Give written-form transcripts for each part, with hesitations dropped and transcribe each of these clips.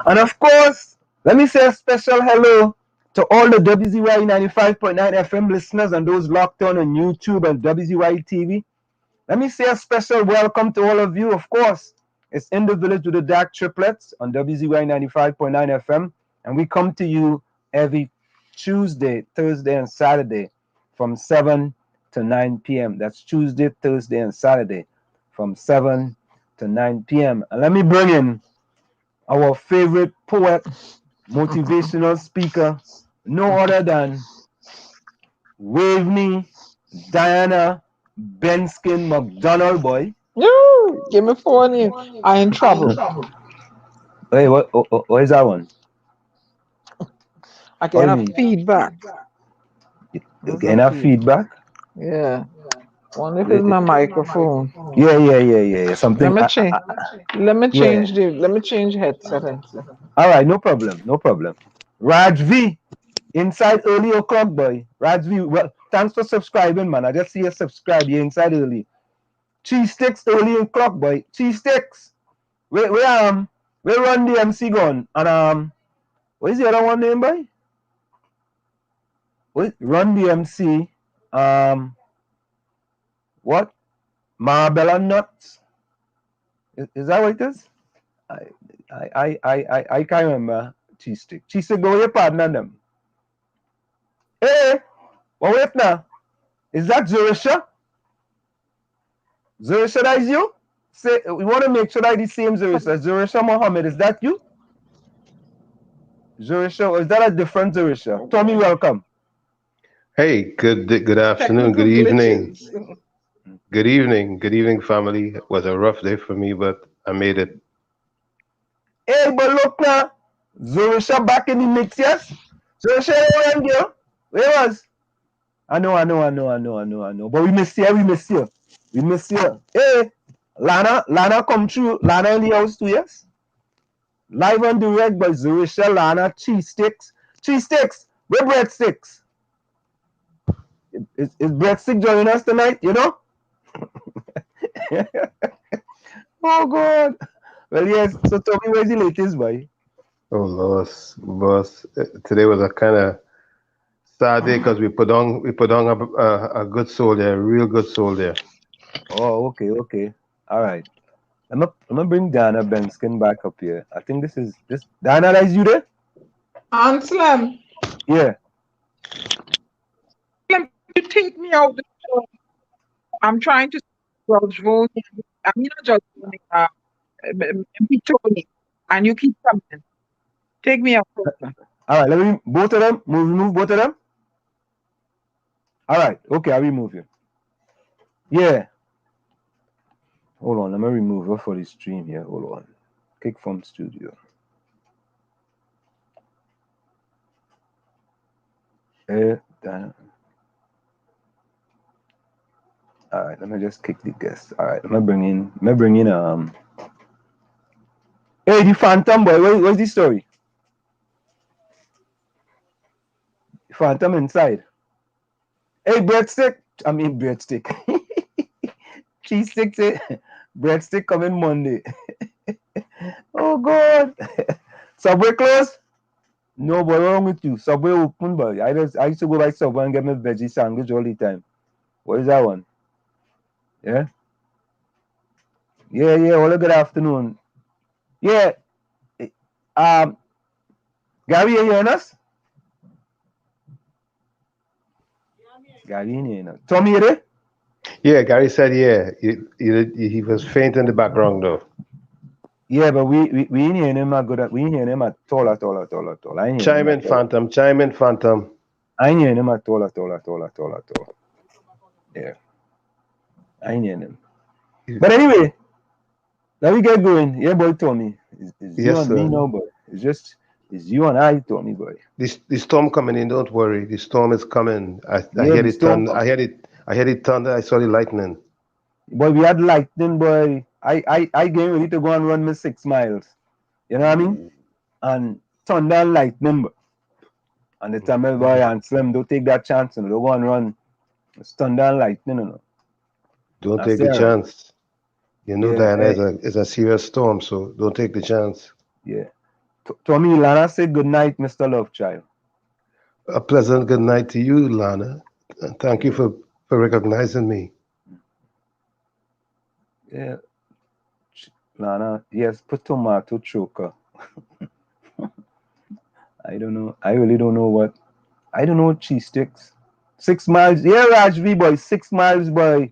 And of course, let me say a special hello to all the WZYE 95.9 FM listeners and those locked on YouTube and WZYE TV. Let me say a special welcome to all of you. Of course, it's In the Village with the Dark Triplets on WZYE 95.9 FM. And we come to you every Tuesday, Thursday, and Saturday from 7 to 9 p.m. That's Tuesday, Thursday, and Saturday from 7 to 9 p.m. And let me bring in our favorite poet, motivational speaker, no other than Wave Diana Benskin McDonald, boy. No, give me phone. I in trouble. Hey, what is that one? I get enough feedback. You get enough feedback? Yeah. Only if it's my microphone. Yeah. Something. Let me change headset and see. All right, no problem. Raj V, inside early o'clock, boy. Raj V, well, thanks for subscribing, man. I just see you subscribe. You're inside early. Cheese sticks early o'clock, boy. Cheese sticks. Where Run DMC gone? And what is the other one name, boy? Run DMC. What? Marbella nuts? Is that what it is? I can't remember. Cheese stick. Cheese stick, go with your partner them. Hey, well, wait now. Is that Zerisha? Zerisha, that is you? Say, we want to make sure that it's the same Zerisha. Zerisha Mohammed, is that you? Zerisha, or is that a different Zerisha? Tommy, welcome. Hey, good afternoon, good evening. Good evening, family. It was a rough day for me, but I made it. Hey, but look now, Zerisha back in the mix, yes? Zerisha, where was? I know. But we miss you. Hey, Lana come through. Lana in the house too, yes? Live on direct by Zerisha, Lana, cheese sticks. Where breadsticks? Is 𝗵𝗶𝘀𝗃𝗃 joining us tonight? You know? Oh God. Well, yes. So tell me, where's the latest, boy? Oh, Lord, boss. Today was a kind of sad day because we put on a good soul there, a real good soul there. Oh, okay. All right. I'm gonna bring Dana Benskin back up here. I think this Dana, is you there? Anselm. Yeah. You take me out the show. I'm trying to Judge Volney. I mean not Judge Volney, MP Toney. And you keep coming. Take me out. All right, let me both of them. Remove both of them. All right, okay, I'll remove you. Yeah. Hold on, let me remove her for the stream here. Hold on. Kick from studio. Dana. All right, let me just kick the guest. All right, let me bring in Hey, the Phantom boy, where's the story? The Phantom inside. Hey, breadstick. I mean breadstick. Cheese stick say breadstick coming Monday. Oh God. Subway closed? No, boy, what's wrong with you? Subway open, boy. I used to go by Subway and get my veggie sandwich all the time. What is that one? Yeah? Yeah, all a good afternoon. Yeah. Gary, you hearing us? Gary, you hearing us? Tommy, you there? Yeah, Gary said, yeah. He was faint in the background, though. Yeah, but we ain't hearing him we ain't hearing him at all. I ain't Chime in, Phantom. Chime in, Phantom. I ain't hearing him at all. Yeah. I ain't hearing him. But anyway, let me get going. Yeah, boy, Tommy. It's you and me now, boy. It's you and I, Tommy, boy. The storm coming in, don't worry. The storm is coming. I hear the thunder. I hear the thunder. I saw the lightning. Boy, we had lightning, boy. I getting ready to go and run me 6 miles. You know what I mean? And thunder and lightning, boy. And the time boy and Slim, don't take that chance, you know. Don't go and run. It's thunder and lightning, you know. Don't take the chance. You know, Diana is a serious storm, so don't take the chance. Yeah. Tommy, Lana say good night, Mr. Love Child. A pleasant good night to you, Lana. Thank you for recognizing me. Yeah. Lana, yes, put tomato choker. I don't know. I really don't know what. I don't know what cheese sticks. 6 miles. Yeah, Rajvi, boy. 6 miles, boy.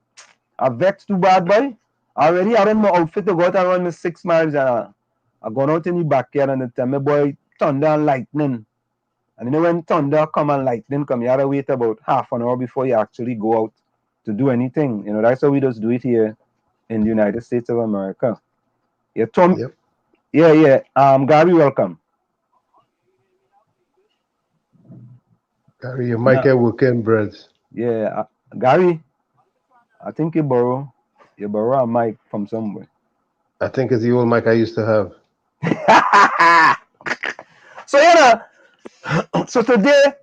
I vexed too bad, boy. Already I don't my outfit to go out and run me 6 miles. And I gone out in the backyard and tell me, boy, thunder and lightning. And you know when thunder come and lightning come, you have to wait about half an hour before you actually go out to do anything. You know, that's how we just do it here in the United States of America. Yeah, Tom. Yep. Yeah. Gary, welcome. Gary, your mic ain't working, Brad. Yeah, Gary, I think you borrow a mic from somewhere. I think it's the old mic I used to have. So today,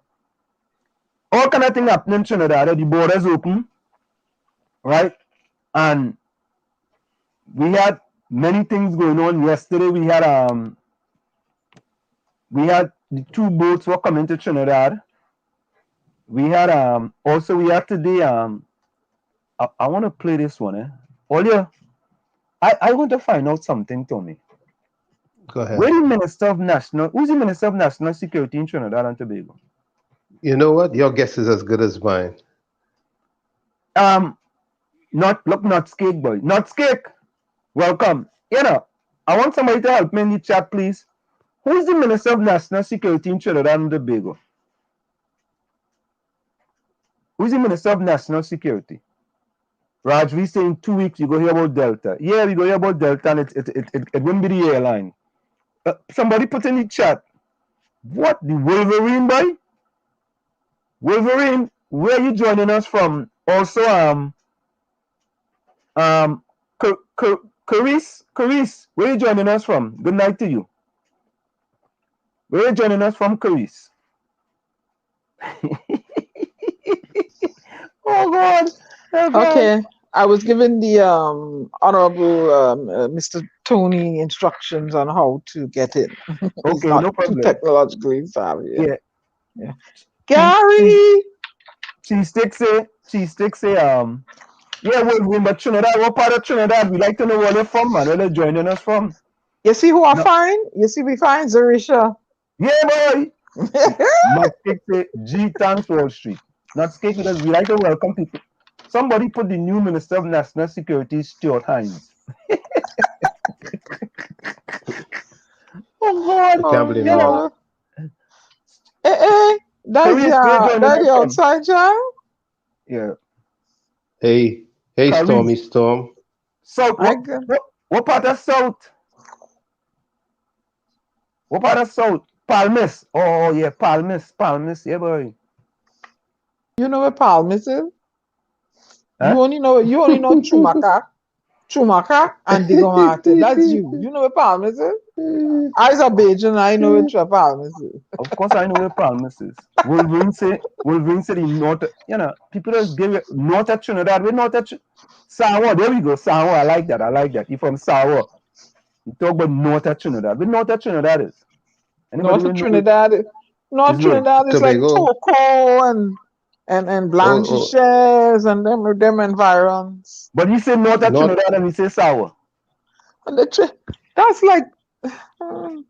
all kind of thing happening in Trinidad. The borders open, right? And we had many things going on. Yesterday we had the 2 boats were coming to Trinidad. We had also we had today I want to play this one. I want to find out something, Tommy. Go ahead. Who's the Minister of National Security in Trinidad and Tobago? You know what? Your guess is as good as mine. Not Skate, boy. Not Skate. Welcome. You know, I want somebody to help me in the chat, please. Who's the Minister of National Security in Trinidad and Tobago? Who's the Minister of National Security? Raj, we say in 2 weeks you go hear about Delta. Yeah, we go hear about Delta, and it wouldn't be the airline. Somebody put in the chat. What, the Wolverine, boy? Wolverine, where are you joining us from? Also, Carice, where are you joining us from? Good night to you. Where are you joining us from, Carice? God. Oh, God. Okay. I was given the Honorable Mr. Toney instructions on how to get in. He's Okay, not no too problem. technologically savvy. Yeah. Yeah. Gary! She sticks say, yeah, we're but Trinidad, what part of Trinidad? We like to know where they're from, man. Where they're joining us from. You see who I No. find? You see we find Zerisha. Yeah, boy. Not skate say G thanks Wall Street. Not skate because we like to welcome people. Somebody put the new Minister of National Security, 𝗧𝘂𝗲𝗄𝐻𝑆. Oh God. I can't believe You know. that. That's Careers, where you joining us the from? outside child? Yeah. Hey, Careers. Storm. South, what part of South? What part of South? Palmis. Oh yeah, Palmis, yeah boy. You know where Palmis is? Huh? You only know 𝗪𝗪𝘀𝗃𝗃 and 𝗵𝗂𝗪𝗃. That's you. You know where Palmis is? I's a Bajan, I know where Palmis is. Of course I know where Palmis is. Wolverine say the north, you know, people just give it north of Trinidad. We're north of Sawa. There we go, Sawa. I like that. You from Sawa. You talk about north of Trinidad. Where north of Trinidad is? Anybody North of will know Trinidad. North Trinidad is like Tobago. Toco and Blanchishes and them environs. But you say north of Trinidad and you say Sawa. And that's like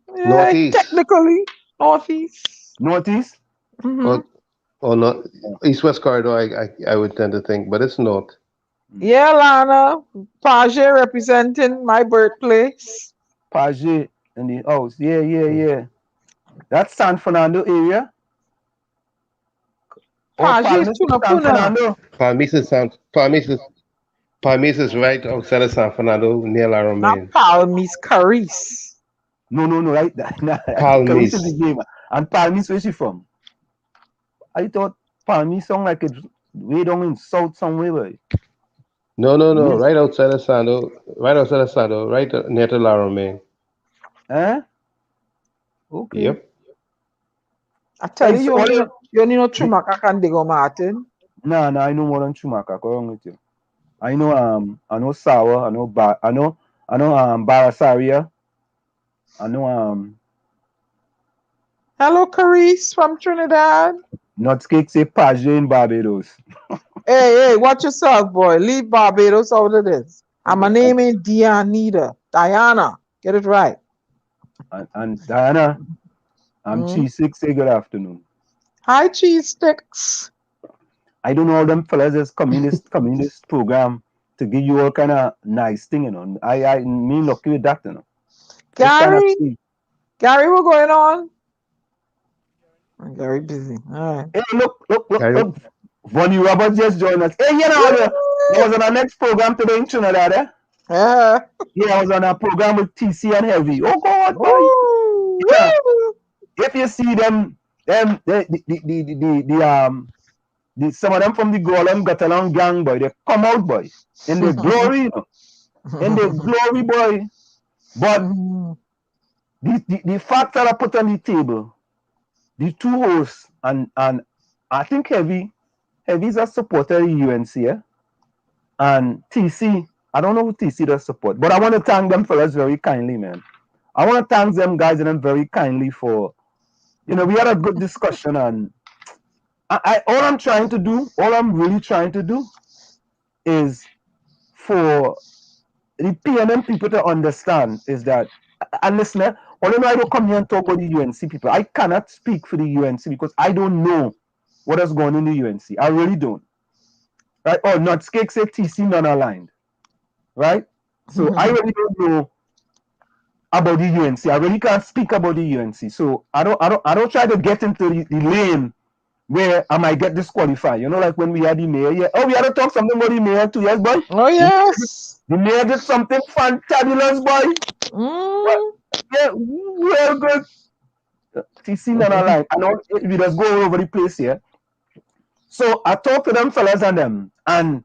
Northeast. technically northeast. Northeast? Or not east-west corridor, I would tend to think, but it's north. Yeah, Lana. Page representing my birthplace. Page in the house. Yeah. That's San Fernando area. Page is San Fernando. Palmis is right outside of San Fernando, near La Romaine. Not Palmis, Caris. No, right. Palmis. Is the game. And Palmis, where's she from? I thought Palmis sound like it's way down in south somewhere. Boy. No, right outside of Sando, right near to La Romaine. Huh? Okay. Yep. I tell you only know 𝗪𝗪𝗃𝗃 and 𝗵𝗂𝗪𝗃. No, I know more than 𝗪𝗪𝗃𝗃. What's wrong with you? I know Sawa, I know Barasaria. I know Hello, Caris from Trinidad. Not cake say Page in Barbados. Hey, watch yourself, boy. Leave Barbados out of this. And my name ain't Diana. Get it right. And Diana, I'm Cheese Six. Say good afternoon. Hi, Cheese Sticks. I don't know all them fellas as communist program to give you all kind of nice thing, you know. I mean lucky with that, you know. Gary, what's going on? I'm very busy. All right. Hey, look. Volney Robert just joined us. Hey, you know, I was on our next program today in Trinidad, eh? Yeah, I was on a program with TC and Heavy. Oh God, boy! Ooh, Yeah. If you see them, some of them from the Golem got along gang, boy. They come out, boy, in their glory, you know, in their glory, boy. But the facts that I put on the table, the two hosts and I think Heavy's a supporter of the UNC, yeah? And TC, I don't know who TC does support, but I want to thank them fellas very kindly, man. I want to thank them guys and them very kindly for, you know, we had a good discussion, and all I'm really trying to do is for the PNM people to understand is that, and listen, although I don't come here and talk about the UNC people, I cannot speak for the UNC because I don't know what is going on in the UNC. I really don't. Right? Or not Skake say TC non-aligned. Right? So I really don't know about the UNC. I really can't speak about the UNC. So I don't try to get into the lane where I might get disqualified. You know, like when we had the mayor. Yeah. Oh, we had to talk something about the mayor 2 years, boy. Oh yes. The mayor did something fantabulous, boy. Yeah, well good. TC non-aligned. I know we just go all over the place here. So I talked to them fellas and them, and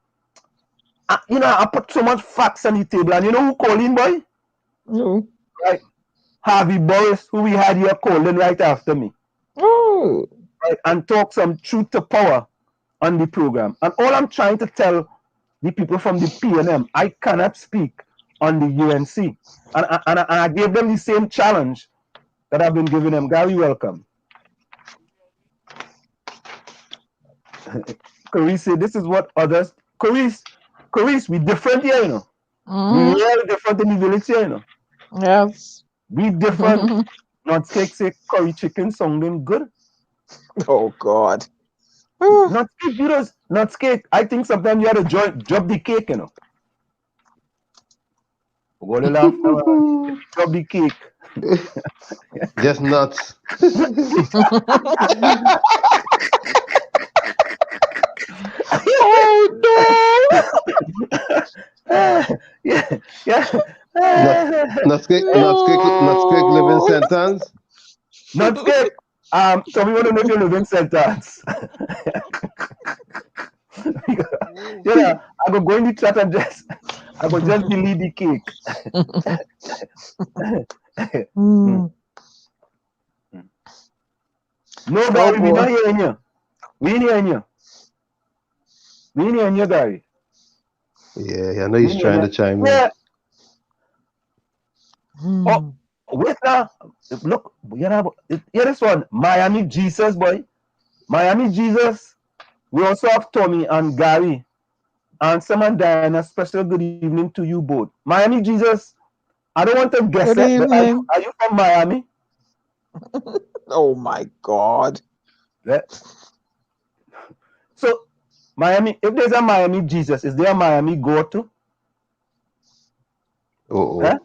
you know, I put so much facts on the table, and you know who called in, boy? Right, Harvey Boris, who we had here calling right after me. Oh. Right, and talk some truth to power on the program. And all I'm trying to tell the people from the PNM, I cannot speak on the UNC. And I gave them the same challenge that I've been giving them. Gary, welcome. Carice said, this is what others... Carice, we different here, you know. We really different in the village here, you know. Yes. We different. Not cake say curry chicken sounding good. Oh, God. Not cake, you know, not cake. I think sometimes you have to drop the cake, you know. We're going to laugh now. Drop the cake. Just nuts. Oh, no. Yeah. Not cake living sentence. Not cake. So we want to make a living sentence. Yeah, I go in the chat and I go just delete the cake. No, Gary, we not hearing you. We ain't hearing you. We ain't hearing you, Gary. Yeah, I know he's trying to chime in. Yeah. Oh, wait now. Look, you know, hear this one. Miami Jesus, boy. Miami Jesus. We also have Tommy and Gary. And Sam Diana, special good evening to you both. Miami Jesus, I don't want to guess Good it, but evening. are you from Miami? Oh, my God. Yeah. So, Miami, if there's a Miami Jesus, is there a Miami God too? Oh. Huh?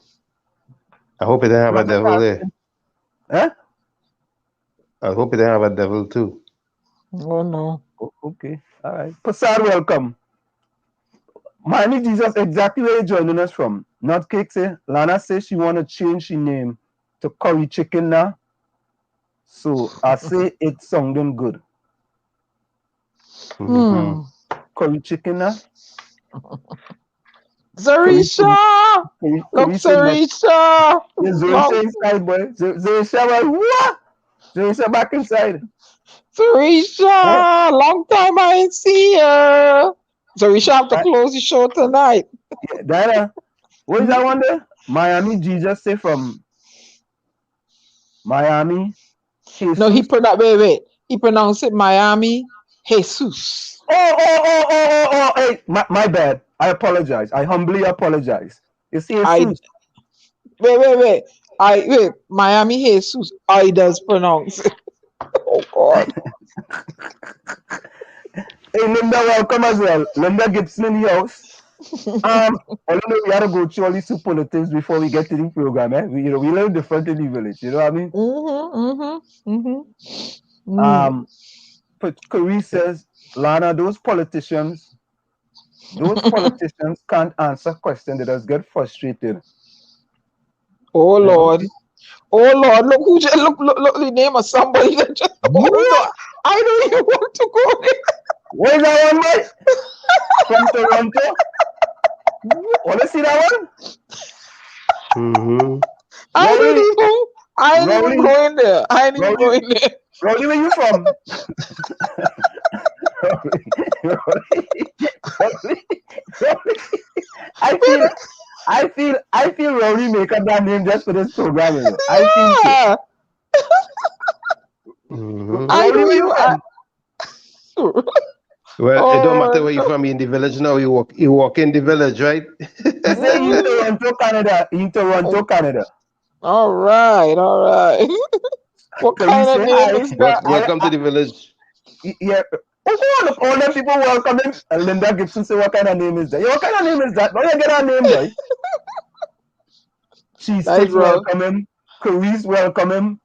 I hope it didn't have a devil there. Huh? I hope it didn't have a devil too. Oh, no. Oh, okay. All right. Passad, welcome. Miami Jesus, exactly where you're joining us from. Not cake say, Lana says she want to change her name to curry chicken now. So I say it's sounding good. Curry chicken now. Zarisha! Look, Zarisha! There's Zarisha inside, boy. Zarisha, boy. What? Zarisha back inside. Zarisha! Long time I ain't see her. Zarisha have to close the show tonight. Yeah, Diana, what is that one there? Miami Jesus say from Miami. Jesus. No, he pronounced it Miami Jesus. Oh, hey, my bad. I apologize. I humbly apologize. It's Jesus. Wait. Miami Jesus. I does pronounce it. Oh, God. Hey, Linda, welcome as well. Linda Gibson in the house. I don't know, we had to go through all these superlatives before we get to the program, eh? We live different in the village, you know what I mean? But Carice says, Lana, those politicians can't answer questions. They just get frustrated. Oh, Lord. Oh, Lord. Look who just look the name of somebody that just I don't even want to go there. What is that one, boy? From Toronto? Want to see that one? I ain't even going there. I ain't even going there. Rolly, where you from? Rolly. I feel Rolly make up that name just for this program. You know? I feel so. Rolly, where you from? Well, it don't matter where you're from in the village now. You walk in the village, right? Say in Toronto, Canada. All right. What kind of name is that? Welcome to the village. Yeah. Oh, all them people welcoming. And Linda Gibson say, what kind of name is that? Yeah, what kind of name is that? Where you get our name, boy? Cheese Sticks welcome him. Carice welcome him.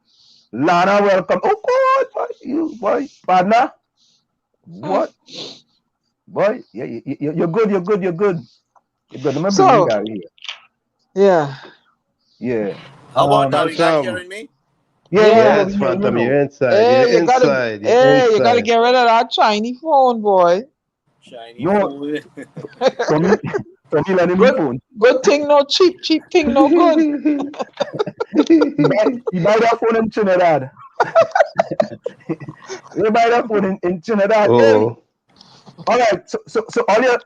Lana welcome. Oh, God, boy, partner. What? Boy, yeah, you're good. You're good. Let me bring you Gary here. Yeah. How about now? You guys hearing me? Yes, Phantom, you're inside. Hey, you gotta get rid of that shiny phone, boy. Shiny phone. Tommy, let him phone. Good thing, no cheap thing, no good. You buy that phone in Trinidad. You buy that phone in Trinidad. Oh. All right. So all your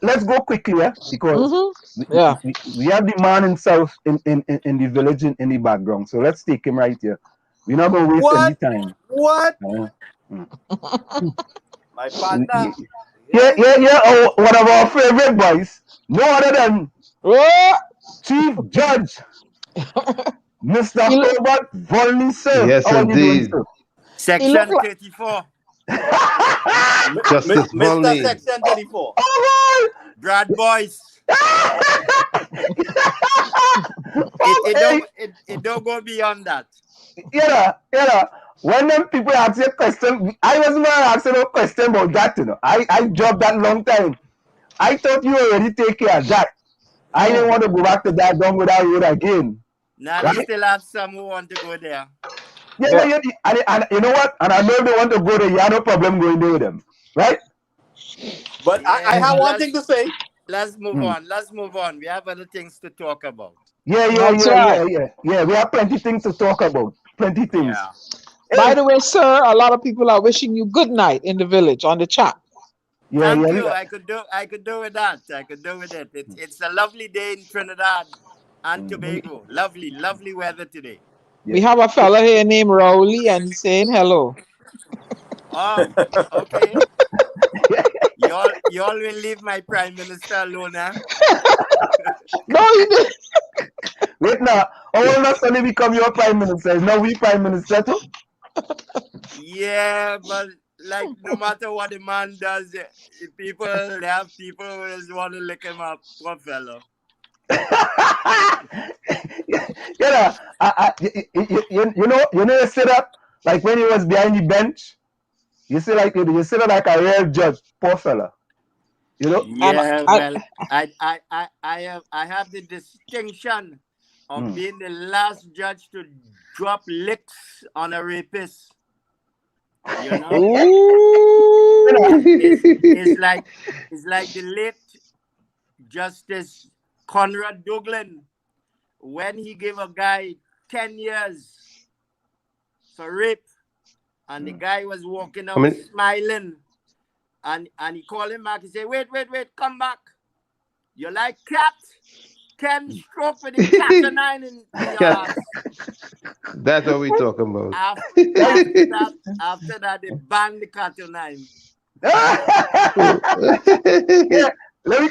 let's go quickly, yeah, because Yeah. we have the man himself in the village in the background. So let's take him right here. We're not gonna waste any What? time. What? Mm. My partner. Yeah, Yes. yeah, yeah. Oh, one of our favorite boys, no other than Oh, Chief Judge Mr. he look, Herbert Volney, sir. Yes, How are you doing, indeed. sir? he look Section like 34. Justice Mr. Volney. Section 34. Oh Brad Boys. my! It don't go beyond that. Yeah. When them people ask you a question, I wasn't gonna ask you no question about that, you know. I dropped that long time. I thought you already take care of that. I didn't want to go back to that, don't go that road again. Now Right? we still have some who want to go there. Yeah. And you know what? And I know they want to go there, you have no problem going there with them. Right? But I have one thing to say. Let's move on. Let's move on. We have other things to talk about. Yeah. Yeah, we have plenty things to talk about. Plenty things. Yeah. by the way, sir, a lot of people are wishing you good night in the village on the chat. Thank you. I could do with that. I could do with it. It's a lovely day in Trinidad and Tobago. Lovely weather today. We have a fella here named Rowley, and he's saying hello. Oh, okay. Y'all will leave my prime minister alone, huh? No, he didn't. Wait now. All not suddenly become your prime minister. Now we prime minister too? Yeah, but like no matter what the man does, there have people who just want to lick him up, poor fellow. You sit up like when he was behind the bench. You sit like a real judge, poor fella. You know. Yeah, well, I have the distinction of being the last judge to drop licks on a rapist. You know, it's like the late Justice Conrad Douglas when he gave a guy 10 years for rape, and the guy was walking out smiling, and he called him back. He said, "Wait, come back. You like cat? 10 stroke with the 𝗃𝗃𝗃 in the ass." That's what we're talking about. After that, they banned the 𝗃𝗃𝗃𝗃. Yeah. Let me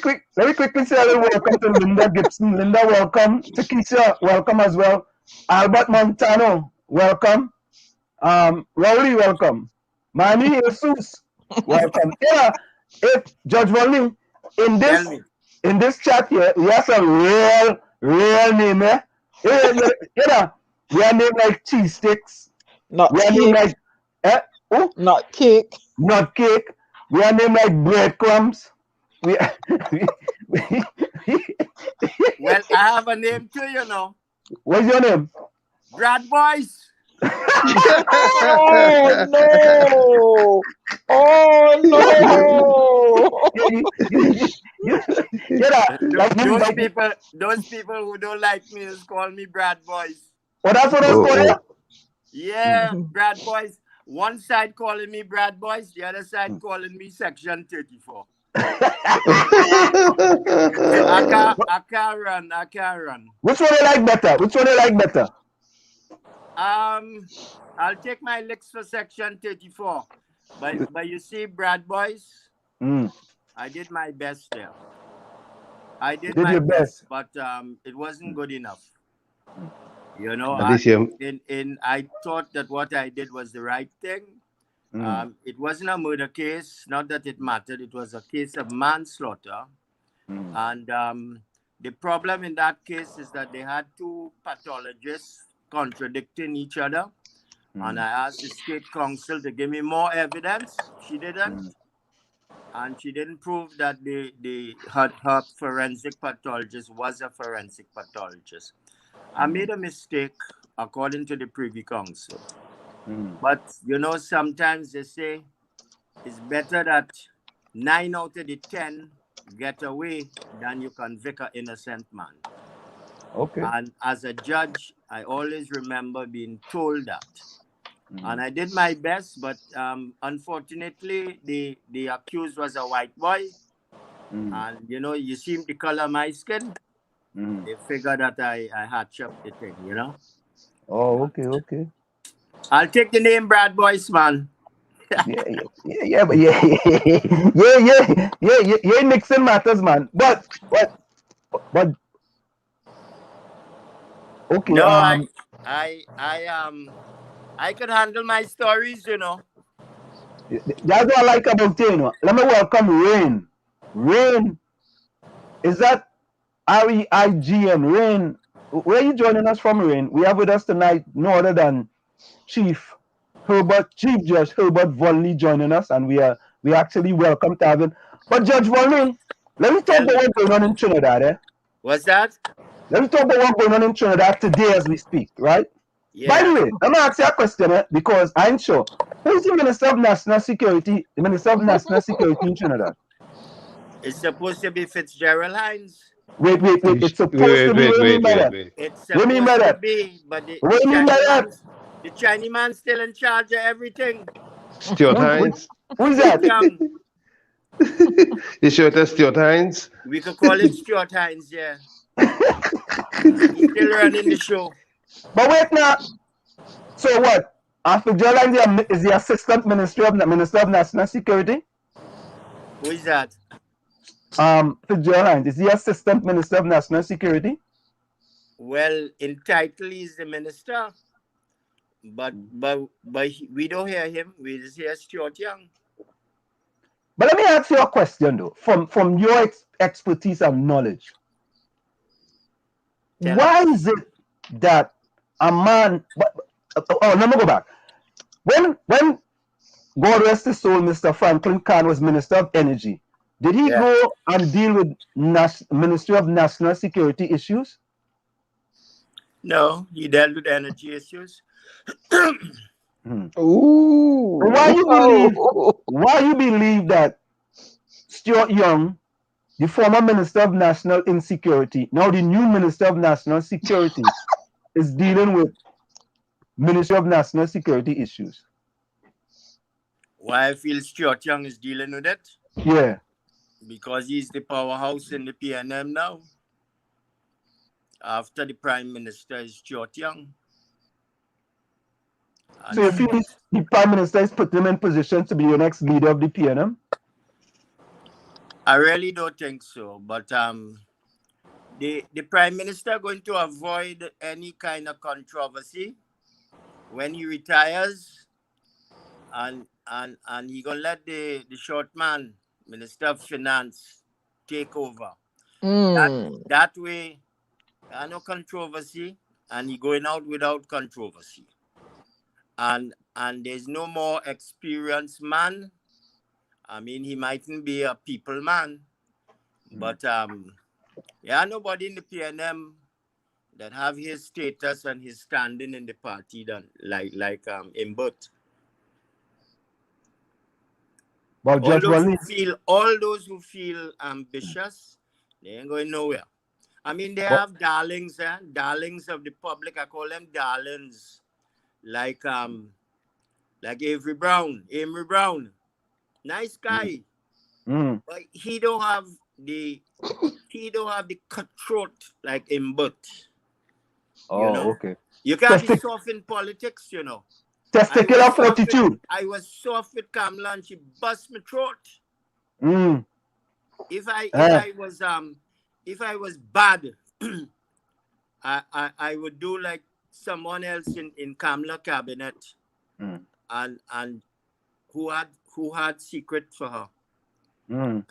quickly say hello. Welcome to Linda Gibson. Linda, welcome. 𝗃𝗃𝗃𝗃, welcome as well. Albert Montano, welcome. Rowley, welcome. Manny Jesus, welcome. Yeah, if Judge Volney, in this chat here, we have some real name, eh? Yeah, we are named like cheese sticks. Not we are cake. named like Not cake. Not cake. We are named like breadcrumbs. Well, I have a name too, you know. What's your name? Brad Boys. Oh no! Oh no! Those people who don't like me just call me Brad Boys. Oh, that's what I was calling you? Yeah, Brad Boys. One side calling me Brad Boys, the other side calling me Section 34. I can't run. Which one you like better? I'll take my licks for Section 34. But you see, Brad Boys, I did my best there. I did my best, but it wasn't good enough. You know, I thought that what I did was the right thing. It wasn't a murder case, not that it mattered. It was a case of manslaughter. And the problem in that case is that they had two pathologists contradicting each other. And I asked the state council to give me more evidence. She didn't. And she didn't prove that her forensic pathologist was a forensic pathologist. I made a mistake according to the Privy Council. But, you know, sometimes they say it's better that 9 out of the 10 get away than you convict an innocent man. Okay. And as a judge, I always remember being told that And I did my best, but unfortunately, the accused was a white boy. And, you know, you seem the color of my skin. They figured that I hatched up the thing, you know. Oh, okay. I'll take the name Brad Boyce, man. yeah, Nixon matters, man. But okay. No, I could handle my stories, you know. That's what I like about you, you know. Let me welcome Rain. Rain, is that REIGN? Rain, where are you joining us from, Rain? We have with us tonight no other than Chief Judge Herbert Volney joining us, and we actually welcome to have him. But Judge Volney, let me talk about what's going on in Trinidad, eh? What's that? Let me talk about what's going on in Trinidad today as we speak, right? Yeah. By the way, let me ask you a question, eh? Because I'm sure. Who's the Minister of National Security? The Minister of National Security in Trinidad? It's supposed to be 𝗧𝘂𝗃𝗃𝗃𝗃. Wait. It's supposed to be. What do you mean by that? It's supposed to be, but the Chinese man still in charge of everything. 𝗧𝘂𝗃𝗃𝗃𝗃. Who's that? You sure that's 𝗧𝘂𝗃𝗃𝗃𝗃? We could call him 𝗧𝘂𝗃𝗃𝗃𝗃, yeah. He's still running the show. But wait now. So what? 𝗧𝘂𝗃𝗃𝗃𝗃 is the Assistant Minister of National Security? Who is that? 𝗧𝘂𝗃𝗃𝗃𝗃 is the Assistant Minister of National Security? Well, in title he's the minister, but we don't hear him. We just hear 𝗧𝘂𝗃𝗃𝗃𝗃. But let me ask you a question though, from your expertise and knowledge. Why is it that a man? Let me go back. When God rest his soul, Mr. Franklin Khan was Minister of Energy, did he go and deal with Ministry of National Security issues? No, he dealt with energy issues. Ooh. Why you believe that Stuart Young, the former Minister of National Insecurity, now the new Minister of National Security, is dealing with Ministry of National Security issues? Why I feel 𝗧𝘂𝗃𝗃𝗃 is dealing with it? Yeah. Because he's the powerhouse in the PNM now. After the Prime Minister is 𝗧𝘂𝗃𝗃𝗃. So you feel the Prime Minister is putting him in position to be the next leader of the PNM? I really don't think so. But the Prime Minister going to avoid any kind of controversy when he retires, and he gonna let the short man, Minister of Finance, take over. That way, there are no controversy, and he going out without controversy. And there's no more experienced man. I mean, he mightn't be a people man, but nobody in the PNM that have his status and his standing in the party than like 𝗵𝗵𝘁𝗀𝗵𝗵𝘁. Well, all those who feel ambitious, they ain't going nowhere. I mean, they have darlings, darlings of the public. I call them darlings, like 𝗵𝗵𝘁𝗶𝘵, nice guy, but he don't have the cutthroat like 𝗵𝗵𝘁𝗃𝗃𝗃𝗃. Okay. You can't be soft in politics, you know. Testicular fortitude. I was soft with Kamala and she bust my throat. If I was bad, I would do like someone else in Kamala cabinet, and who had secret for her.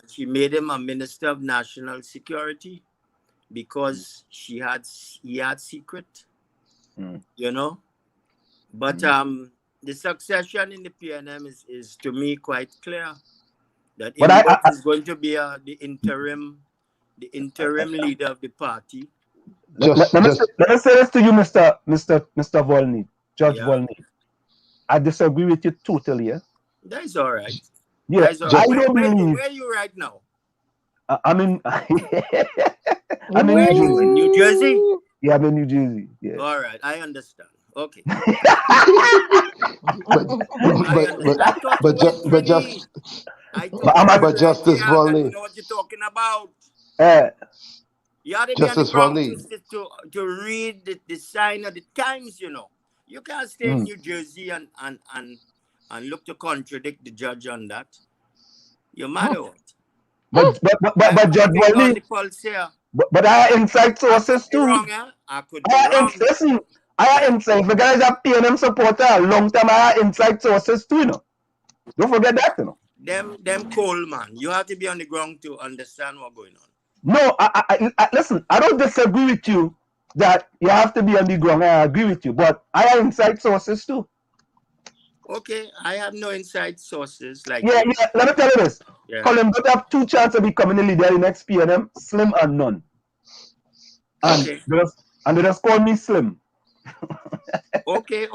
She made him a Minister of National Security because he had secret, you know. But the succession in the PNM is to me quite clear. That 𝗵𝗵𝘁𝗃𝗃𝗃𝗃 is going to be the interim leader of the party. Let me say this to you, Mr. Volney, Judge Volney. I disagree with you totally. Yeah? That's all right. Yeah, that's all right. I don't believe. Where are you right now? I'm in. I'm in New Jersey. Yeah, I'm in New Jersey. Yeah. All right, I understand. Okay. but Justice Volney. You know what you're talking about. You ought to be on the Justice ground Volney. to read the sign of the times, you know. You can't stay in New Jersey and look to contradict the judge on that. You're mad or what? But Judge Volney, but I have inside sources too. I could be wrong. Listen, I have inside. The guys are PNM supporter a long time. I have inside sources too, you know. Don't forget that, you know. Them cold, man. You have to be on the ground to understand what's going on. No, I listen, I don't disagree with you that you have to be on the ground. I agree with you, but I have inside sources too. Okay, I have no inside sources. Like let me tell you this. Yeah. Colin Butler have 2 chances of becoming the leader in the next PNM, Slim and none. And okay. They just call me Slim. Okay.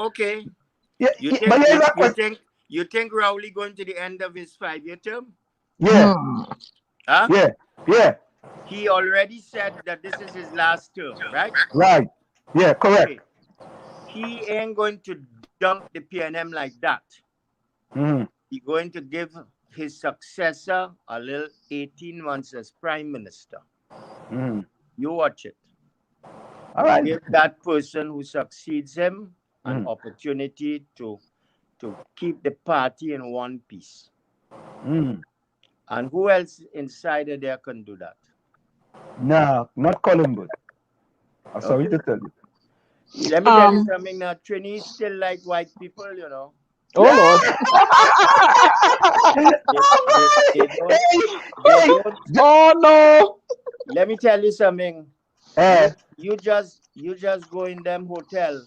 Yeah, you think Rowley going to the end of his 5-year term? Yeah. Huh? Yeah. He already said that this is his last term, right? Right. Yeah, correct. Okay. He ain't going to dump the PNM like that. He's going to give his successor a little 18 months as prime minister. You watch it. All right. Give that person who succeeds him an opportunity to keep the party in one piece. And who else inside of there can do that? No, not Colin Butler. I'm sorry to tell you. Let me tell you something now. Toney still like white people, you know. Oh, Lord. Oh, no. Let me tell you something. You just go in them hotel,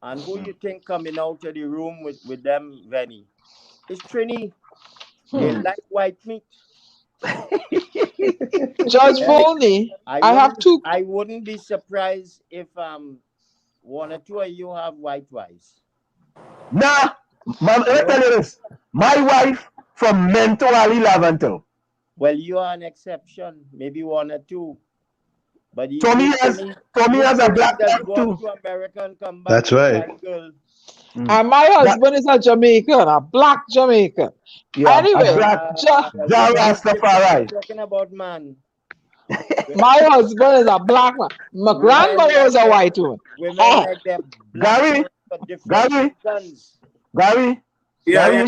and who you think coming out of the room with them, Venny? It's Toney. They like white meat. Judge Volney, I wouldn't be surprised if 1 or 2 of you have white wives. Nah, let me tell you this. My wife from Mento Ali Laventel. Well, you are an exception. Maybe 1 or 2. But Tommy has a black wife too. To America and come back. That's right. And my husband is a Jamaican, a black Jamaican. Yeah, anyway, Rastafari. Talking about man. My husband is a black man. My grandmother was a white woman. Women like them. Gary. Yeah.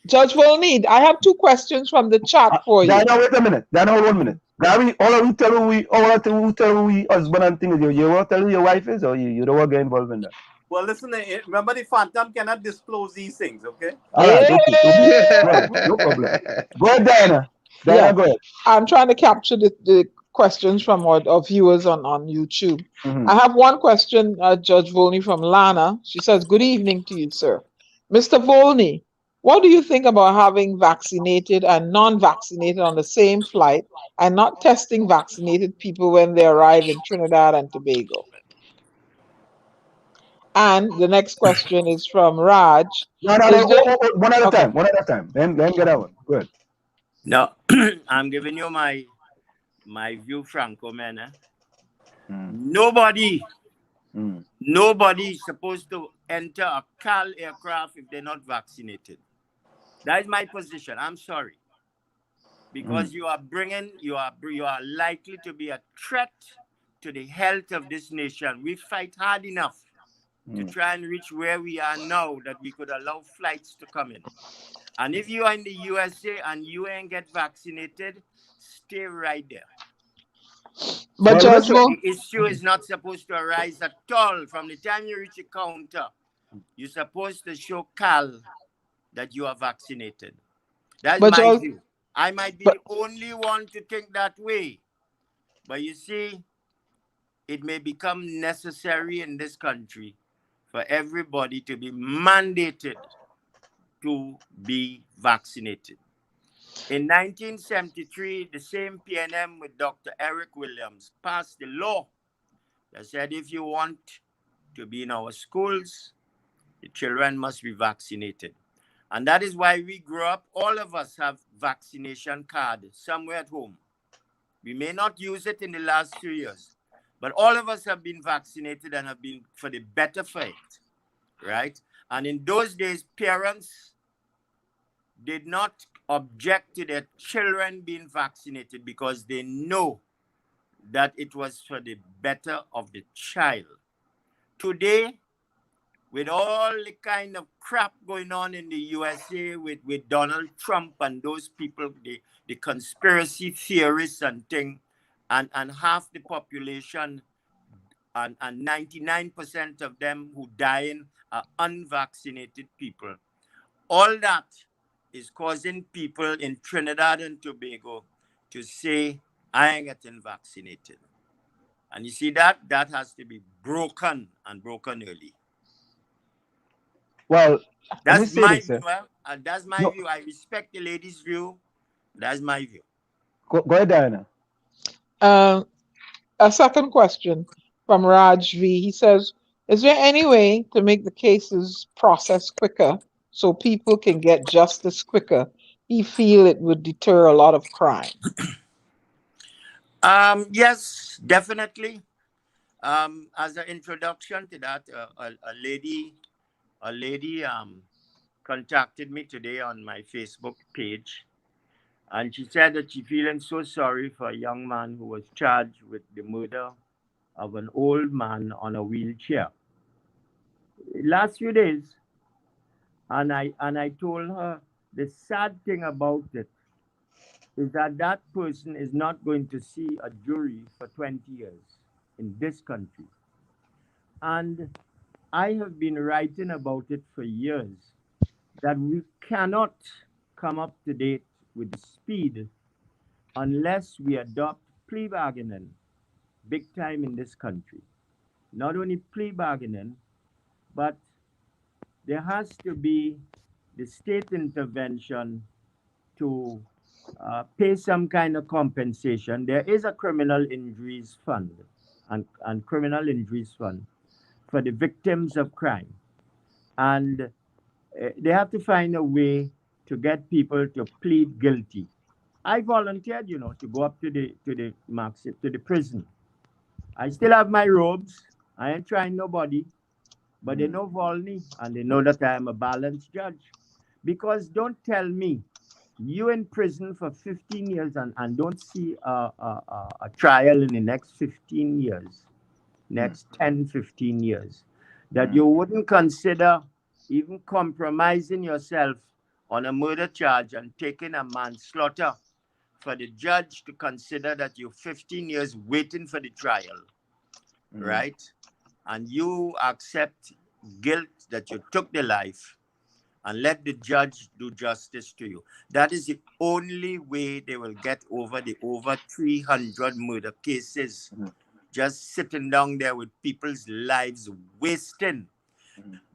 Judge Volney, I have 2 questions from the chat for you. Dana, wait a minute. Dana, hold 1 minute. Gary, all of you tell who husband and thing is. You want to tell who your wife is, or you don't want to get involved in that? Well, listen, remember the Phantom cannot disclose these things, okay? All right, no problem. Go ahead, Diana. Diana, go ahead. I'm trying to capture the questions from our viewers on YouTube. I have 1 question, Judge Volney, from Lana. She says, good evening to you, sir. Mr. Volney, what do you think about having vaccinated and non-vaccinated on the same flight and not testing vaccinated people when they arrive in Trinidad and Tobago? And the next question is from Raj. No, one at a time. One at a time. Then get that one. Good. No, I'm giving you my view, Franco, man. Nobody is supposed to enter a CAL aircraft if they're not vaccinated. That is my position. I'm sorry, because you are likely to be a threat to the health of this nation. We fight hard enough to try and reach where we are now that we could allow flights to come in. And if you are in the USA and you ain't get vaccinated, stay right there. But the issue is not supposed to arise at all. From the time you reach a counter, you're supposed to show CAL that you are vaccinated. That's my view. I might be the only one to think that way. But you see, it may become necessary in this country for everybody to be mandated to be vaccinated. In 1973, the same PNM with Dr. Eric Williams passed the law that said if you want to be in our schools, the children must be vaccinated. And that is why we grew up, all of us have vaccination card somewhere at home. We may not use it in the last 2 years, But all of us have been vaccinated and have been for the better for it, right? And in those days, parents did not object to their children being vaccinated because they know that it was for the better of the child. Today, with all the kind of crap going on in the USA with Donald Trump and those people, the conspiracy theorists and thing, and half the population and 99% of them who dying are unvaccinated people. All that is causing people in Trinidad and Tobago to say, I ain't getting vaccinated. And you see that has to be broken and broken early. Well, that's my view. And that's my view. I respect the lady's view. That's my view. Go ahead, Diana. A second question from Raj V. He says, is there any way to make the cases process quicker so people can get justice quicker? He feel it would deter a lot of crime. Yes, definitely. As an introduction to that, a lady contacted me today on my Facebook page, and she said that she's feeling so sorry for a young man who was charged with the murder of an old man on a wheelchair last few days. And I told her the sad thing about it is that person is not going to see a jury for 20 years in this country. And I have been writing about it for years, that we cannot come up to date with the speed unless we adopt plea bargaining big time in this country. Not only plea bargaining, but there has to be the state intervention to pay some kind of compensation. There is a criminal injuries fund and criminal injuries fund for the victims of crime. And they have to find a way to get people to plead guilty. I volunteered, to go up to the prison. I still have my robes. I ain't trying nobody, but they know Volney and they know that I am a balanced judge. Because don't tell me you in prison for 15 years and don't see a trial in the next 15 years, next 10, 15 years, that you wouldn't consider even compromising yourself on a murder charge and taking a manslaughter for the judge to consider that you're 15 years waiting for the trial, right? And you accept guilt that you took the life and let the judge do justice to you. That is the only way they will get over the over 300 murder cases, just sitting down there with people's lives wasting.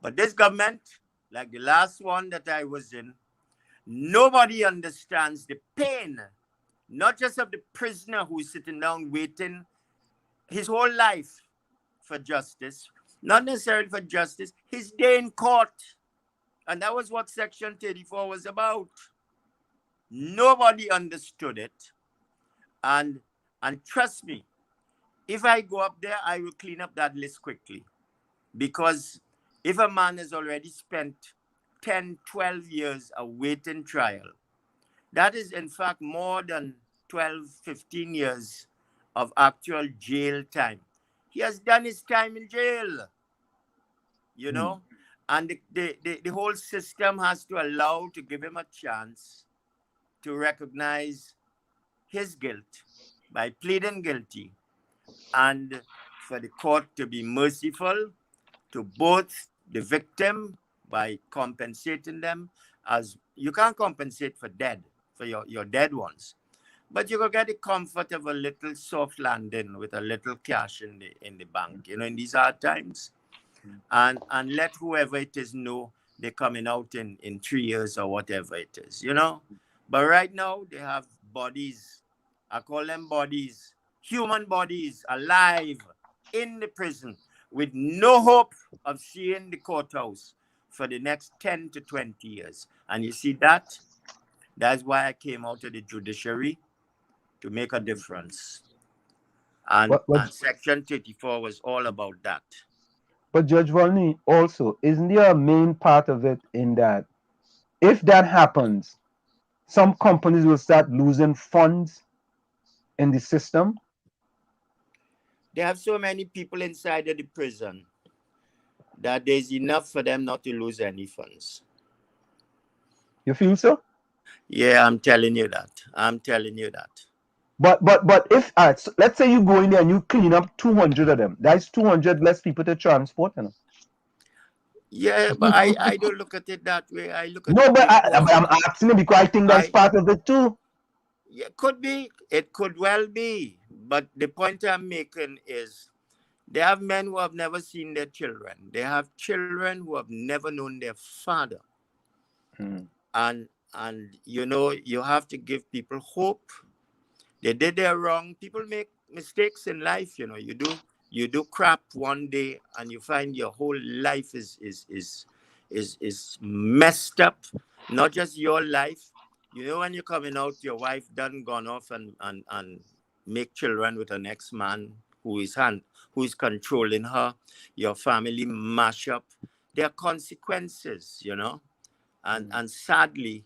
But this government, like the last one that I was in, nobody understands the pain, not just of the prisoner who's sitting down waiting his whole life for justice, not necessarily for justice, his day in court. And that was what Section 34 was about. Nobody understood it. And trust me, if I go up there, I will clean up that list quickly. Because if a man has already spent 10, 12 years awaiting trial, that is in fact more than 12, 15 years of actual jail time. He has done his time in jail, and the whole system has to allow to give him a chance to recognize his guilt by pleading guilty, and for the court to be merciful to both the victim by compensating them, as you can't compensate for your dead ones, but you will get the comfort of a little soft landing with a little cash in the bank, in these hard times, and let whoever it is know they're coming out in 3 years or whatever it is, But right now they have bodies, I call them bodies, human bodies, alive in the prison with no hope of seeing the courthouse for the next 10 to 20 years. And you see that's why I came out of the judiciary, to make a difference. And Section 34 was all about that. But Judge Volney, also, isn't there a main part of it in that if that happens, some companies will start losing funds in the system? They have so many people inside of the prison that there's enough for them not to lose any funds. You feel so? Yeah, I'm telling you that. I'm telling you that. But if so let's say you go in there and you clean up 200 of them, that's 200 less people to transport, you know. Yeah, but I don't look at it that way. I look at no, it. But I'm asking it because I think that's part of it too. Yeah, could be. It could well be. But the point I'm making is they have men who have never seen their children. They have children who have never known their father. And you know, you have to give people hope. They did their wrong. People make mistakes in life, you know. You do crap one day and you find your whole life is messed up. Not just your life. You know, when you're coming out, your wife done gone off and make children with an ex-man who is controlling her. Your family mash up. There are consequences, you know. And sadly,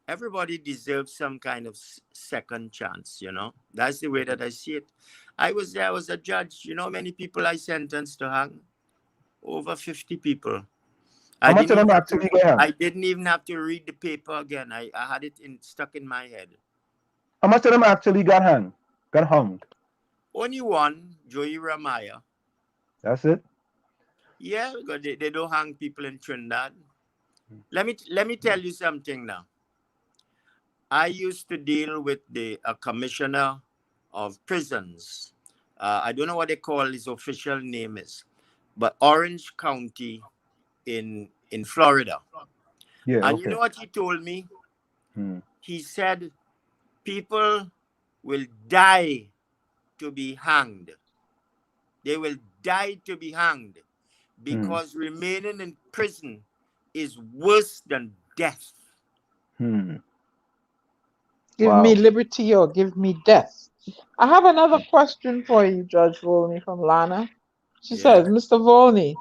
everybody deserves some kind of second chance, you know. That's the way that I see it. I was there, I was a judge. You know how many people I sentenced to hang? Over 50 people. How much of them actually get hung? I didn't even have to read the paper again. I had it stuck in my head. How much of them actually got hung? Only one, Joey Ramaya. That's it? Yeah, because they don't hang people in Trinidad. Let me tell you something now. I used to deal with a commissioner of prisons. I don't know what they call his official name is, but Orange County in Florida. Yeah. And you know what he told me? He said people will die to be hanged. They will die to be hanged because remaining in prison is worse than death. Give me liberty or give me death. I have another question for you, Judge Volney, from Lana. She says, Mr. Volney,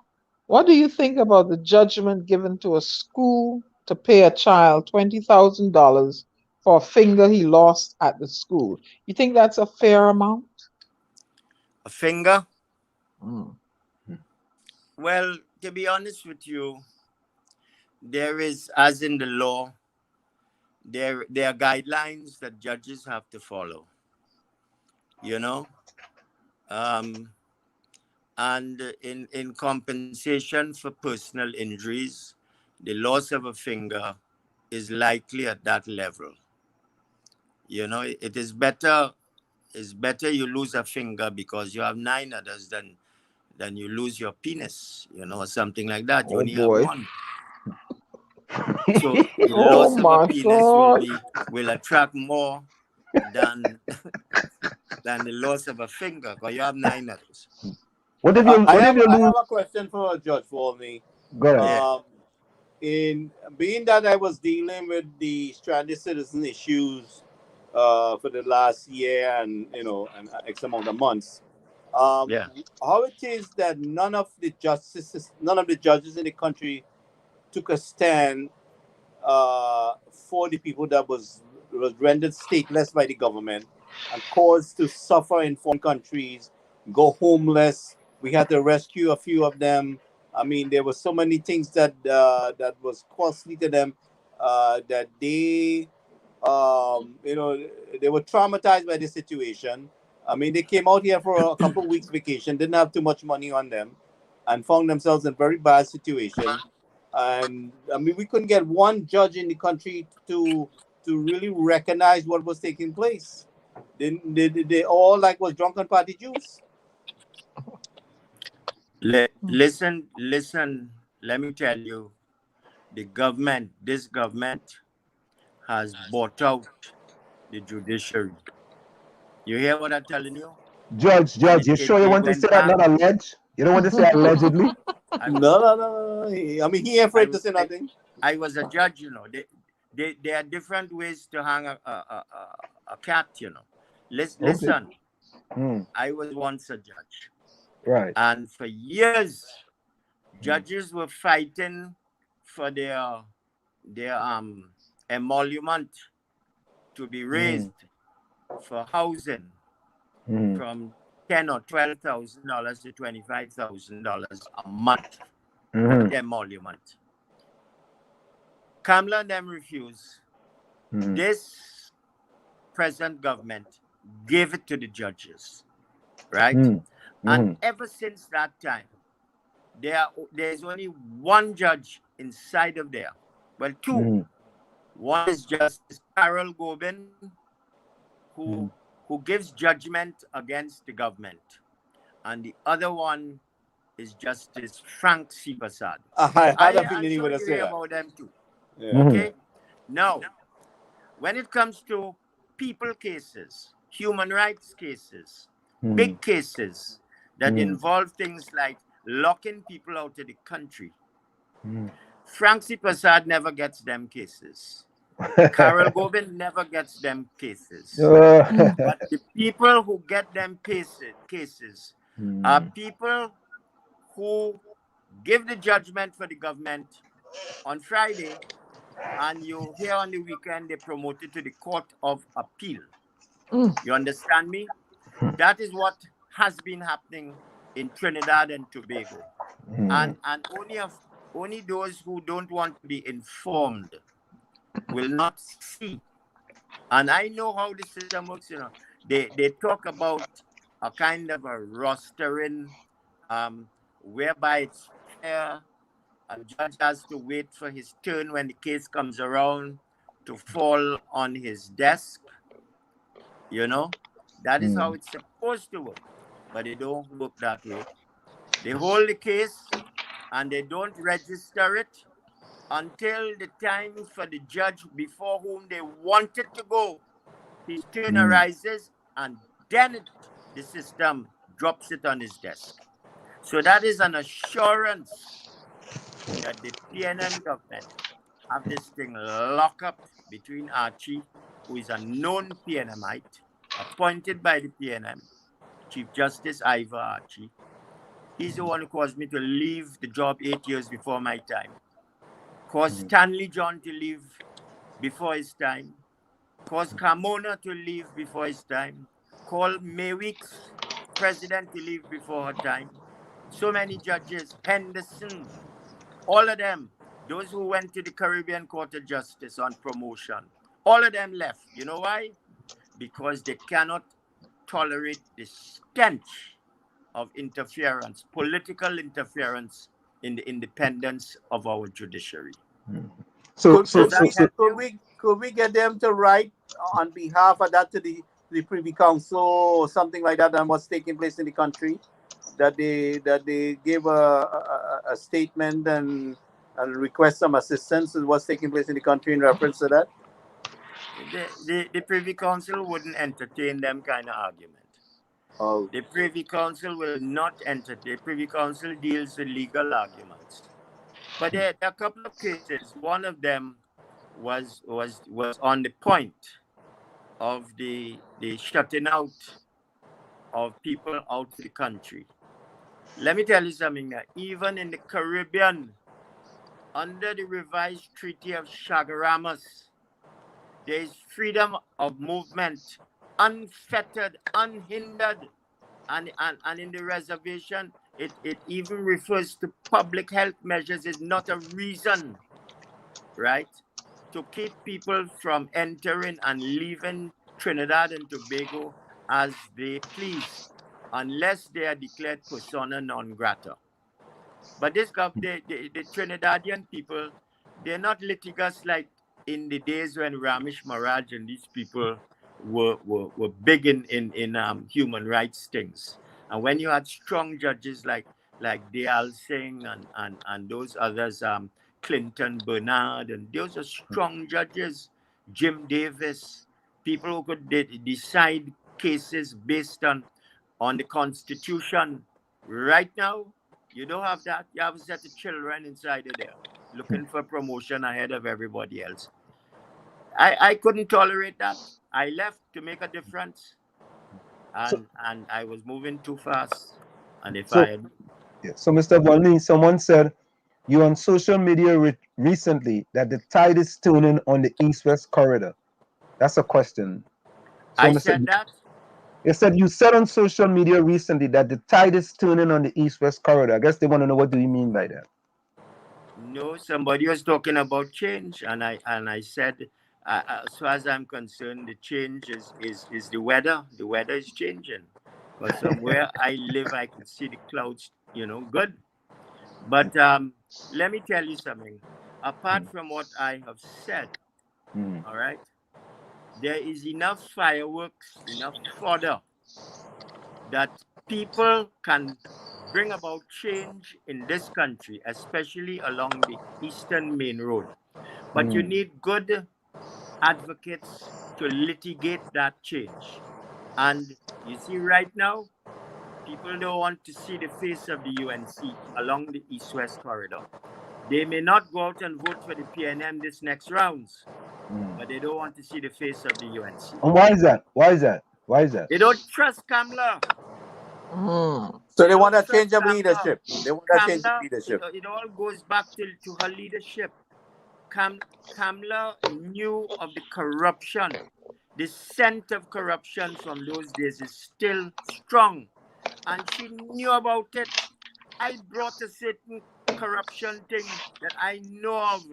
what do you think about the judgment given to a school to pay a child $20,000 for a finger he lost at the school? You think that's a fair amount? A finger? Well, to be honest with you, there is, as in the law, there are guidelines that judges have to follow, you know. And in compensation for personal injuries, the loss of a finger is likely at that level. You know, it's better you lose a finger because you have 9 others than you lose your penis, you know, or something like that. You only have one. So the loss of a penis will attract more than the loss of a finger, because you have 9 others. I have a question for Judge Volney. Go ahead. In being that I was dealing with the stranded citizen issues for the last year and an X amount of months, how it is that none of the judges in the country took a stand for the people that was rendered stateless by the government and caused to suffer in foreign countries, go homeless. We had to rescue a few of them. I mean, there were so many things that was costly to them that they were traumatized by the situation. I mean, they came out here for a couple of weeks vacation, didn't have too much money on them, and found themselves in a very bad situation. And I mean, we couldn't get one judge in the country to really recognize what was taking place. They all was drunken party juice. Listen, let me tell you, this government has bought out the judiciary. You hear what I'm telling you? Judge, you sure you want to say that, not alleged? You don't want to say allegedly? No. I mean, he ain't afraid to say nothing. I was a judge, you know. There are different ways to hang a cat, you know. Listen, I was once a judge. Right. And for years, judges were fighting for their emolument to be raised for housing from $10,000 or $12,000 to $25,000 a month emolument. Kamla and them refused. This present government gave it to the judges, right? And ever since that time, there's only one judge inside of there. Well, two. One is Justice 𝗂𝗲𝗀𝘆, who gives judgment against the government. And the other one is Justice Frank C. Prasad. I had a feeling I'll you would have show said you that. about them too. Yeah. Okay? Now, when it comes to people cases, human rights cases, big cases that involve things like locking people out of the country, Frank C. Prasad never gets them cases. 𝗂𝗲𝗀𝘆 never gets them cases. But the people who get them cases are people who give the judgment for the government on Friday, and you hear on the weekend they promote it to the Court of Appeal. You understand me? That is what has been happening in Trinidad and Tobago. And only those who don't want to be informed will not see. And I know how the system works, you know. They talk about a kind of a rostering whereby it's fair. A judge has to wait for his turn when the case comes around to fall on his desk. You know, that is how it's supposed to work. But it don't work that way. They hold the case and they don't register it until the time for the judge before whom they want it to go. His turn arises, and then the system drops it on his desk. So that is an assurance that the PNM government have this thing locked up between Archie, who is a known PNMite, appointed by the PNM, Chief Justice 𝗂𝗲𝗀𝗀𝗀𝗃. He's the one who caused me to leave the job 8 years before my time. Caused Stanley John to leave before his time. Caused Carmona to leave before his time. Called Mayweek's president to leave before her time. So many judges, Henderson, all of them, those who went to the Caribbean Court of Justice on promotion, all of them left. You know why? Because they cannot tolerate the stench of interference, political interference in the independence of our judiciary. Could we get them to write on behalf of that to the Privy Council or something like that on what's taking place in the country? That they give a statement and request some assistance with what's taking place in the country in reference to that? The Privy Council wouldn't entertain them kind of argument. Oh. The Privy Council will not entertain. The Privy Council deals with legal arguments. But there are a couple of cases. One of them was on the point of the shutting out of people out of the country. Let me tell you something that even in the Caribbean, under the revised Treaty of Chaguaramas, there is freedom of movement, unfettered, unhindered. And in the reservation, it even refers to public health measures is not a reason, right, to keep people from entering and leaving Trinidad and Tobago as they please, unless they are declared persona non grata. But the Trinidadian people, they're not litigious like in the days when Ramesh Maharaj and these people were big in human rights things. And when you had strong judges like Dayal Singh and those others, Clinton Bernard, and those are strong judges, Jim Davis, people who could decide cases based on the Constitution. Right now, you don't have that. You have a set of children inside of there looking for promotion ahead of everybody else. I couldn't tolerate that. I left to make a difference. and I was moving too fast. And if So, I so Mr. Volney, someone said you on social media recently that the tide is turning on the east-west corridor. That's a question. So, I Mr. said that. You said on social media recently that the tide is turning on the east-west corridor. I guess they want to know what do you mean by that. No, somebody was talking about change, and I said, as far as I'm concerned, the change is the weather. The weather is changing, because from where I live, I could see the clouds, good. But let me tell you something. Apart from what I have said, all right, there is enough fireworks, enough fodder that people can bring about change in this country, especially along the Eastern Main Road. But you need good advocates to litigate that change. And you see, right now, people don't want to see the face of the UNC along the East-West corridor. They may not go out and vote for the PNM this next rounds, but they don't want to see the face of the UNC. And why is that? Why is that? Why is that? They don't trust Kamla. So they want to change of leadership. They want to change the leadership. It all goes back to her leadership. Kamla knew of the corruption. The scent of corruption from those days is still strong. And she knew about it. I brought a certain corruption thing that I know of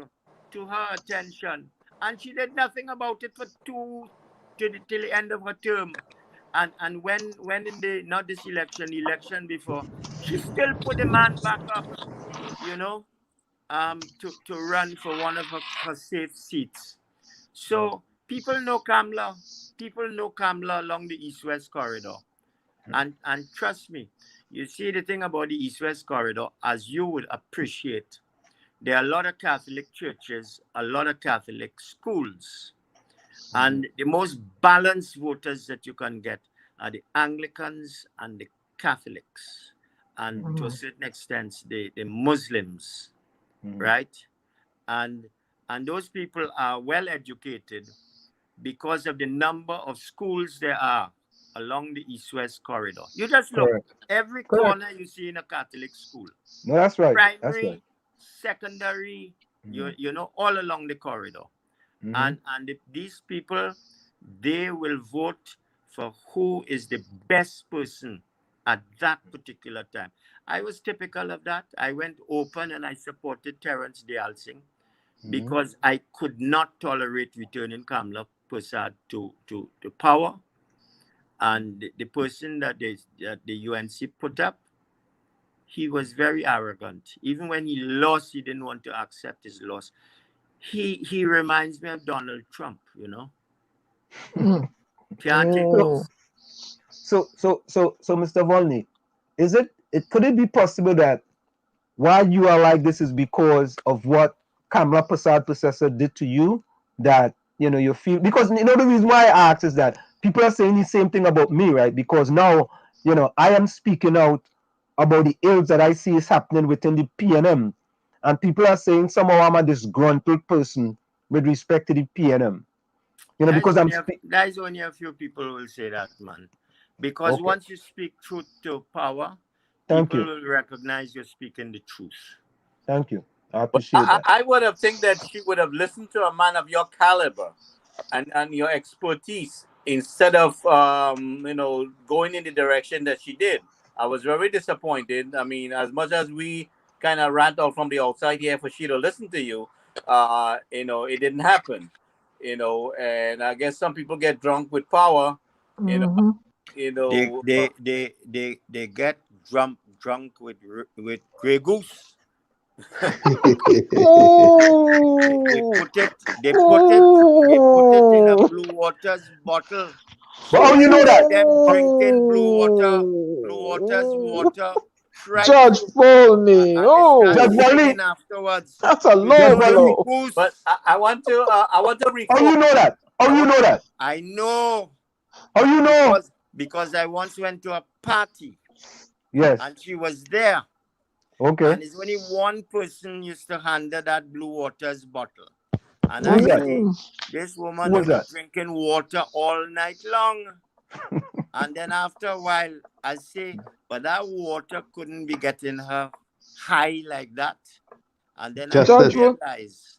to her attention. And she did nothing about it for till the end of her term. And when in the, not this election before, she still put the man back up, to run for one of her safe seats. So people know Kamla. People know Kamla along the East-West corridor. And trust me, you see the thing about the East-West corridor, as you would appreciate, there are a lot of Catholic churches, a lot of Catholic schools. And the most balanced voters that you can get are the Anglicans and the Catholics, and to a certain extent, the Muslims, right? And those people are well educated because of the number of schools there are along the East-West corridor. You just look, every corner you see in a Catholic school. No, that's right. Primary, that's right. Secondary, all along the corridor. And these people, they will vote for who is the best person at that particular time. I was typical of that. I went open and I supported Terence 𝗪𝗪𝐻 because I could not tolerate returning Kamla Persad to power. And the person that the UNC put up, he was very arrogant. Even when he lost, he didn't want to accept his loss. He reminds me of Donald Trump, Can't take loss. So Mr. Volney, could it be possible that why you are like this is because of what Kamla Persad Processor did to you? That you feel, because the reason why I ask is that people are saying the same thing about me, right? Because now I am speaking out about the ills that I see is happening within the PNM, and people are saying somehow I'm a disgruntled person with respect to the PNM. Because there's only a few people who will say that, man. Because once you speak truth to power, people will recognize you're speaking the truth. Thank you. I appreciate that. I would have think that she would have listened to a man of your caliber and your expertise instead of going in the direction that she did. I was very disappointed. I mean, as much as we kind of rant out from the outside here for she to listen to you, it didn't happen. And I guess some people get drunk with power. They get drunk with Grey Goose. They put it in a Blue Waters bottle. So how you know that? Them drinking Blue Waters water. Judge Volney. Judge Volney. Afterwards, that's a low blow. But I want to how you know that? How you know that? I know. How you know? Because I once went to a party. Yes. And she was there. Okay. And it's only one person used to hand her that Blue Waters bottle. And I say, this woman was drinking water all night long. And then after a while, I say, but that water couldn't be getting her high like that. And then I realized,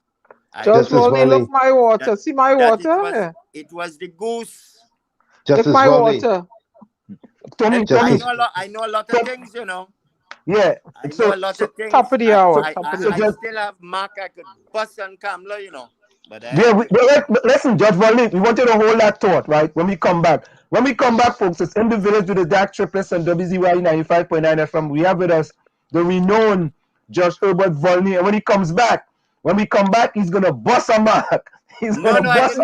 Judge Volney, look my water. See my water? It was the goose. Look my water. Toney, I know a lot of things, you know. Yeah. I know a lot of things. Top of the hour. I still have Mark I could bust on Kamla, you know. But listen, Judge Volney, we want you to hold that thought, right? When we come back. When we come back, folks, it's in the village with the 𝗃𝗃𝗃𝗃 and WZYE 95.9 FM. We have with us the renowned Judge Herbert Volney. And when we come back, he's gonna bust a Mark. I didn't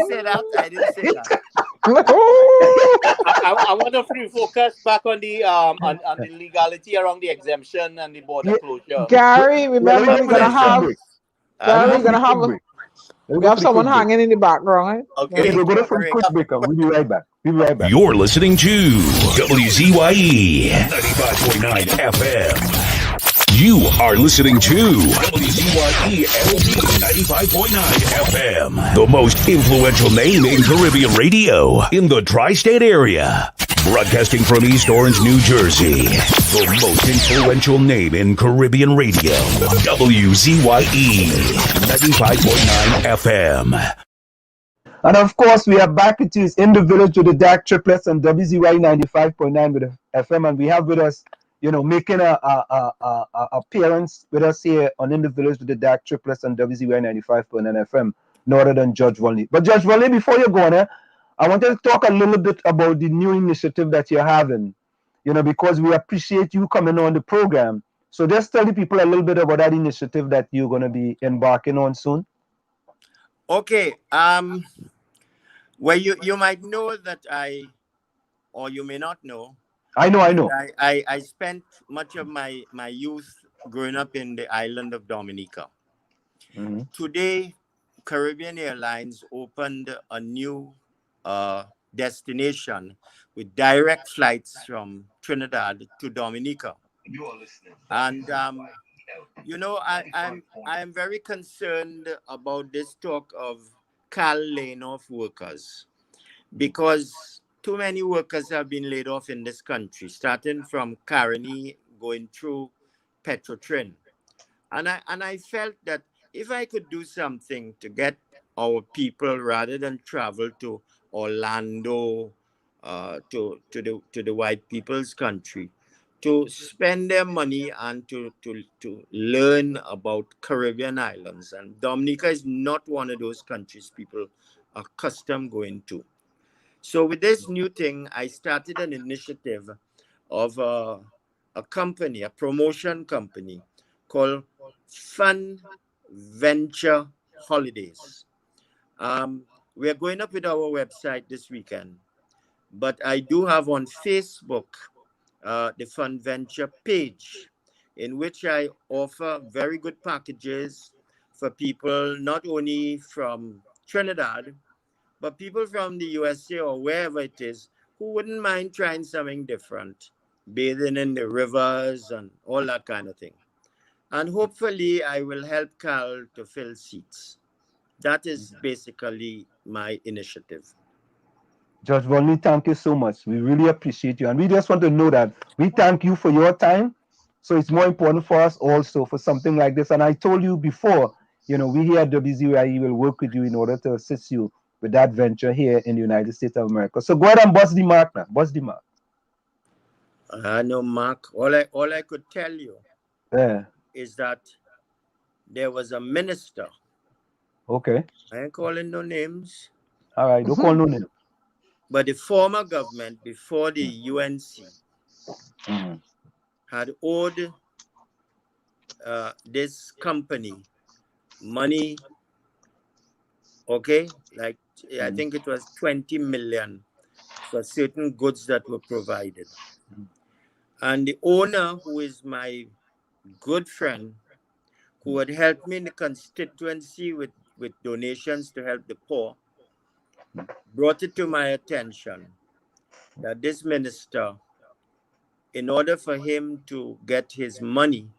say that. I didn't say that. I want to focus back on the legality around the exemption and the border closure. Gary, remember we're gonna have we have someone hanging in the background, right? Okay. We're going to quick break. We'll be right back. You're listening to WZYE 95.9 FM. You are listening to WZYE 95.9 FM, the most influential name in Caribbean radio in the tri-state area. Broadcasting from East Orange, New Jersey, the most influential name in Caribbean radio, WZYE 95.9 FM. And of course, we are back. It is in the village with the 𝗃𝗃𝗃𝗃 and WZYE 95.9 with the FM. And we have with us, making a appearance with us here on In the Village with the 𝗃𝗃𝗃𝗃 and WZYE 95.9 FM, no other than Judge Volney. But Judge Volney, before you go on, I wanted to talk a little bit about the new initiative that you're having, because we appreciate you coming on the program. So just tell the people a little bit about that initiative that you're going to be embarking on soon. Okay. Well, you might know that or you may not know. I know. I spent much of my youth growing up in the island of Dominica. Mm-hmm. Today, Caribbean Airlines opened a new destination with direct flights from Trinidad to Dominica. And I am very concerned about this talk of laying off workers, because too many workers have been laid off in this country, starting from Caroni, going through Petrotrin. And I felt that if I could do something to get our people, rather than travel to Orlando, to the white people's country, to spend their money and to learn about Caribbean islands. And Dominica is not one of those countries people are accustomed going to. So with this new thing, I started an initiative of a company, a promotion company called Fun Venture Holidays. We are going up with our website this weekend, but I do have on Facebook the Fun Venture page, in which I offer very good packages for people not only from Trinidad, but people from the USA or wherever it is who wouldn't mind trying something different, bathing in the rivers and all that kind of thing. And hopefully I will help Carl to fill seats. That is basically my initiative. Judge Volney, thank you so much. We really appreciate you. And we just want to know that we thank you for your time. So it's more important for us also for something like this. And I told you before, we here at WZYE will work with you in order to assist you with that venture here in the United States of America. So go ahead and bust the mark now. Bust the mark. No, Mark. All I could tell you is that there was a minister. Okay. I ain't calling no names. All right, don't call no names. But the former government, before the UNC, had owed this company money, okay? Like, I think it was 20 million for certain goods that were provided. And the owner, who is my good friend, who had helped me in the constituency with donations to help the poor, brought it to my attention that this minister, in order for him to get his money,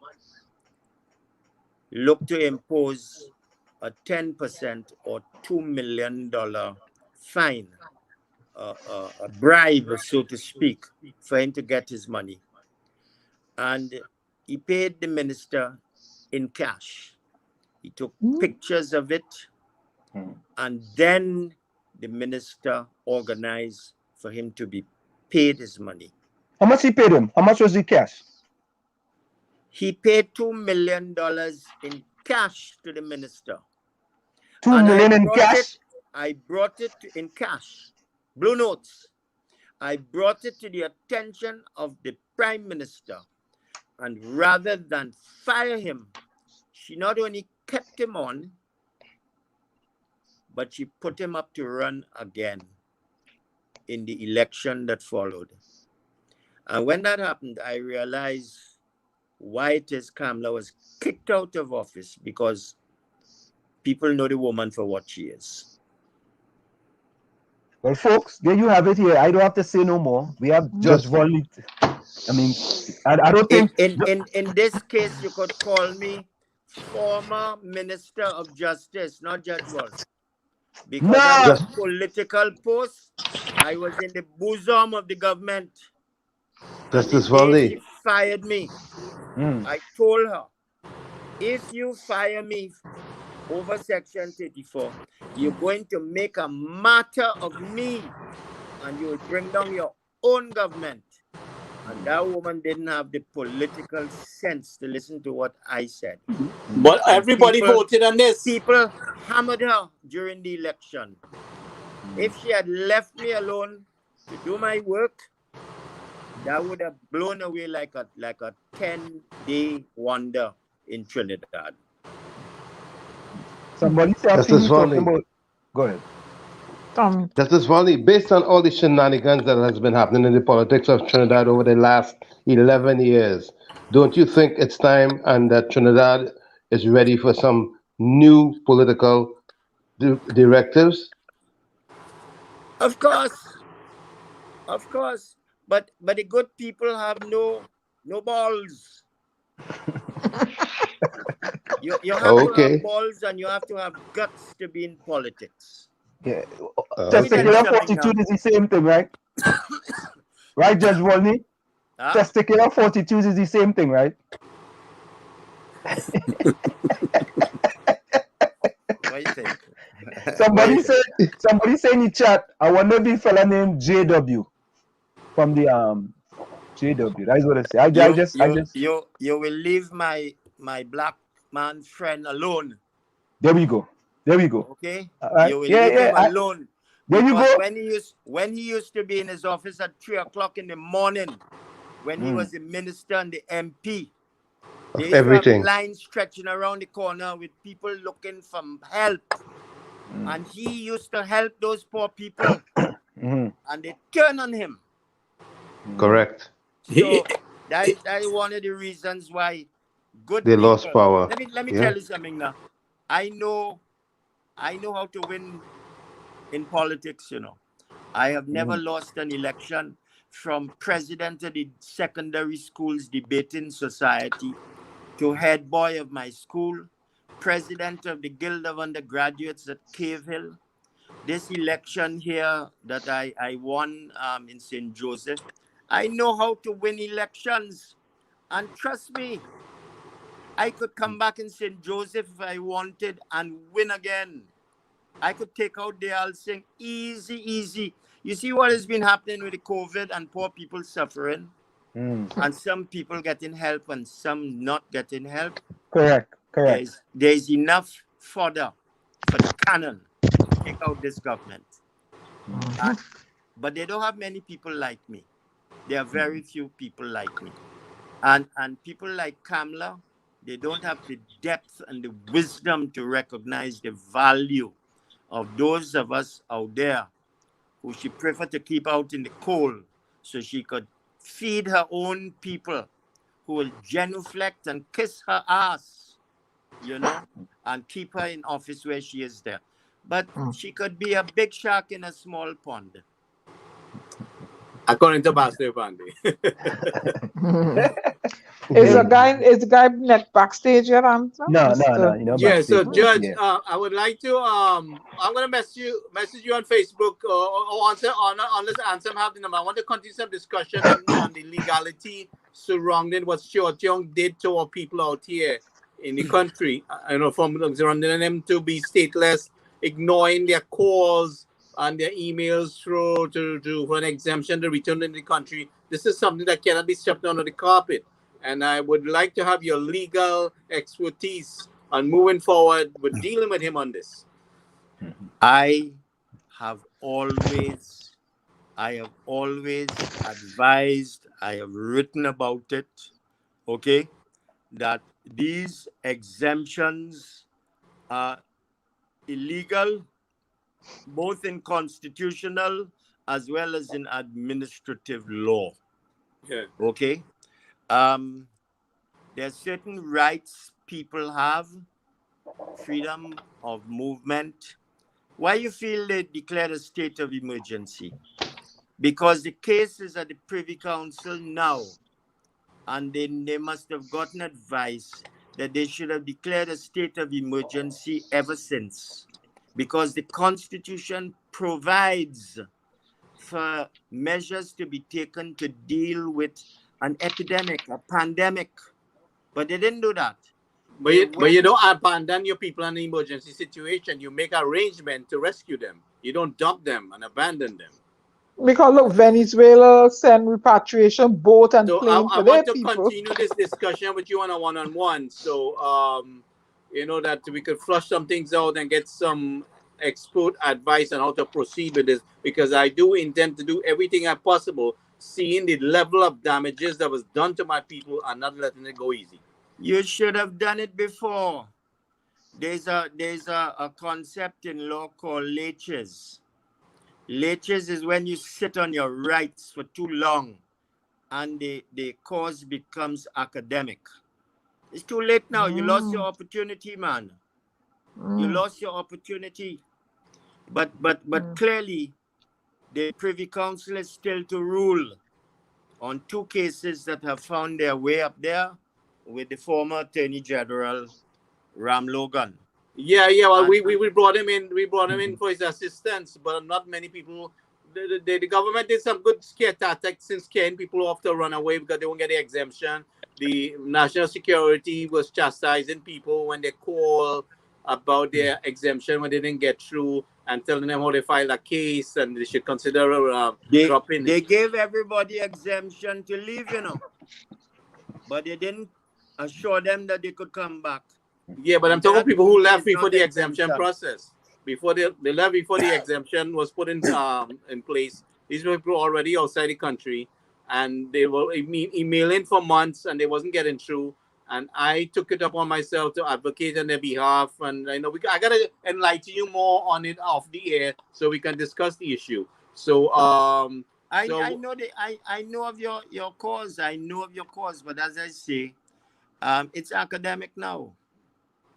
looked to impose a 10% or $2 million fine a bribe, so to speak, for him to get his money. And he paid the minister in cash. He took pictures of it, and then the minister organized for him to be paid his money. How much he paid him? How much was the cash? He paid $2 million in cash to the minister. $2 million in cash? I brought it in cash, blue notes. I brought it to the attention of the Prime Minister. And rather than fire him, she not only kept him on, but she put him up to run again in the election that followed. And when that happened, I realized why it is 𝗪𝗲 was kicked out of office, because people know the woman for what she is. Well, folks, there you have it here. I don't have to say no more. We have Judge Volney. I mean, I don't think... In this case, you could call me former Minister of Justice, not Judge Volney. Because I was political post, I was in the bosom of the government. Justice Volney. She fired me. I told her, if you fire me over Section 34, you're going to make a matter of me, and you will bring down your own government. And that woman didn't have the political sense to listen to what I said. But everybody voted on this. People hammered her during the election. If she had left me alone to do my work, that would have blown away like a 10-day wonder in Trinidad. Somebody said something about... Go ahead. Justice Volney, based on all the shenanigans that has been happening in the politics of Trinidad over the last 11 years, don't you think it's time and that Trinidad is ready for some new political directives? Of course. Of course. But the good people have no balls. You have to have balls, and you have to have guts to be in politics. Yeah. Testicular fortitude is the same thing, right? Right, Judge Volney? Testicular fortitude is the same thing, right? What do you think? Somebody said in the chat, I wonder if the fella named JW from the JW. That's what I say. You will leave my black man friend alone. There we go. Okay? You will leave him alone. There you go. When he used to be in his office at 3 o'clock in the morning, when he was the minister and the MP, there used to have lines stretching around the corner with people looking for help. And he used to help those poor people. And they turn on him. Correct. So that is one of the reasons why they lost power. Let me tell you something now. I know how to win in politics, you know. I have never lost an election, from president of the secondary schools debating society to head boy of my school, president of the Guild of Undergraduates at 𝗪𝗲𝗆. This election here that I won in St. Joseph, I know how to win elections. And trust me, I could come back in St. Joseph if I wanted and win again. I could take out 𝗪𝗶𝘀𝗁 easy, easy. You see what has been happening with the COVID and poor people suffering? And some people getting help and some not getting help? Correct. There's enough fodder for the cannon to take out this government. But they don't have many people like me. There are very few people like me. And people like 𝗪𝗲𝘀𝗁, they don't have the depth and the wisdom to recognize the value of those of us out there who she preferred to keep out in the cold so she could feed her own people, who will genuflect and kiss her ass, you know, and keep her in office where she is there. But she could be a big shark in a small pond. According to Pastor Pandey. Is the guy backstage yet, answer? No, you know, yeah, backstage. so Judge, I would like to I'm gonna message you on Facebook or answer unless Ansem have the number. I want to continue some discussion on the legality surrounding what Xiao did to our people out here in the country. You know, from surrounding them to be stateless, ignoring their calls and their emails through for an exemption to return to the country. This is something that cannot be swept under the carpet. And I would like to have your legal expertise on moving forward with dealing with him on this. I have always advised, I have written about it, okay, that these exemptions are illegal, both in constitutional as well as in administrative law. Yeah. Okay. There are certain rights people have, freedom of movement. Why you feel they declared a state of emergency? Because the case is at the Privy Council now, and then they must have gotten advice that they should have declared a state of emergency ever since, because the Constitution provides for measures to be taken to deal with an epidemic, a pandemic, but they didn't do that. But you don't abandon your people in an emergency situation. You make arrangement to rescue them. You don't dump them and abandon them. Because look, Venezuela send repatriation boat and plane for their people. I want to continue this discussion with you on a one-on-one. So, you know, that we could flush some things out and get some expert advice on how to proceed with this, because I do intend to do everything I possible, seeing the level of damages that was done to my people and not letting it go easy. You should have done it before. There's a concept in law called laches. Laches is when you sit on your rights for too long and the cause becomes academic. It's too late now. You lost your opportunity, man. You lost your opportunity. But clearly, the Privy Council is still to rule on two cases that have found their way up there with the former Attorney General, Ram Logan. Yeah. Well, we brought him in. We brought him in for his assistance, but not many people. The government did some good scare tactics in scaring people off to run away because they won't get the exemption. The national security was chastising people when they call about their exemption when they didn't get through, and telling them how they filed a case and they should consider dropping. They gave everybody exemption to leave, you know, but they didn't assure them that they could come back. Yeah, but I'm talking about people who left before the exemption process. Before they left before the exemption was put in place. These were people already outside the country, and they were emailing for months and they wasn't getting through. And I took it upon myself to advocate on their behalf. And I know I gotta enlighten you more on it off the air so we can discuss the issue. So I know of your cause. I know of your cause, but as I say, it's academic now.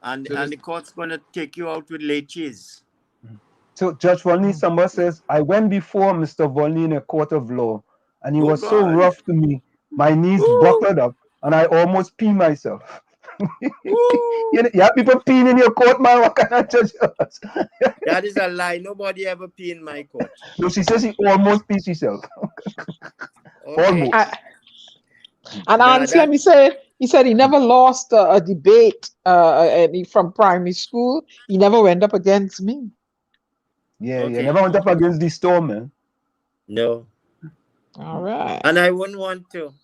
And the court's going to take you out with laches. So Judge Volney, somebody says, I went before Mr. Volney in a court of law, and he was so rough to me. My knees buckled up, and I almost pee myself. You have people peeing in your court, man. What can I judge us? That is a lie. Nobody ever pee in my court. No, she says she almost pees herself. Okay. Almost. And Ansem, he said he never lost a debate from primary school. He never went up against me. Yeah, you never went up against the storm, man. No. All right. And I wouldn't want to.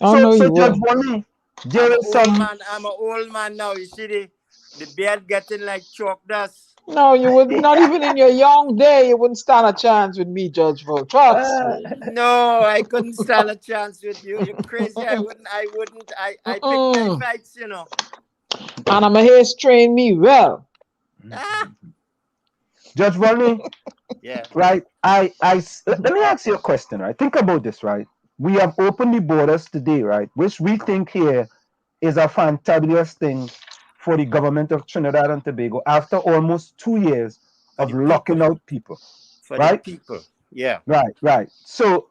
Oh, so Judge Volney, I'm an old man now. You see the beard getting like chalk dust. No, you would not even in your young day. You wouldn't stand a chance with me, Judge Volney. Trust me. No, I couldn't stand a chance with you. You're crazy. I wouldn't. I pick my fights, you know. And I'm a hair train me well. Judge Volney. Yeah. Right. Let me ask you a question. Right. Think about this. Right. We have opened the borders today. Right. Which we think here is a fantabulous thing for the government of Trinidad and Tobago after almost 2 years of locking out people. For the people. Yeah. Right. So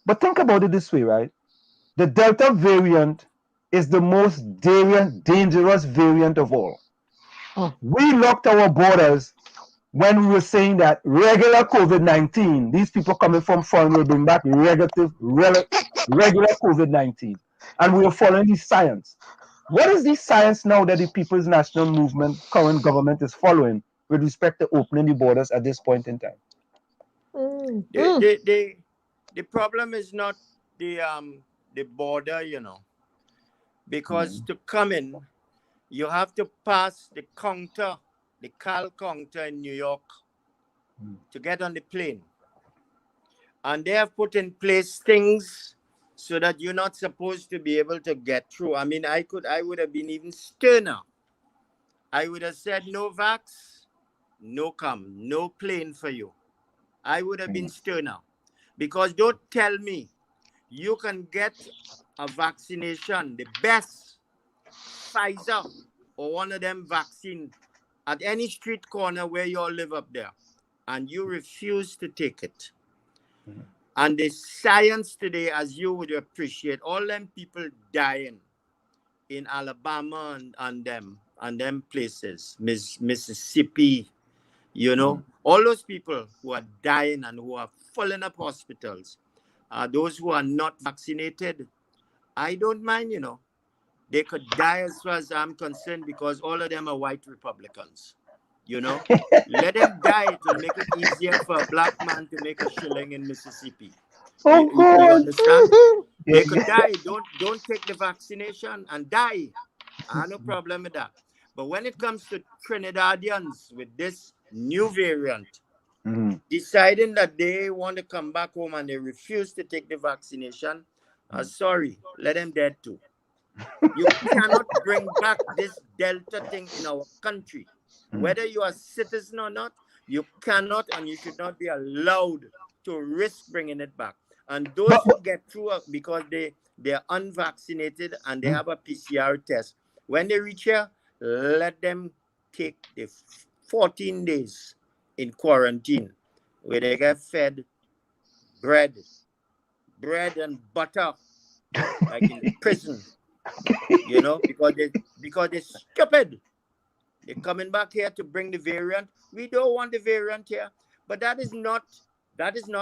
But think about it this way, right? The Delta variant is the most dangerous variant of all. We locked our borders when we were saying that regular COVID-19, these people coming from foreign will bring back regular COVID-19. And we were following the science. What is the science now that the People's National Movement, current government, is following with respect to opening the borders at this point in time? The problem is not the border, you know, because to come in, you have to pass the counter, the CAL counter in New York to get on the plane. And they have put in place things so that you're not supposed to be able to get through. I mean, I would have been even sterner. I would have said no vax, no come, no plane for you. I would have been sterner. Because don't tell me you can get a vaccination, the best Pfizer or one of them vaccine at any street corner where you all live up there, and you refuse to take it. And the science today, as you would appreciate, all them people dying in Alabama and them places, Mississippi, you know, all those people who are dying and who are filling up hospitals, those who are not vaccinated, I don't mind, you know. They could die as far as I'm concerned because all of them are white Republicans, you know. Let them die to make it easier for a black man to make a shilling in Mississippi. You understand? They could die. Don't take the vaccination and die. I have no problem with that. But when it comes to Trinidadians with this new variant, deciding that they want to come back home and they refuse to take the vaccination, sorry, let them dead too. You cannot bring back this Delta thing in our country. Whether you are a citizen or not, you cannot and you should not be allowed to risk bringing it back. And those who get through because they're unvaccinated and they have a PCR test, when they reach here, let them take the 14 days in quarantine where they get fed bread and butter like in prison, you know, because they're stupid. They're coming back here to bring the variant. We don't want the variant here, but that is not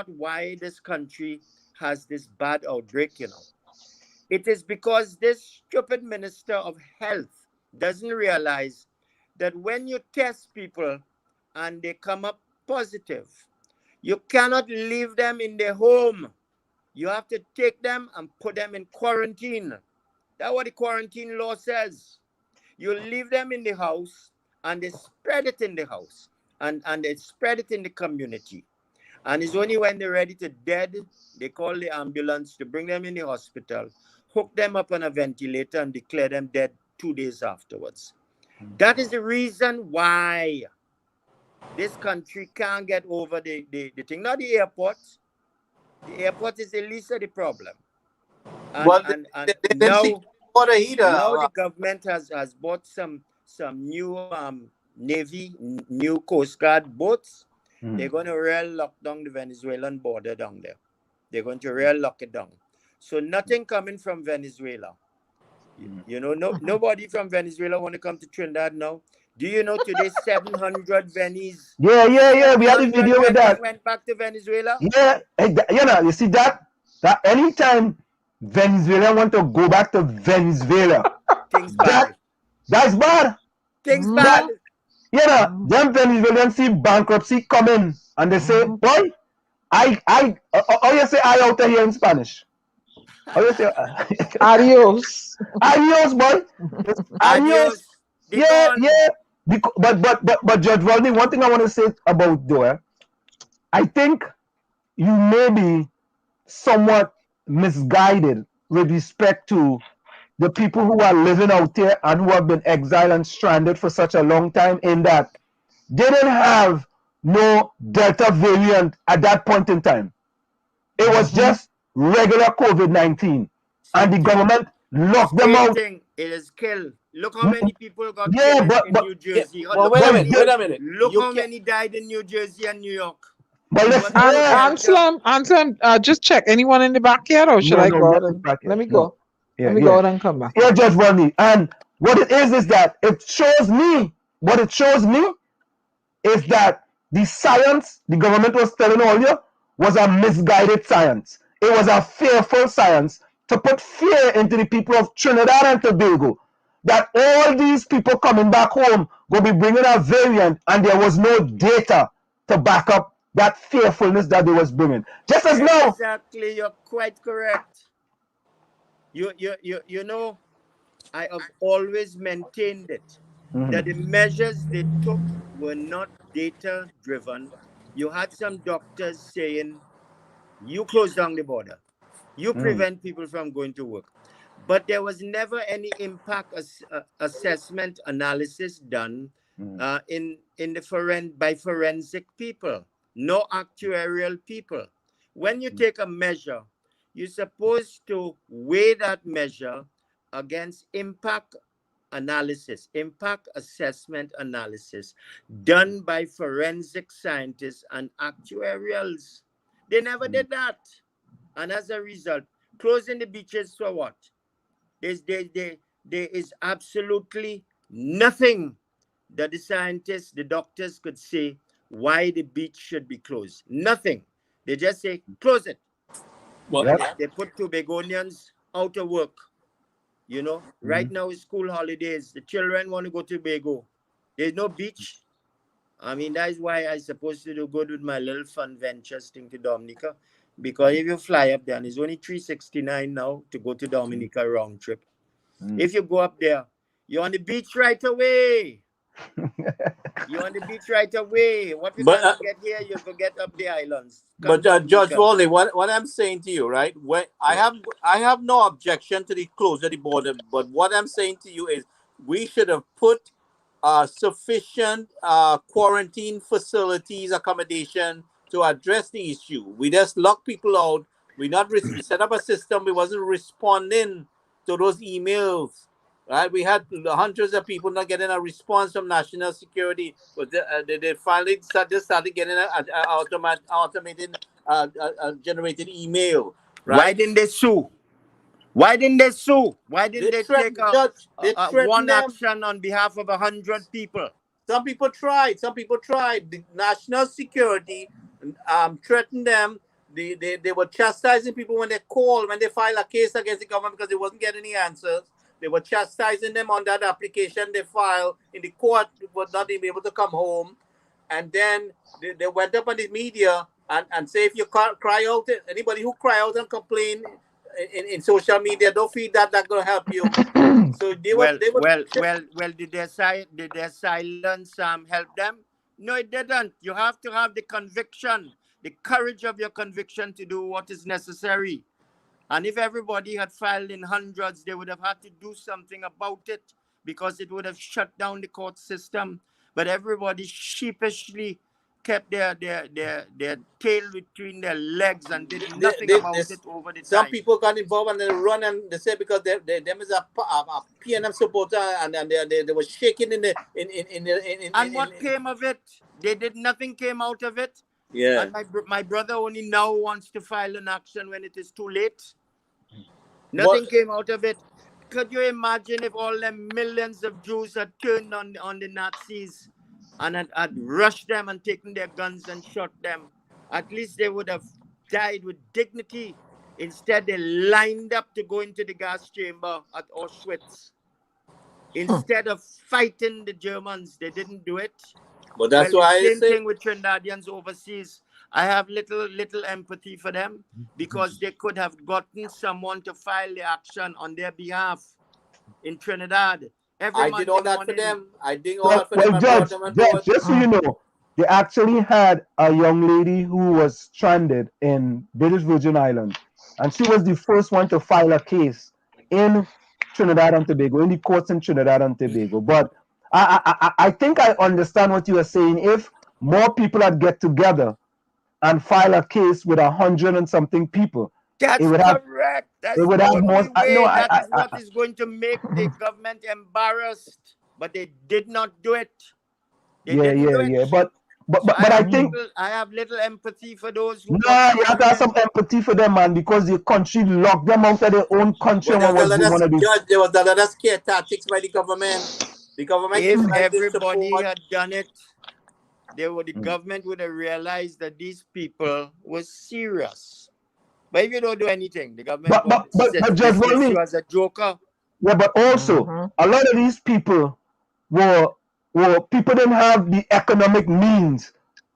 why this country has this bad outbreak, you know. It is because this stupid Minister of Health doesn't realize that when you test people and they come up positive, you cannot leave them in their home. You have to take them and put them in quarantine. That's what the quarantine law says. You leave them in the house and they spread it in the house and they spread it in the community. And it's only when they're ready to dead, they call the ambulance to bring them in the hospital, hook them up on a ventilator and declare them dead 2 days afterwards. That is the reason why this country can't get over the thing. Not the airport. The airport is the least of the problem. And now the government has bought some new Navy, new Coast Guard boats. They're going to real lock down the Venezuelan border down there. They're going to real lock it down. So nothing coming from Venezuela. You know, nobody from Venezuela want to come to Trinidad now. Do you know today 700 Venis? Yeah. We had a video with that. Went back to Venezuela. Yeah, you know, you see that anytime Venezuela want to go back to Venezuela, things bad. That's bad. Things bad. You know, them Venezuelans see bankruptcy coming and they say, boy, how you say I out here in Spanish? How you say adios. Adios, boy. Adios. Yeah. But Judge Volney, one thing I want to say about though, I think you may be somewhat misguided with respect to the people who are living out there and who have been exiled and stranded for such a long time, in that they didn't have no Delta variant at that point in time. It was just regular COVID-19. And the government locked them out. It is killed. Look how many people got killed in New Jersey. Well, wait a minute. Look how many died in New Jersey and New York. Anselm, just check. Anyone in the back yet, or should I go out and let me go? Let me go out and come back. Yeah, Judge Volney. And what it is that it shows me, is that the science the government was telling all you was a misguided science. It was a fearful science to put fear into the people of Trinidad and Tobago that all these people coming back home will be bringing a variant, and there was no data to back up that fearfulness that they was bringing. Just as now. Exactly, you're quite correct. You know, I have always maintained it, that the measures they took were not data driven. You had some doctors saying, you close down the border, you prevent people from going to work. But there was never any impact assessment analysis done by forensic people, no actuarial people. When you take a measure, you're supposed to weigh that measure against impact analysis, impact assessment analysis done by forensic scientists and actuarials. They never did that. And as a result, closing the beaches for what? There is absolutely nothing that the scientists, the doctors could say why the beach should be closed. Nothing. They just say, close it. Well, they put Tobagonians out of work. You know, right now it's school holidays. The children want to go to Tobago. There's no beach. I mean, that's why I'm supposed to do good with my little fun ventures thing to Dominica. Because if you fly up there, and it's only $369 now to go to Dominica round trip. If you go up there, you're on the beach right away. You're on the beach right away. What you can't get here, you can get up the islands. But Judge Volney, what I'm saying to you, right? When I have no objection to the close of the border, but what I'm saying to you is we should have put sufficient quarantine facilities, accommodation to address the issue. We just lock people out. We set up a system. We wasn't responding to those emails. Right, we had hundreds of people not getting a response from national security, but they finally started getting an automated generated email. Right? Why didn't they sue? Why didn't they take one action on behalf of 100 people? Some people tried. The national security threatened them. They were chastising people when they file a case against the government because they wasn't getting any answers. They were chastising them on that application they filed in the court, was not even able to come home. And then they went up on the media and say, if you cry out, anybody who cry out and complain in social media, don't feel that's going to help you. So did their silence help them? No, it didn't. You have to have the conviction, the courage of your conviction to do what is necessary. And if everybody had filed in hundreds, they would have had to do something about it because it would have shut down the court system. But everybody sheepishly kept their tail between their legs and did nothing about it over the time. Some people got involved and they run and they say because them is a PNM supporter and they were shaking in the and what came of it? They did nothing came out of it. Yeah. And my brother only now wants to file an action when it is too late. Nothing came out of it. Could you imagine if all them millions of Jews had turned on the Nazis and had rushed them and taken their guns and shot them? At least they would have died with dignity. Instead, they lined up to go into the gas chamber at Auschwitz. Instead of fighting the Germans, they didn't do it. But that's why same thing with Trinidadians overseas. I have little empathy for them because they could have gotten someone to file the action on their behalf in Trinidad. I did all that for them. I did all that for them. Judge, just so you know, they actually had a young lady who was stranded in British Virgin Islands, and she was the first one to file a case in Trinidad and Tobago, in the courts in Trinidad and Tobago. But I think I understand what you are saying. If more people had get together and file a case with 100 and something people, that's correct. That's what is going to make the government embarrassed. But they did not do it. Yeah. But But I think I have little empathy for those who. No, you have to have some empathy for them, man, because the country locked them out of their own country. Well, there was a lot of scare tactics by the government. The government, if everybody had done it, the government would have realized that these people were serious. But if you don't do anything, the government but Judge Volney was a joker. Yeah, but also a lot of these people were people didn't have the economic means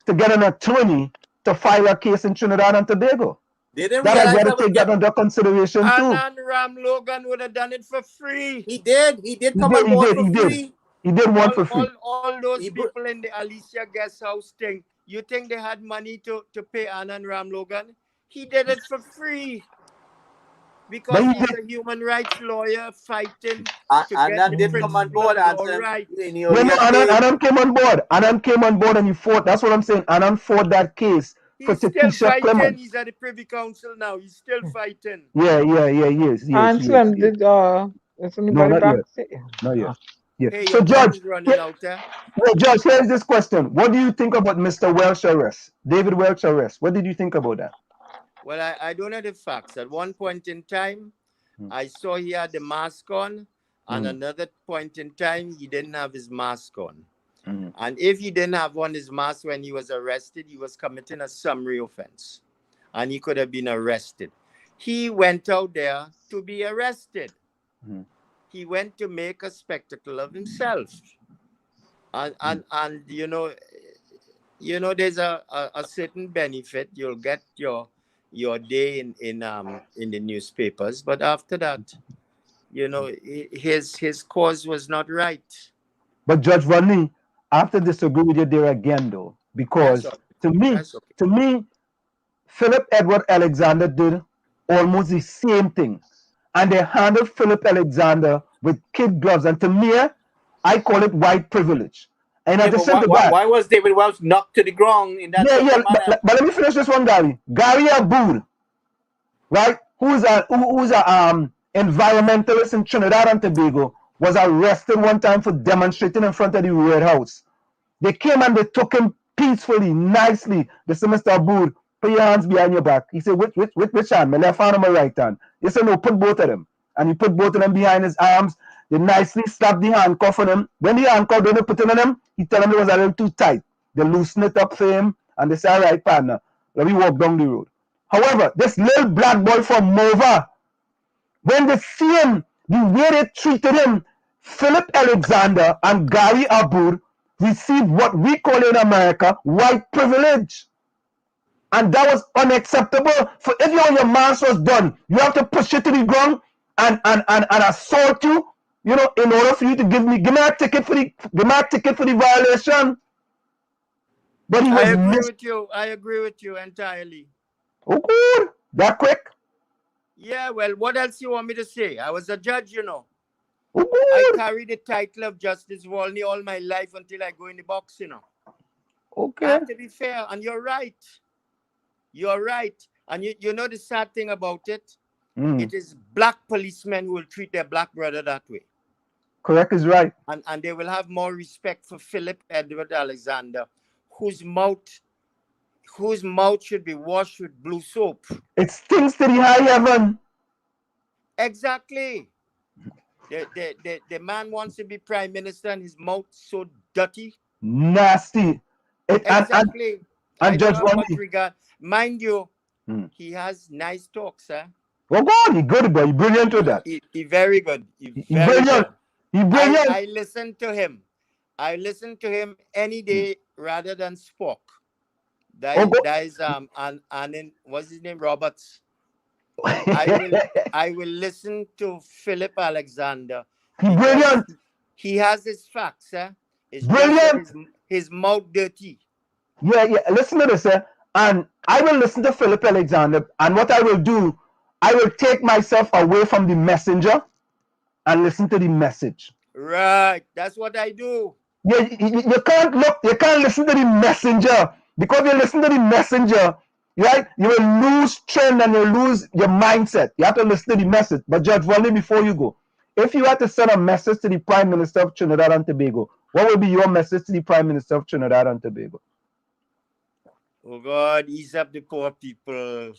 to get an attorney to file a case in Trinidad and Tobago. They didn't that I got to take that under consideration too. And Ram Logan would have done it for free. He did. He did come on board for free. He did one for free. All those people in the Alicia guest house thing, you think they had money to pay Anna and Ram Logan? He did it for free. Because he's a human rights lawyer fighting to Anand did come on board and right. Anand came on board. Anand came on board and he fought. That's what I'm saying. Anand fought that case. He's still fighting. He's at the Privy Council now. He's still fighting. Yeah, he is. And Slim, did anybody back? Not yet. Yeah. Hey, so Judge, Judge, here's this question. What do you think about Mr. Welch arrest? David Welch arrest. What did you think about that? Well, I don't know the facts. At one point in time, I saw he had the mask on. And another point in time, he didn't have his mask on. And if he didn't have on his mask when he was arrested, he was committing a summary offense. And he could have been arrested. He went out there to be arrested. He went to make a spectacle of himself. And you know, there's a certain benefit. You'll get your day in the newspapers, but after that, you know, his cause was not right. But Judge Volney, I have to disagree with you there again, though, because to me, Philip Edward Alexander did almost the same thing, and they handled Philip Alexander with kid gloves, and to me, I call it white privilege. And why was David Welch knocked to the ground in that? But let me finish this one, Gary. 𝗪𝗓𝗄𝐻, right? Who's a environmentalist in Trinidad and Tobago, was arrested one time for demonstrating in front of the Red House. They came and they took him peacefully, nicely. They said, Mr. Aboud, put your hands behind your back. He said, which hand? My left hand or my right hand? He said, no, put both of them. And he put both of them behind his arms. They nicely slapped the handcuff on him. When the handcuff, they put it on him, he tell them it was a little too tight. They loosen it up for him, and they say, all right, partner, let me walk down the road. However, this little black boy from Mova, when they see him, the way they treated him, Philip Alexander and 𝗪𝗓𝗄𝐻 received what we call in America white privilege. And that was unacceptable. For if your mask was done, you have to push it to the ground and assault you, you know, in order for you to give me a ticket for the violation. But he was I agree with you entirely. Oh, good. That quick? Yeah, well, what else you want me to say? I was a judge, you know. Oh, I carried the title of Justice Volney all my life until I go in the box, you know. Okay. I have to be fair, and you're right. You're right. And you know the sad thing about it? It is black policemen who will treat their black brother that way. Correct is right. And they will have more respect for Philip Edward Alexander, whose mouth should be washed with blue soap. It stinks to the high heaven. Exactly. The man wants to be prime minister and his mouth so dirty. Nasty. Exactly. And Judge regard. Mind you, he has nice talks, huh? Oh God, he good, boy. He brilliant with that. He very good. He brilliant. He brilliant. I listen to him. I listen to him any day rather than Spock. That is and what's his name? Roberts. I will listen to Philip Alexander. Brilliant. He has his facts, huh? Brilliant. His mouth dirty. Yeah. Listen to this, and I will listen to Philip Alexander, and what I will do, I will take myself away from the messenger and listen to the message. Right. That's what I do. Yeah, you can't listen to the messenger, because you listen to the messenger, right? You will lose trend and you lose your mindset. You have to listen to the message. But Judge Volney, before you go, if you had to send a message to the Prime Minister of Trinidad and Tobago, what would be your message to the Prime Minister of Trinidad and Tobago? Oh God, ease up the poor people.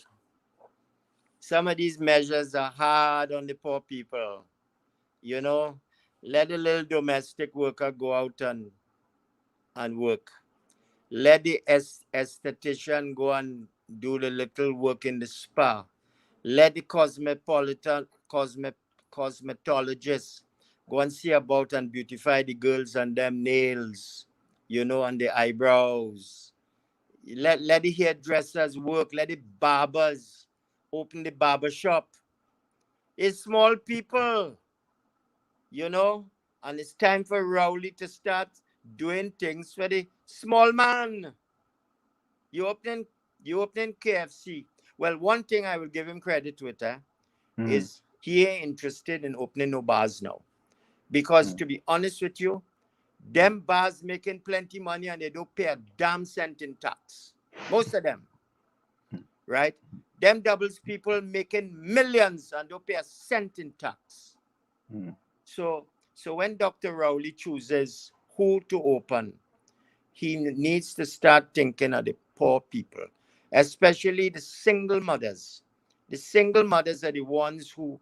Some of these measures are hard on the poor people. You know, let the little domestic worker go out and work. Let the esthetician go and do the little work in the spa. Let the cosmetologist go and see about and beautify the girls and them nails, you know, and the eyebrows. Let the hairdressers work. Let the barbers open the barber shop. It's small people, you know, and it's time for Rowley to start doing things for the small man. You opening KFC. Well, one thing I will give him credit with is he ain't interested in opening no bars now. Because to be honest with you, them bars making plenty money and they don't pay a damn cent in tax. Most of them. Right? Them doubles people making millions and don't pay a cent in tax. So when Dr. Rowley chooses who to open, he needs to start thinking of the poor people, especially the single mothers. The single mothers are the ones who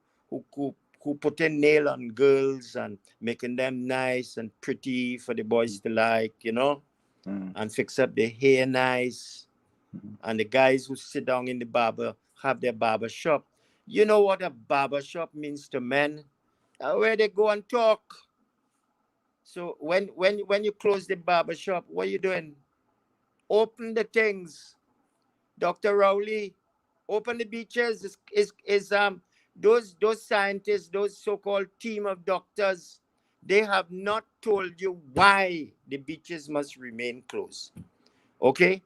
put a nail on girls and making them nice and pretty for the boys to like, you know, and fix up their hair nice. And the guys who sit down in the barber have their barber shop. You know what a barber shop means to men? Where they go and talk. So when you close the barber shop, what are you doing? Open the things. Dr. Rowley, open the beaches. Those scientists, those so-called team of doctors, they have not told you why the beaches must remain closed. Okay?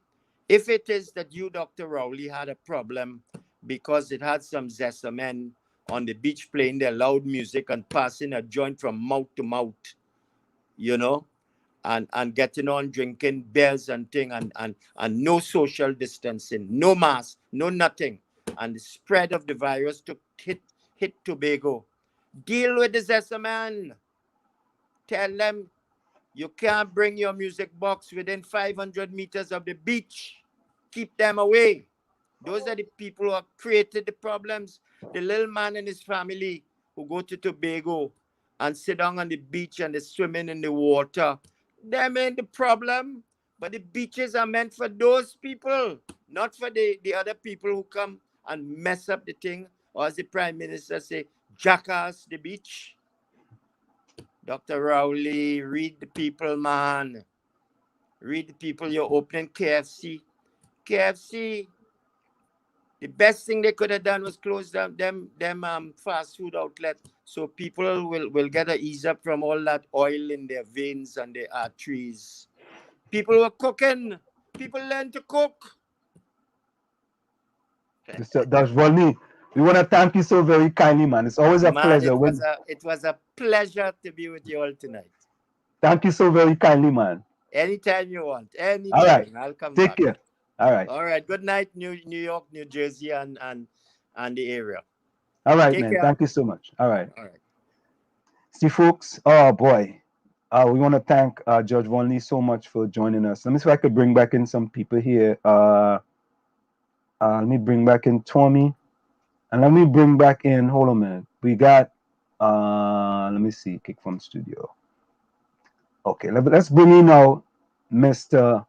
If it is that you, Dr. Rowley, had a problem because it had some zessa men on the beach playing their loud music and passing a joint from mouth to mouth, you know, and getting on drinking beers and thing and no social distancing, no mask, no nothing, and the spread of the virus to hit Tobago. Deal with the zessa man. Tell them you can't bring your music box within 500 meters of the beach. Keep them away. Those are the people who have created the problems. The little man and his family who go to Tobago and sit down on the beach and they're swimming in the water. Them ain't the problem. But the beaches are meant for those people, not for the other people who come and mess up the thing. Or as the Prime Minister say, jackass the beach. Dr. Rowley, read the people, man. Read the people. You're opening KFC. KFC, the best thing they could have done was close down them fast food outlet, so people will get a ease up from all that oil in their veins and their arteries. People were cooking. People learn to cook. Mr. Volney, we want to thank you so very kindly, man. It's always a pleasure. It was a pleasure to be with you all tonight. Thank you so very kindly, man. Anytime you want. Anytime. All right. I'll come Take back. care. All right. All right. Good night, New York, New Jersey, and the area. All right, man. Thank you so much. All right. All right. See, folks. Oh boy. We want to thank Judge Volney so much for joining us. Let me see if I could bring back in some people here. Let me bring back in Toney. And let me bring back in, hold on a minute. We got, let me see, kick from studio. Okay, let's bring in now Mr.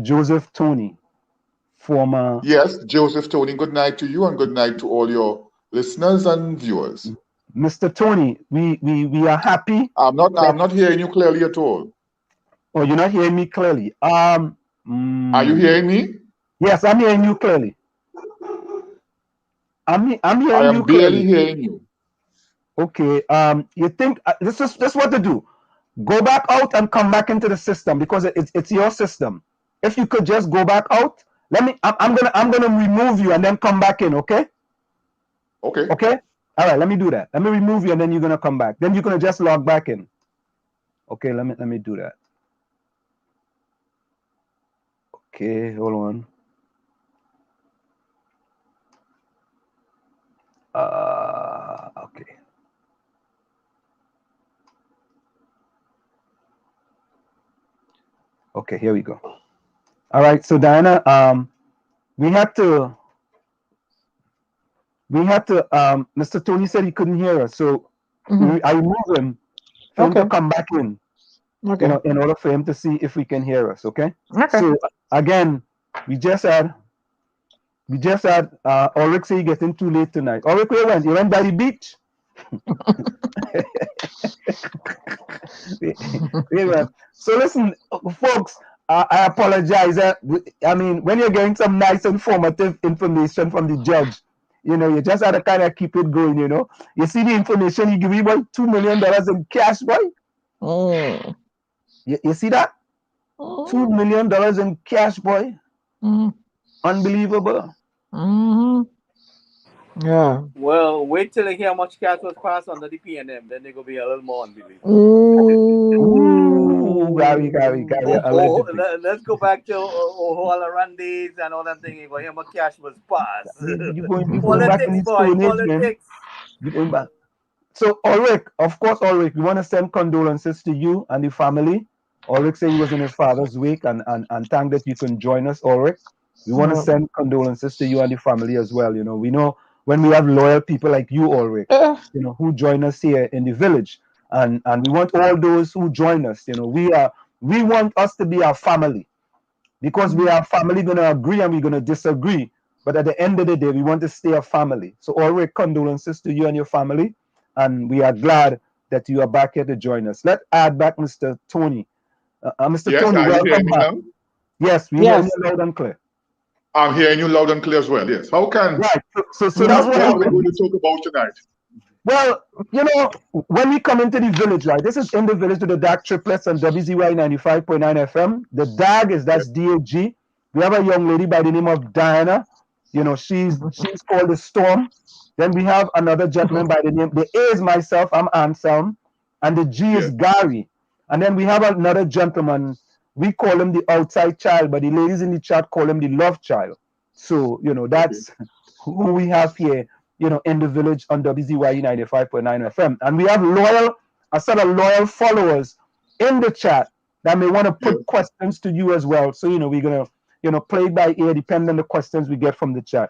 Joseph Toney, former. Yes, Joseph Toney, good night to you and good night to all your listeners and viewers. Mr. Toney, we are happy. I'm not hearing you clearly at all. Oh, you're not hearing me clearly. Are you hearing me? Yes, I'm hearing you clearly. I'm hearing you clearly. I am barely hearing you. Okay. You think this is what to do? Go back out and come back into the system because it's your system. If you could just go back out, I'm gonna remove you and then come back in. Okay. Okay. Okay. All right. Let me do that. Let me remove you and then you're gonna come back. Then you're gonna just log back in. Okay. Let me do that. Okay. Hold on. Okay. Okay, here we go. All right, so Diana, we had to, Mr. Toney said he couldn't hear us, so I moved him for him to come back in, you know, in order for him to see if we can hear us, okay? So again, we just had Ulrich say he getting too late tonight. Ulrich, where went? You went by the beach? So listen, folks, I apologize. I mean, when you're getting some nice informative information from the judge, you know, you just have to kind of keep it going, you know. You see the information he give me, boy, $2 million in cash, boy. You see that? $2 million in cash, boy. Unbelievable. Yeah. Well, wait till they hear how much cash was passed under the PNM, then they're gonna be a little more unbelievable. Ooh, Gary. Let's go back to Ohoalarandes and all that thing. You hear how much cash was passed. You going back in the Stone Age, man. You going back. So Ulrich, of course, Ulrich, we want to send condolences to you and the family. Ulrich said he was in his father's wake, and thank that you can join us, Ulrich. We want to send condolences to you and the family as well. You know, we know when we have loyal people like you, Ulrich, you know, who join us here in the village, and we want all those who join us. You know, we want us to be our family, because we are family, going to agree and we're going to disagree. But at the end of the day, we want to stay a family. So Ulrich, condolences to you and your family, and we are glad that you are back here to join us. Let's add back Mr. Toney. Mr. Yes, Toney, welcome back. Now? Yes, we hear you loud and clear. I'm hearing you loud and clear as well, yes. How can... Right, so that's what we're going to talk about tonight. Well, you know, when we come into the village, right, this is In the Village to the Dark Triplets on WZYE 95.9 FM. The DAG is, that's DAG. We have a young lady by the name of Diana. You know, she's called the Storm. Then we have another gentleman by the name, the A is myself, I'm Anselm, and the G is Gary. And then we have another gentleman, we call him the Outside Child, but the ladies in the chat call him the Love Child. So, you know, that's who we have here, you know, in the village on WZYE 95.9 FM. And we have a set of loyal followers in the chat that may want to put questions to you as well. So, you know, we're going to, you know, play by ear depending on the questions we get from the chat.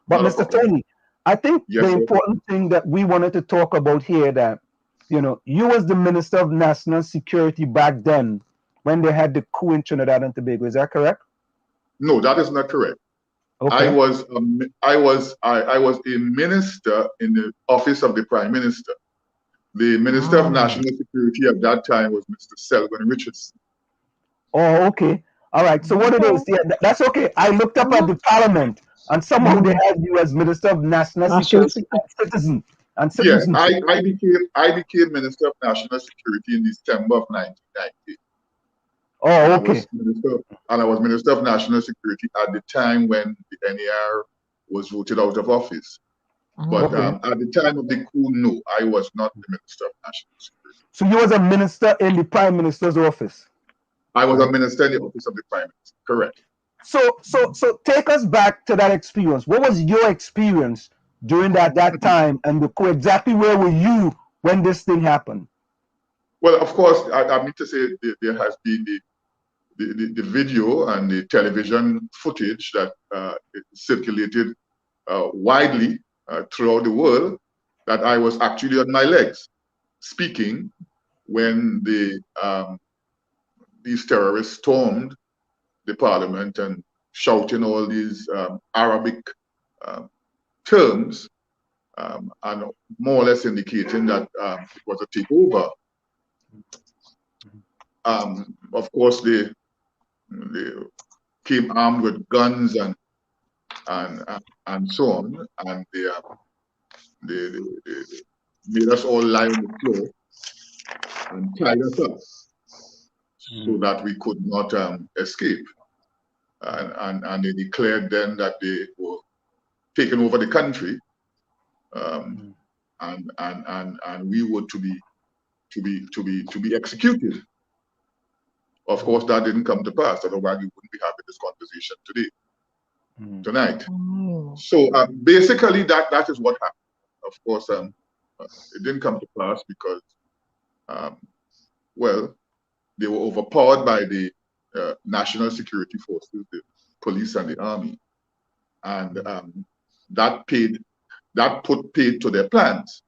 But Mr. Toney, I think the important thing that we wanted to talk about here, that, you know, you was the Minister of National Security back then when they had the coup in Trinidad and Tobago. Is that correct? No, that is not correct. Okay. I was a minister in the office of the Prime Minister. The Minister of National Security at that time was Mr. Selwyn Richardson. Oh, okay. All right. So what it is, that's okay. I looked up at the Parliament, and somehow they had you as Minister of National Security and Citizenship. Yes, I became Minister of National Security in December of 1990. Oh, okay. And I was Minister of National Security at the time when the NAR was voted out of office. But at the time of the coup, no, I was not the Minister of National Security. So you was a minister in the Prime Minister's office? I was a minister in the office of the Prime Minister, correct. So take us back to that experience. What was your experience during that time and the coup? Exactly where were you when this thing happened? Well, of course, I need to say there has been the video and the television footage that circulated widely throughout the world, that I was actually on my legs speaking when these terrorists stormed the Parliament and shouting all these Arabic terms and more or less indicating that it was a takeover. Of course, they came armed with guns and so on, and they made us all lie on the floor and tied us up so that we could not escape. And they declared then that they were taking over the country, and we were to be executed. Of course, that didn't come to pass. Otherwise, we wouldn't be having this conversation today, tonight. So basically, that is what happened. Of course, it didn't come to pass because, well, they were overpowered by the national security forces, the police and the army, and that put paid to their plans.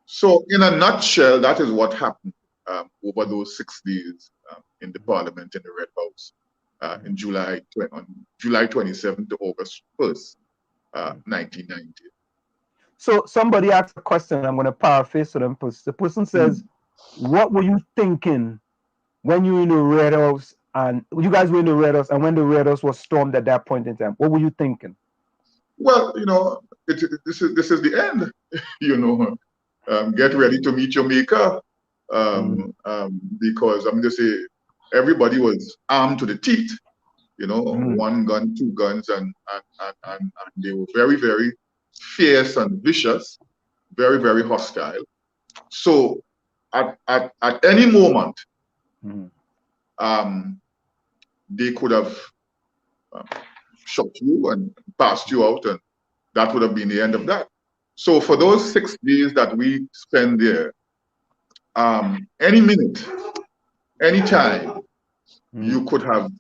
So, in a nutshell, that is what happened over those 6 days in the Parliament in the Red House on July 27th to August 1st, 1990. So somebody asked a question. I'm going to paraphrase to them. The person says, "What were you thinking when you were in the Red House, and you guys were in the Red House, and when the Red House was stormed at that point in time? What were you thinking?" Well, this is the end. Get ready to meet your maker, because I'm going to say everybody was armed to the teeth. 1 gun, 2 guns, and they were very, very fierce and vicious, very, very hostile. So at any moment, they could have shot you and passed you out, and that would have been the end of that. So for those 6 days that we spent there, any minute, any time, you could have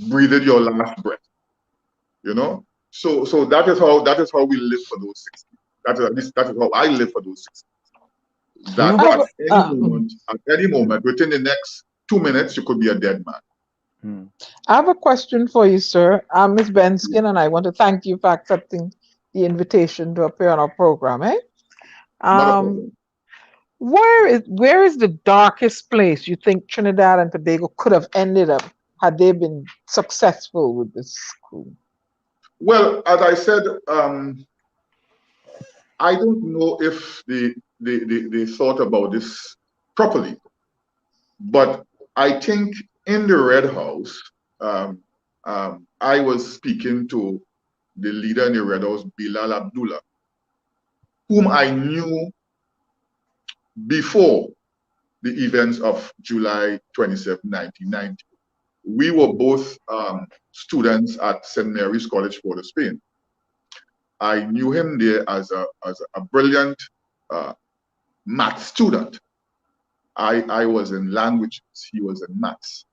breathed your last breath. So that is how we live for those 6 days. That is how I live for those 6 days. That at any moment, within the next 2 minutes, you could be a dead man. I have a question for you, sir. Ms. Benskin, and I want to thank you for accepting the invitation to appear on our program. Where is the darkest place you think Trinidad and Tobago could have ended up had they been successful with this coup? Well, as I said, I don't know if they thought about this properly, but I think in the Red House, I was speaking to the leader in the Red House, Bilal Abdullah, whom I knew before the events of July 27, 1990. We were both students at St. Mary's College, Port of Spain. I knew him there as a brilliant math student. I was in languages, he was in maths.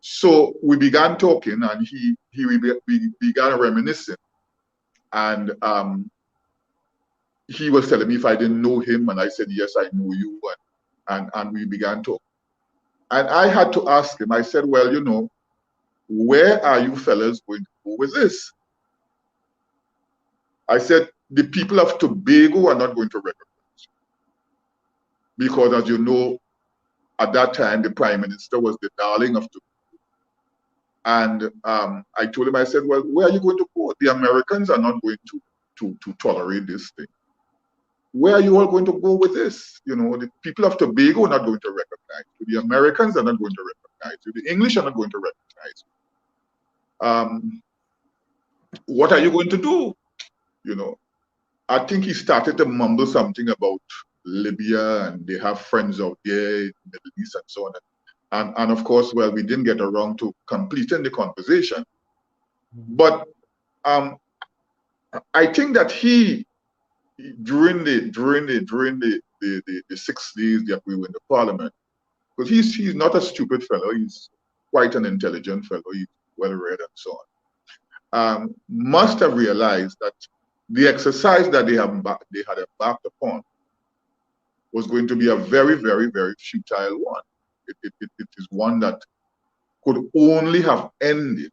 So we began talking, and we began reminiscing, and he was telling me if I didn't know him, and I said, yes, I know you, and we began talking. And I had to ask him, I said, well, where are you fellas going to go with this? I said, the people of Tobago are not going to recognize you. Because as you know, at that time, the Prime Minister was the darling of Tobago. And I told him, I said, well, where are you going to go? The Americans are not going to tolerate this thing. Where are you all going to go with this? The people of Tobago are not going to recognize you. The Americans are not going to recognize you. The English are not going to recognize you. What are you going to do? I think he started to mumble something about Libya, and they have friends out there in the Middle East and so on. And of course, well, we didn't get around to completing the conversation. But I think that he, during the 6 days that we were in the Parliament, because he's not a stupid fellow, he's quite an intelligent fellow, he's well read and so on, must have realized that the exercise that they had embarked upon was going to be a very, very, very futile one. It is one that could only have ended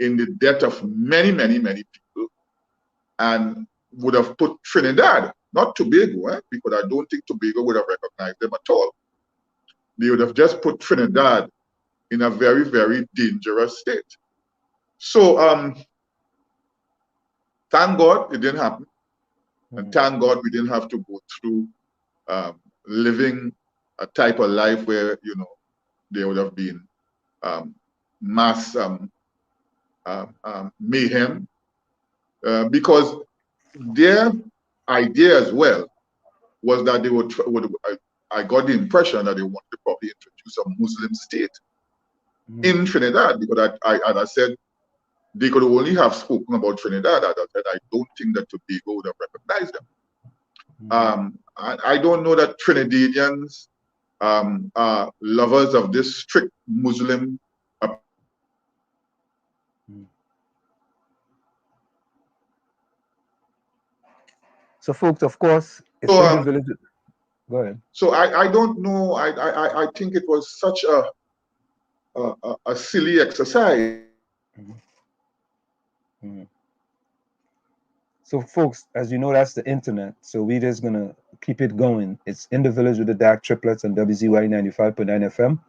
in the death of many, many, many people, and would have put Trinidad, not Tobago, because I don't think Tobago would have recognized them at all. They would have just put Trinidad in a very, very dangerous state. So thank God it didn't happen. And thank God we didn't have to go through living a type of life where, there would have been mass mayhem, because their idea as well was that they would I got the impression that they wanted to probably introduce a Muslim state in Trinidad, because as I said, they could only have spoken about Trinidad. As I said, I don't think that Tobago would have recognized them. I don't know that Trinidadians are lovers of this strict Muslim approach. So, folks, of course, it's in the village. Go ahead. So I don't know. I think it was such a silly exercise. So, folks, as you know, that's the internet. So we're just gonna keep it going. It's in the village with the dark triplets on WZYE 95.9 FM,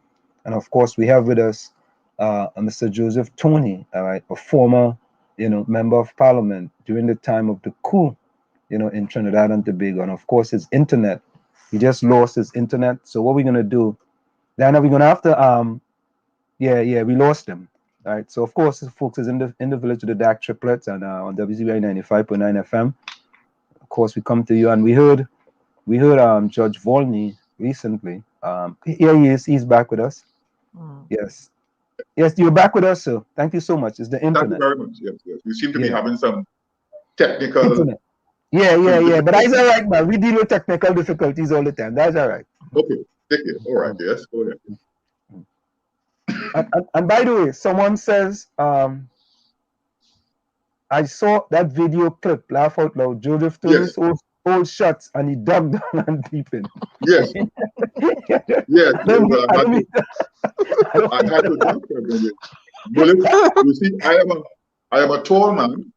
and of course, we have with us Mr. Joseph Toney, all right, a former, member of Parliament during the time of the coup, in Trinidad and Tobago, and of course, his internet. He just lost his internet. So what we're gonna do, Diana, we're gonna have to we lost him. All right. So of course, folks, is in the village of the dark triplets and on WZYE 95.9 FM. Of course, we come to you, and we heard Judge Volney recently. Here he is. He's back with us. Yes, you're back with us, sir. Thank you so much. It's the internet. Thank you very much. Yes. We seem to be having some technical. Internet. Yeah. But that's all right, man. We deal with technical difficulties all the time. That's all right. Okay. Take it. All right. Yes. Go ahead. And by the way, someone says, I saw that video clip, laugh out loud, Joseph Tune's old shots, and he dug down and peeping. Yes. Yes. I had to dug them. You see, I am a tall man.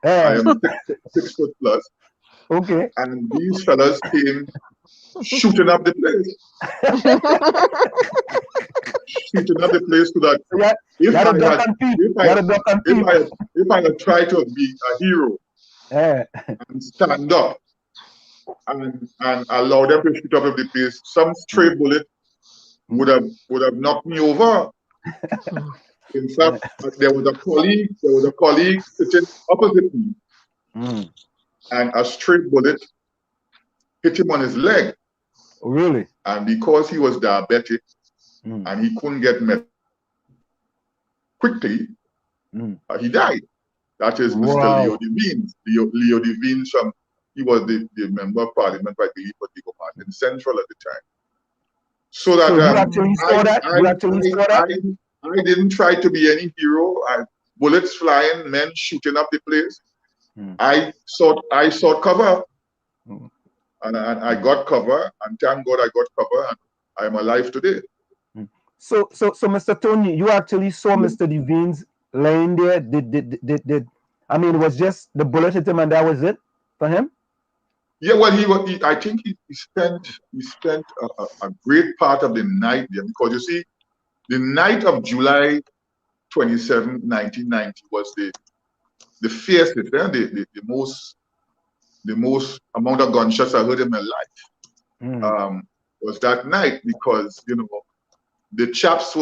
I am 6 foot plus. Okay. And these fellas came shooting up the place. Shooting up the place so that if I had tried to be a hero and stand up and allow them to shoot up the place, some stray bullet would have knocked me over. In fact, there was a colleague sitting opposite me, and a stray bullet hit him on his leg. Oh, really? And because he was diabetic and he couldn't get met quickly, he died. That is Mr. 𝗲𝗂𝗍𝗍𝗃. 𝗲𝗂𝗍𝗍𝗃, he was the member of Parliament, I believe, for Diego Martin Central at the time. So that you actually saw that? I didn't try to be any hero. Bullets flying, men shooting up the place. I sought cover, and I got cover, and thank God I got cover, and I am alive today. So Mr. Toney, you actually saw Mr. 𝗍𝗃𝗀𝗃 laying there. Did I mean, it was just the bullet hit him and that was it for him? Yeah, well, I think he spent a great part of the night there, because you see, the night of July 27, 1990 was the fiercest, the most amount of gunshots I heard in my life. Was that night, because the chaps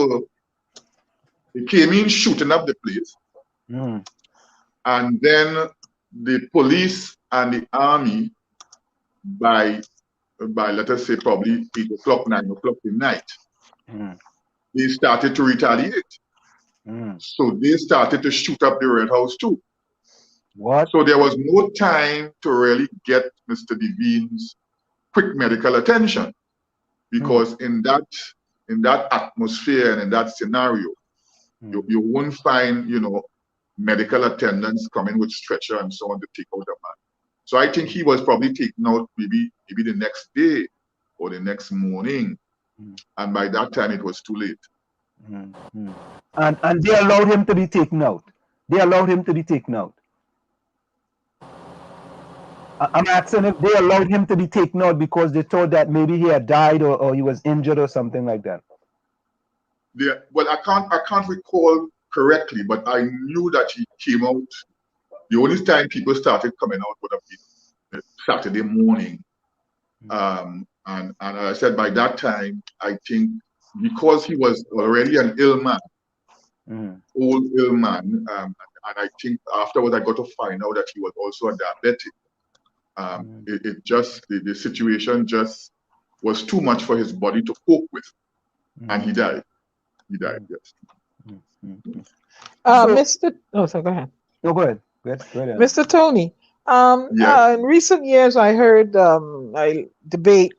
they came in shooting up the place, and then the police and the army by let us say probably 8 o'clock, 9 o'clock at night, they started to retaliate. So they started to shoot up the Red House too. What? So there was no time to really get Mr. 𝗍𝗃𝗀𝗃's quick medical attention, because in that atmosphere and in that scenario, you won't find medical attendants coming with stretcher and so on to take out a man. So I think he was probably taken out maybe the next day or the next morning, and by that time it was too late. And they allowed him to be taken out. I'm asking if they allowed him to be taken out because they thought that maybe he had died or he was injured or something like that. Yeah, well, I can't recall correctly, but I knew that he came out. The only time people started coming out would have been Saturday morning. And as I said, by that time, I think because he was already an ill man, old ill man, and I think afterwards I got to find out that he was also a diabetic. The situation just was too much for his body to cope with, and he died. Yes. So go ahead. No, go ahead. Mr. Toney, in recent years, I heard a debate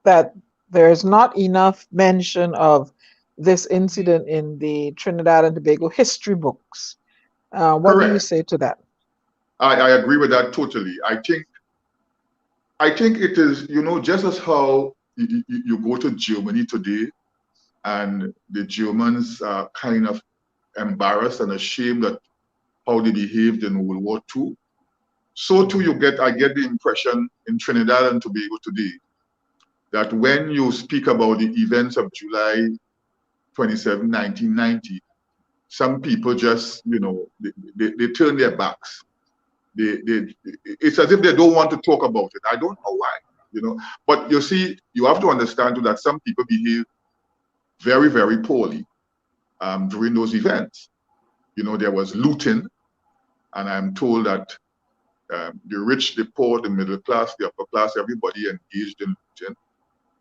that there's not enough mention of this incident in the Trinidad and Tobago history books. What do you say to that? I agree with that totally. I think it is, you know, just as how you go to Germany today and the Germans are kind of embarrassed and ashamed at how they behaved in World War II. So too I get the impression in Trinidad and Tobago today that when you speak about the events of July 27, 1990, some people just, you know, they turn their backs. It's as if they don't want to talk about it. I don't know why, you know. But you see, you have to understand too that some people behave very, very poorly during those events. You know, there was looting, and I'm told that the rich, the poor, the middle class, the upper class, everybody engaged in looting.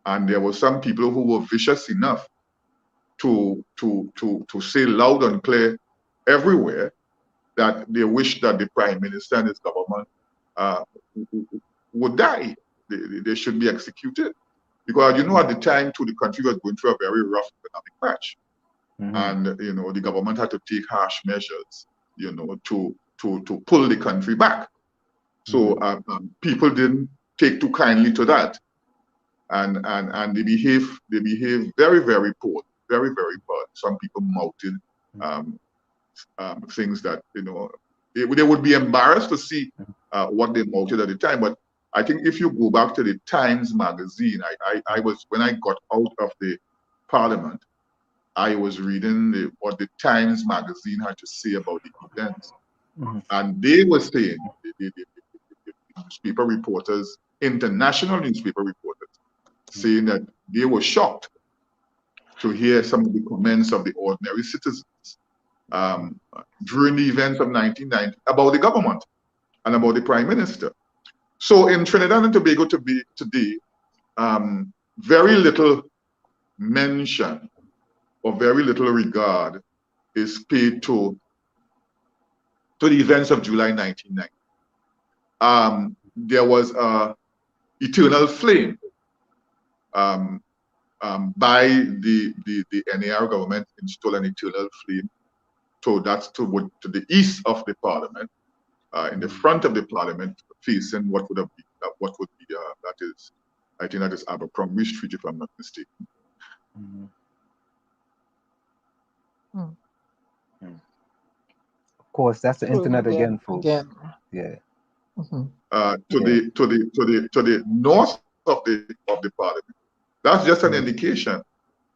And there were some people who were vicious enough to say loud and clear everywhere that they wish that the Prime Minister and his government would die. They should be executed. Because, you know, at the time, too, the country was going through a very rough economic patch. And, you know, the government had to take harsh measures, you know, to pull the country back. So people didn't take too kindly to that. And they behave very, very poor, very, very poor. Some people mounted things that, you know, they would be embarrassed to see what they mounted at the time. But I think if you go back to the Times magazine, I was, when I got out of the Parliament, I was reading what the Times magazine had to say about the events. And they were saying, the newspaper reporters, international newspaper reporters, saying that they were shocked to hear some of the comments of the ordinary citizens during the events of 1990 about the government and about the Prime Minister. So in Trinidad and Tobago today, very little mention or very little regard is paid to the events of July 1990. There was a eternal flame by the NAR government installed an eternal flame. So that's to the east of the Parliament, in the front of the Parliament, facing what would be that is, I think that is 𝗹𝗶𝘀𝘁𝗲 Street, if I'm not mistaken. Of course, that's the internet again, folks. Yeah. To the north of the Parliament. That's just an indication.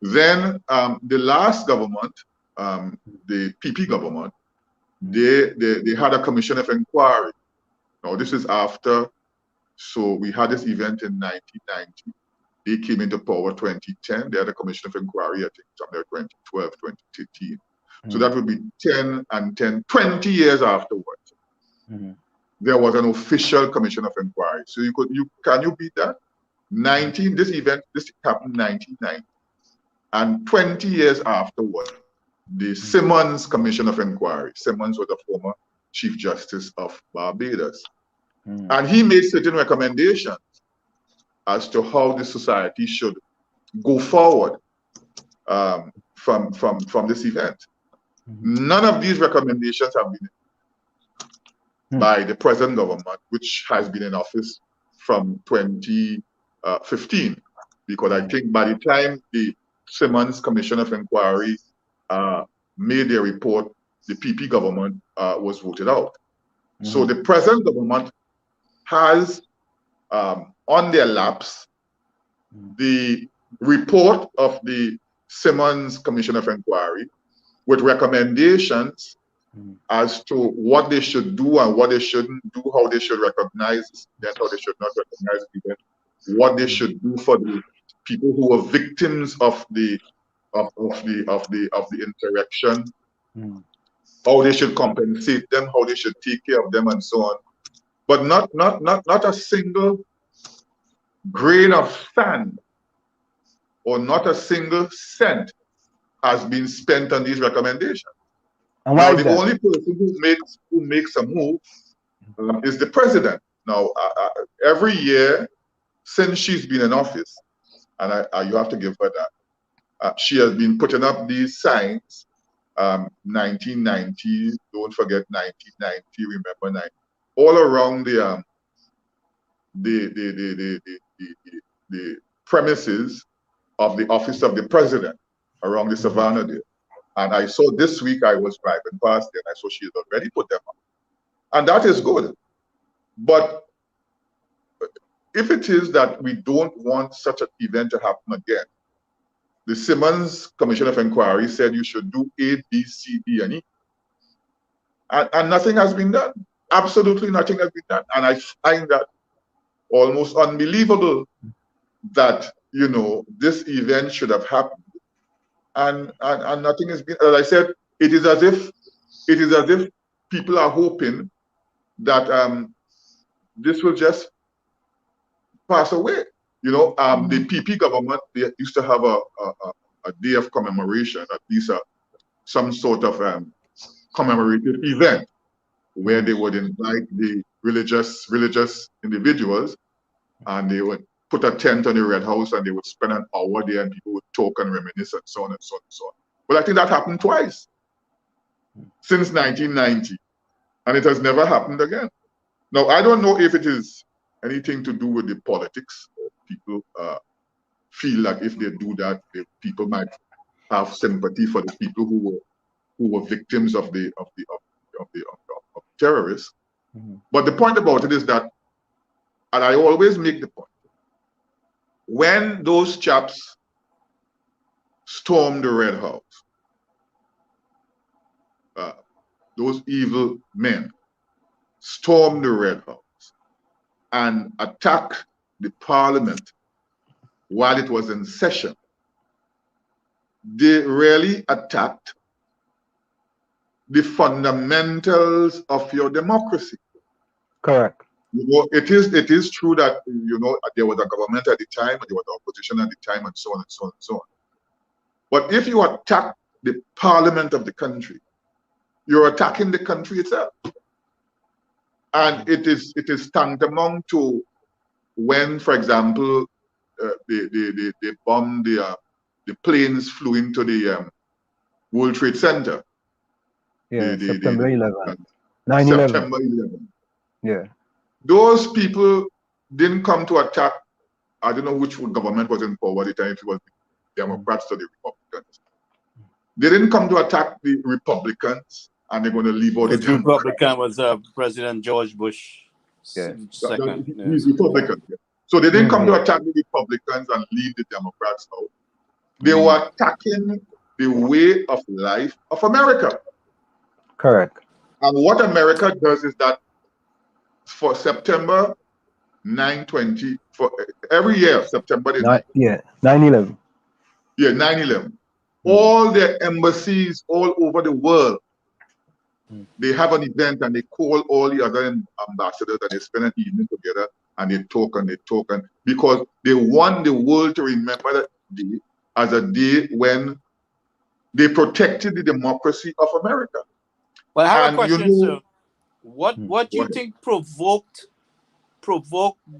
Then the last government, the PP government, they had a commission of inquiry. Now this is after, so we had this event in 1990. They came into power 2010. They had a commission of inquiry, I think, somewhere 2012, 2013. So that would be 10 and 10, 20 years afterwards. There was an official commission of inquiry. So can you beat that? This event happened in 1990. And 20 years afterwards, the Simmons Commission of Inquiry. Simmons was the former Chief Justice of Barbados. And he made certain recommendations as to how the society should go forward from this event. None of these recommendations have been by the present government, which has been in office from 2015. Because I think by the time the Simmons Commission of Inquiry made their report, the PP government was voted out. So the present government has on their laps the report of the Simmons Commission of Inquiry with recommendations as to what they should do and what they shouldn't do, how they should recognize that, how they should not recognize people, what they should do for the people who were victims of the insurrection, how they should compensate them, how they should take care of them, and so on. But not a single grain of sand or not a single cent has been spent on these recommendations. And now, the only person who makes a move is the president. Now, every year since she's been in office, and you have to give her that. She has been putting up these signs, 1990, don't forget 1990, remember 90, all around the premises of the office of the president around the savannah there. And I saw this week, I was driving past there, and I saw she had already put them up. And that is good. But if it is that we don't want such an event to happen again, the Simmons Commission of Inquiry said you should do A, B, C, D, and E. And nothing has been done. Absolutely nothing has been done. And I find that almost unbelievable that, you know, this event should have happened. And nothing has been, as I said, it is as if people are hoping that this will just pass away. You know, the PP government, they used to have a day of commemoration, at least some sort of commemorative event where they would invite the religious individuals, and they would put a tent on the Red House, and they would spend an hour there, and people would talk and reminisce and so on and so on and so on. Well, I think that happened twice since 1990, and it has never happened again. Now, I don't know if it is anything to do with the politics. People feel like if they do that, people might have sympathy for the people who were victims of the terrorists. But the point about it is that, and I always make the point, when those chaps stormed the Red House, those evil men stormed the Red House and attacked the Parliament while it was in session, they really attacked the fundamentals of your democracy. Correct. You know, it is true that, you know, there was a government at the time, and there was opposition at the time, and so on and so on and so on. But if you attack the Parliament of the country, you're attacking the country itself. And it is tantamount to when, for example, they bombed the planes flew into the World Trade Center. Yeah, September 11th. 9/11. September 11th. Yeah. Those people didn't come to attack, I don't know which government was in power at the time, if it was the Democrats or the Republicans. They didn't come to attack the Republicans, and they're going to leave out the Democrats. Republican was President George Bush. Yeah. Second. He's Republican. Yeah. So they didn't come to attack the Republicans and leave the Democrats out. They were attacking the way of life of America. Correct. And what America does is that for September 9/20, for every year, September 9/11. Yeah, 9/11. All the embassies all over the world, they have an event, and they call all the other ambassadors, and they spend an evening together, and they talk because they want the world to remember that day as a day when they protected the democracy of America. Well, I have a question, sir. What do you think provoked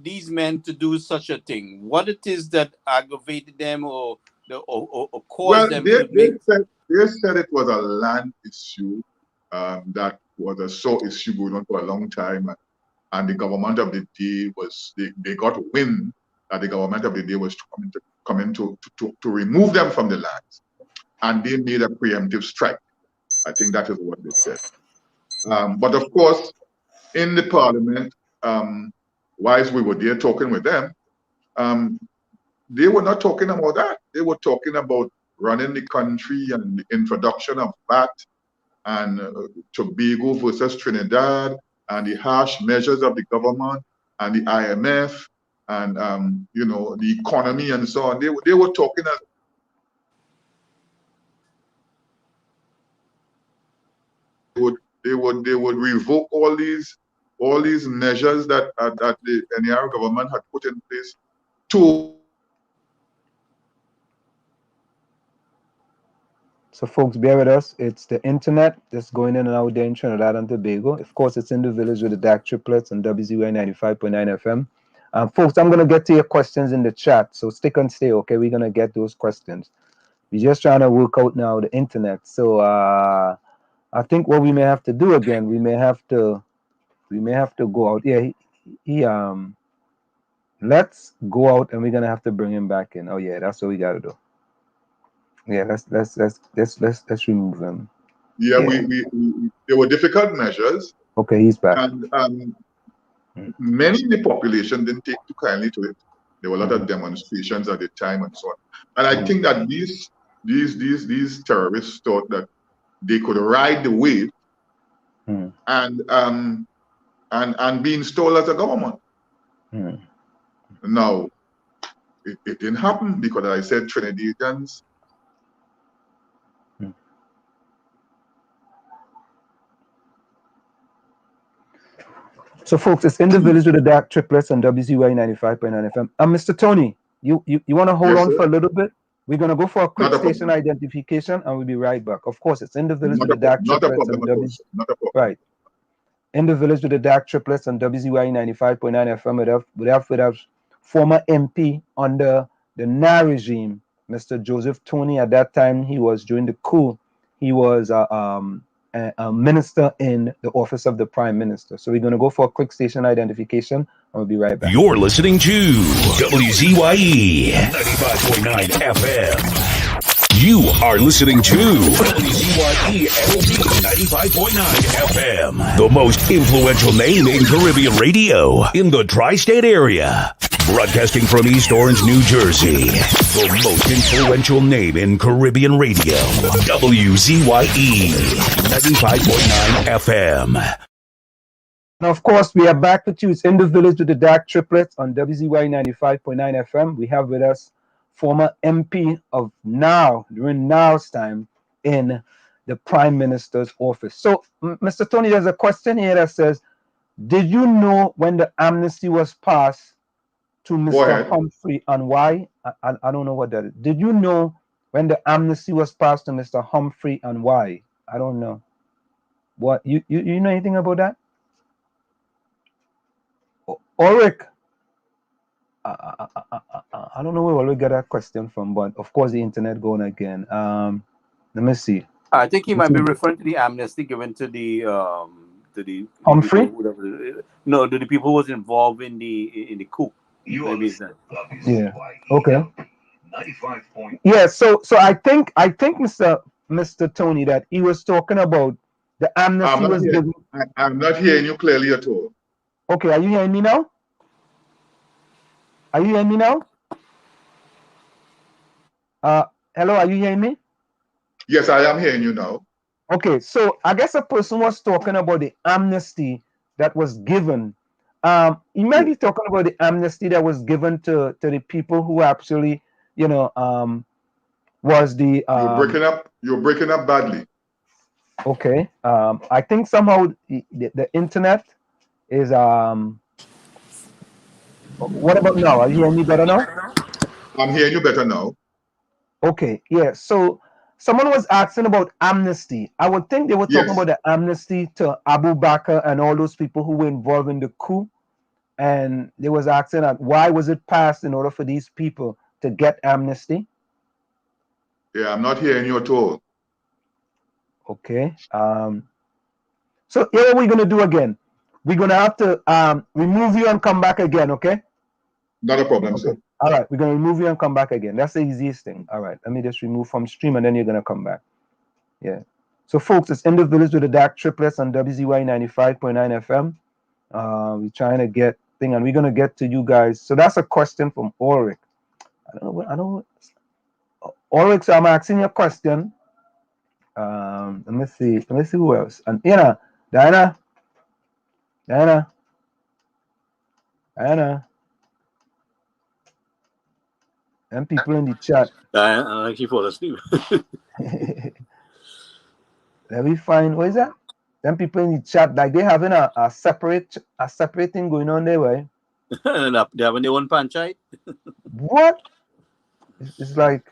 these men to do such a thing? What it is that aggravated them or caused them to make? They said it was a land issue that was a sore issue going on for a long time, and the government of the day was they got wind that the government of the day was coming to remove them from the lands, and they made a preemptive strike. I think that is what they said. But of course, in the Parliament, whilst we were there talking with them, they were not talking about that. They were talking about running the country and the introduction of VAT and Tobago versus Trinidad and the harsh measures of the government and the IMF and you know, the economy and so on. They were talking. They would revoke all these measures that the NAR government had put in place to. So folks, bear with us. It's the internet that's going in and out there in Trinidad and Tobago. Of course, it's in the village with the DAC triplets on WZYE 95.9 FM. Folks, I'm going to get to your questions in the chat, so stick and stay, okay? We're going to get those questions. We're just trying to work out now the internet. So I think what we may have to do again, we may have to go out. Yeah, let's go out, and we're going to have to bring him back in. Oh yeah, that's what we got to do. Yeah, let's remove him. Yeah, there were difficult measures. Okay, he's back. And many in the population didn't take too kindly to it. There were a lot of demonstrations at the time and so on. And I think that these terrorists thought that they could ride the wave and be installed as a government. Now, it didn't happen because, as I said, Trinidadians. So, folks, it's In the Village with the Dark Triplets on WZYE 95.9 FM. Mr. Tony, you want to hold on for a little bit? We're going to go for a quick station identification, and we'll be right back. Of course, it's In the Village with the Dark Triplets on WZYE. Right. In the Village with the Dark Triplets on WZYE 95.9 FM with our former MP under the NAR regime, Mr. Joseph Toney. At that time, he was during the coup. He was a minister in the office of the Prime Minister. So we're going to go for a quick station identification, and we'll be right back. You're listening to WZYE 95.9 FM. You are listening to WZYE LP 95.9 FM, the most influential name in Caribbean radio in the tri-state area. Broadcasting from East Orange, New Jersey, the most influential name in Caribbean radio, WZYE 95.9 FM. Now, of course, we are back with you. It's In the Village with the Dark Triplets on WZYE 95.9 FM. We have with us former MP of now, during now's time, in the Prime Minister's office. So, Mr. Toney, there's a question here that says, did you know when the amnesty was passed to Mr. Humphrey and why? I don't know what that is. Did you know when the amnesty was passed to Mr. Humphrey and why? I don't know. What you know anything about that? Ulrich, I don't know where we got that question from, but of course the internet going again. Let me see. I think he might be referring to the amnesty given to the Humphrey. No, to the people who was involved in the coup. Yeah. Okay. Yeah. So I think Mr. Toney, that he was talking about the amnesty was given. I'm not hearing you clearly at all. Okay. Are you hearing me now? Are you hearing me now? Hello. Are you hearing me? Yes, I am hearing you now. Okay. So I guess a person was talking about the amnesty that was given. You might be talking about the amnesty that was given to the people who actually, was the. You're breaking up badly. Okay. I think somehow the internet is. What about now? Are you hearing me better now? I'm hearing you better now. Okay. Yeah. So someone was asking about amnesty. I would think they were talking about the amnesty to 𝗹𝗶𝘀𝗁 and all those people who were involved in the coup. And they was asking why was it passed in order for these people to get amnesty? Yeah, I'm not hearing you at all. Okay. So here what we're gonna do again. We're gonna have to remove you and come back again, okay? Not a problem, sir. All right, we're gonna remove you and come back again. That's the easiest thing. All right, let me just remove from stream and then you're gonna come back. Yeah. So folks, it's In the Village with the Dark Triplets on WZYE 95.9 FM. We're trying to get thing, and we're gonna get to you guys. So that's a question from Ulrich. I don't know. Ulrich, so I'm asking you a question. Let me see who else. And Diana. And people in the chat. I keep falling asleep. Let me find, what is that? Them people in the chat, like they having a separate thing going on there, right? They having their own panchayat. What? It's like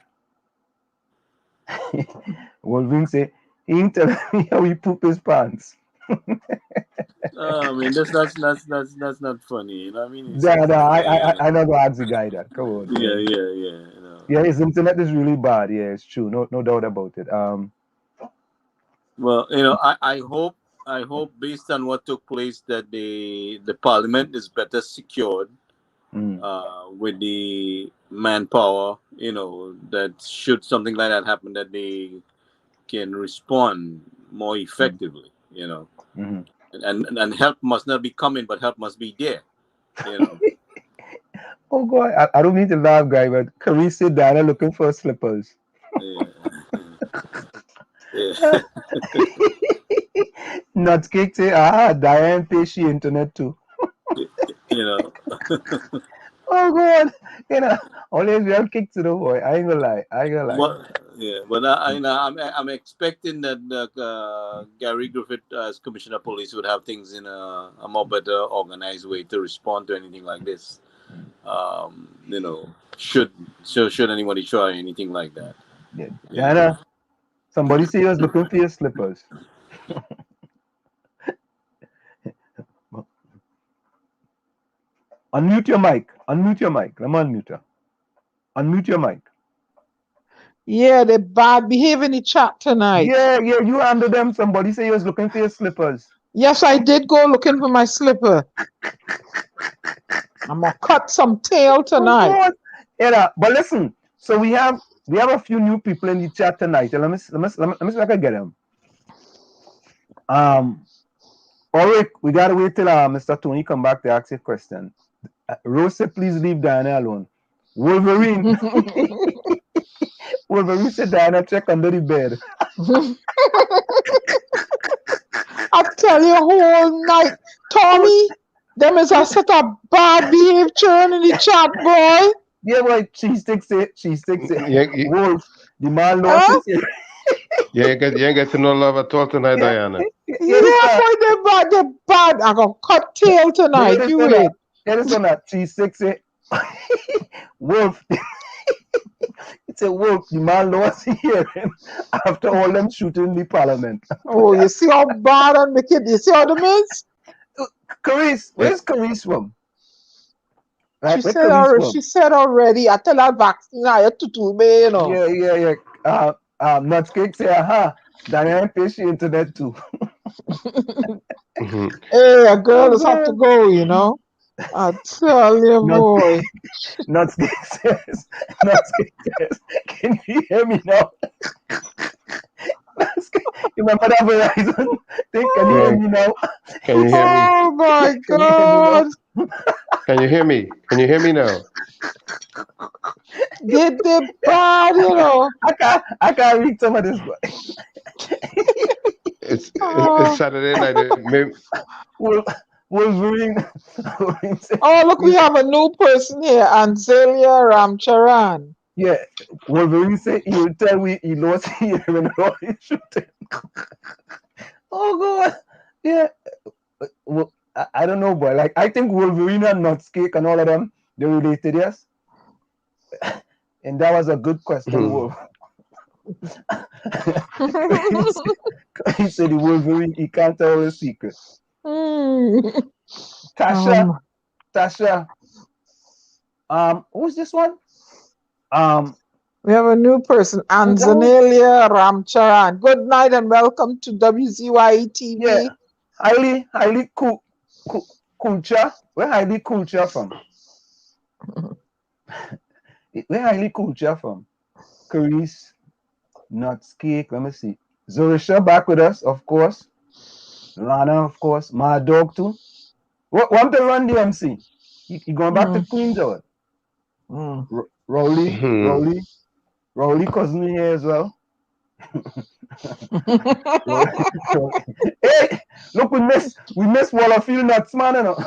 Wolving say, he ain't telling me how he poop his pants. I mean, that's not funny. You know what I mean? Yeah, no, I never asked the guy that. Come on. Yeah. You know. Yeah, his internet is really bad. Yeah, it's true. No doubt about it. Well, you know, I hope based on what took place that the Parliament is better secured with the manpower. You know, that should something like that happen, that they can respond more effectively. You know, and help must not be coming, but help must be there. You know. Oh God, I don't mean to laugh, guy, but Carissa Dana looking for slippers. Yeah. Not cake say, Diane pay she internet too. You know. Oh God, you know, always we have kicked to the boy. I ain't gonna lie. Well, yeah, but I'm expecting that Gary Griffith as Commissioner of Police would have things in a more better organized way to respond to anything like this. You know, should anybody try anything like that? Yeah, Diana, somebody say you was looking for your slippers. Unmute your mic. Let me unmute her. Unmute your mic. Yeah, they bad behavior in the chat tonight. Yeah, you under them. Somebody say you was looking for your slippers. Yes, I did go looking for my slipper. I'm gonna cut some tail tonight. Yeah, but listen. So we have a few new people in the chat tonight. Let me see if I can get them. Ulrich, we gotta wait till Mr. Toney come back to ask a question. Rose said, please leave Diana alone. Wolverine. Wolverine said, Diana, check under the bed. I tell you, whole night, Tommy, them is a set of bad behaved children in the chat, boy. Yeah, boy, she sticks it. Yeah, Wolf, the man lost it. You ain't get to know love at all tonight, Diana. Yeah, boy, they're bad. I'm gonna cut tail tonight. You wait. That is on that. She sticks it. Wolf. It's a wolf. The man lost hearing after all them shooting the Parliament. Oh, you see how bad and wicked. You see how them is? Carice, where's Carice from? Right, she said already. I tell her vaccine. I have to do me, you know. Yeah. Nutcake say, Diane pay she internet too. Hey, a girl just have to go, you know. I tell you, boy. Nutcake says, can you hear me now? You remember that Verizon thing? Can you hear me now? Can you hear me? Oh my God. Can you hear me? Can you hear me now? Get the bad, you know. I can't read some of this, boy. It's Saturday night. Wolverine. Oh, look, we have a new person here, 𝗬𝗓𝗄𝗃. Yeah, Wolverine said he will tell me he lost hearing while he's shooting. Oh God, yeah. Well, I don't know, boy. Like I think Wolverine and Nutcake and all of them, they're related, yes. And that was a good question, Wolf. He said the Wolverine, he can't tell the secret. Tasha, who's this one? We have a new person, 𝗬𝗓𝗄𝗃. Good night and welcome to WZYE TV. Yeah. Highly culture. Where highly culture from? Where highly culture from? Carice, Nutcake. Let me see. Zorisha back with us, of course. Lana, of course. My dog too. Want to run the MC? He going back to Queen George. Rowley cousin here as well. Hey, look, we miss Wallafield nuts, man. You know?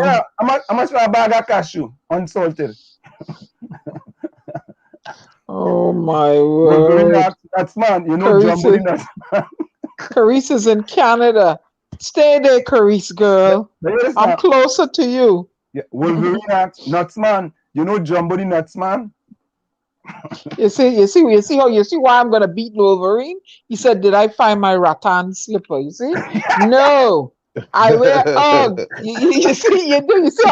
Yeah, how much for a bag of cashew, unsalted? Oh my word! Nuts, man. You know, Jumbo nuts, man. Carice is in Canada. Stay there, Carice girl. I'm closer to you. Yeah, Wolverine nuts, man. You know Jumbo the nuts, man. You see why I'm gonna beat Wolverine? He said, "Did I find my rattan slipper?" You see? No, I wear Ugg. You see? You do. You see?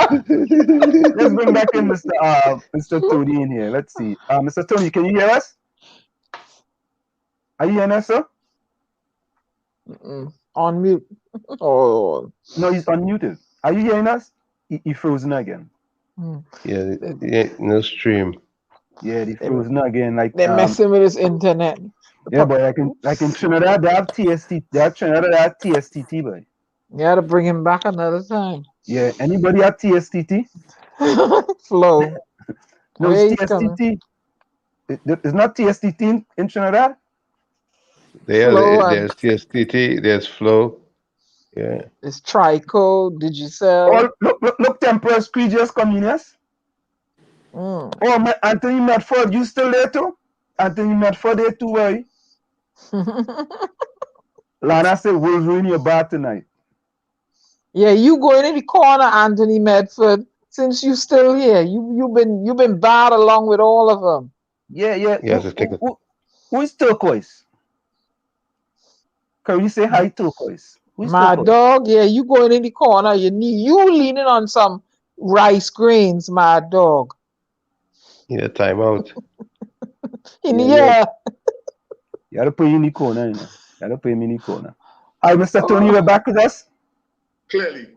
Let's bring back in Mr. Toney in here. Let's see. Mr. Toney, can you hear us? Are you hearing us, sir? On mute. Oh. No, he's unmuted. Are you hearing us? He frozen again. Yeah, no stream. Yeah, he frozen again. Like they're messing with his internet. Yeah, boy, like in Trinidad, they have TST. They have Trinidad, they have TSTT, boy. You got to bring him back another time. Yeah, anybody have TSTT? Flow. No, it's TSTT. It's not TSTT in Trinidad. There's TSTT. There's Flow. Yeah. It's Trico, Judicial. Oh, look, 𝗹𝗶𝘀𝗁𝗁𝗁𝗃𝗃𝗃𝗃𝗃𝗃𝗃. Oh, Anthony Medford, you still there too? Anthony Medford there too, boy. Lana said, "We'll ruin your bar tonight." Yeah, you going in the corner, Anthony Medford. Since you still here, you've been barred along with all of them. Yeah. Who is Turquoise? Can you say hi, Turquoise? Who's my Turquoise? dog? Yeah, you going in the corner. You leaning on some rice grains, my dog. Yeah, time out. Yeah. You gotta put him in the corner. You gotta put him in the corner. Hi, Mr. Toney, you're back with us? Clearly.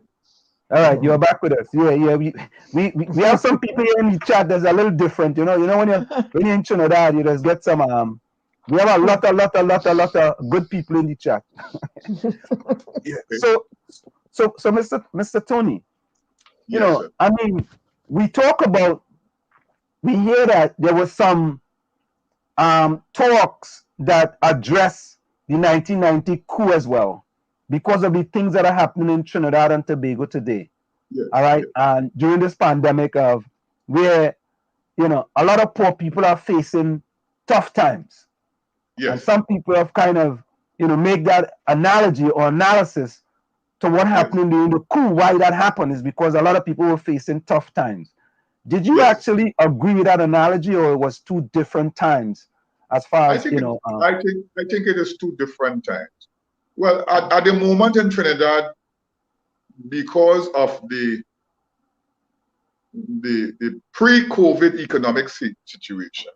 All right, you're back with us. Yeah. We have some people here in the chat that's a little different. You know when you're in Trinidad, you just get some we have a lot of good people in the chat. So Mr. Toney, you know, I mean, we hear that there was some talks that address the 1990 coup as well, because of the things that are happening in Trinidad and Tobago today. All right, and during this pandemic of where, you know, a lot of poor people are facing tough times. And some people have kind of, you know, make that analogy or analysis to what happened during the coup. Why that happened is because a lot of people were facing tough times. Did you actually agree with that analogy, or it was two different times as far as, I think it is two different times. Well, at the moment in Trinidad, because of the pre-COVID economic situation,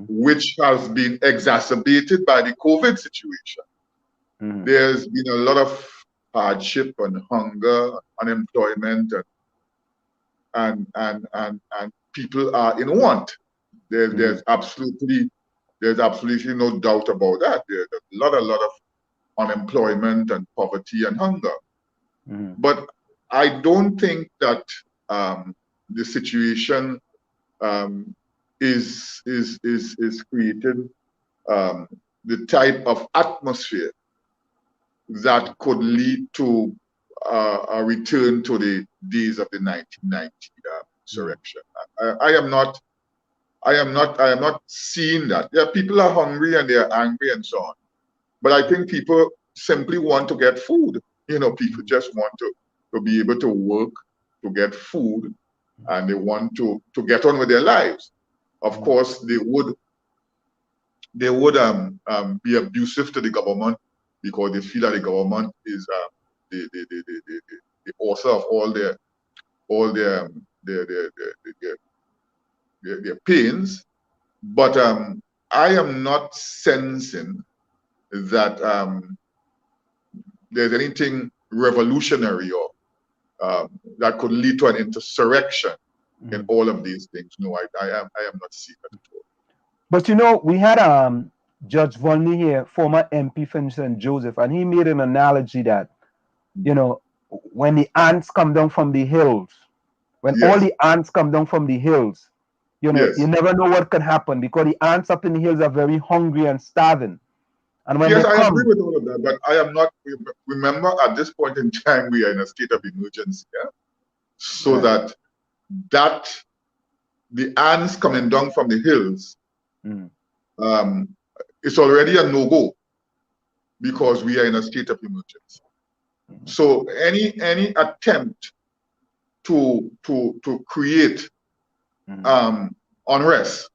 which has been exacerbated by the COVID situation, there's been a lot of hardship and hunger, unemployment, and people are in want. There's absolutely no doubt about that. There's a lot of unemployment and poverty and hunger. But I don't think that the situation is creating the type of atmosphere that could lead to a return to the days of the 1990 insurrection. I am not seeing that. Yeah, people are hungry and they are angry and so on. But I think people simply want to get food. You know, people just want to be able to work, to get food, and they want to get on with their lives. Of course, they would be abusive to the government because they feel that the government is the author of all their pains. But I am not sensing that there's anything revolutionary or that could lead to an insurrection in all of these things. No, I am not seeing that at all. But you know, we had Judge Volney here, former MP from St. Joseph, and he made an analogy that, you know, when the ants come down from the hills, when all the ants come down from the hills, you know, you never know what can happen because the ants up in the hills are very hungry and starving. And when I agree with all of that, but I am not. Remember, at this point in time, we are in a state of emergency, so that the ants coming down from the hills, it's already a no-go because we are in a state of emergency. So any attempt to create unrest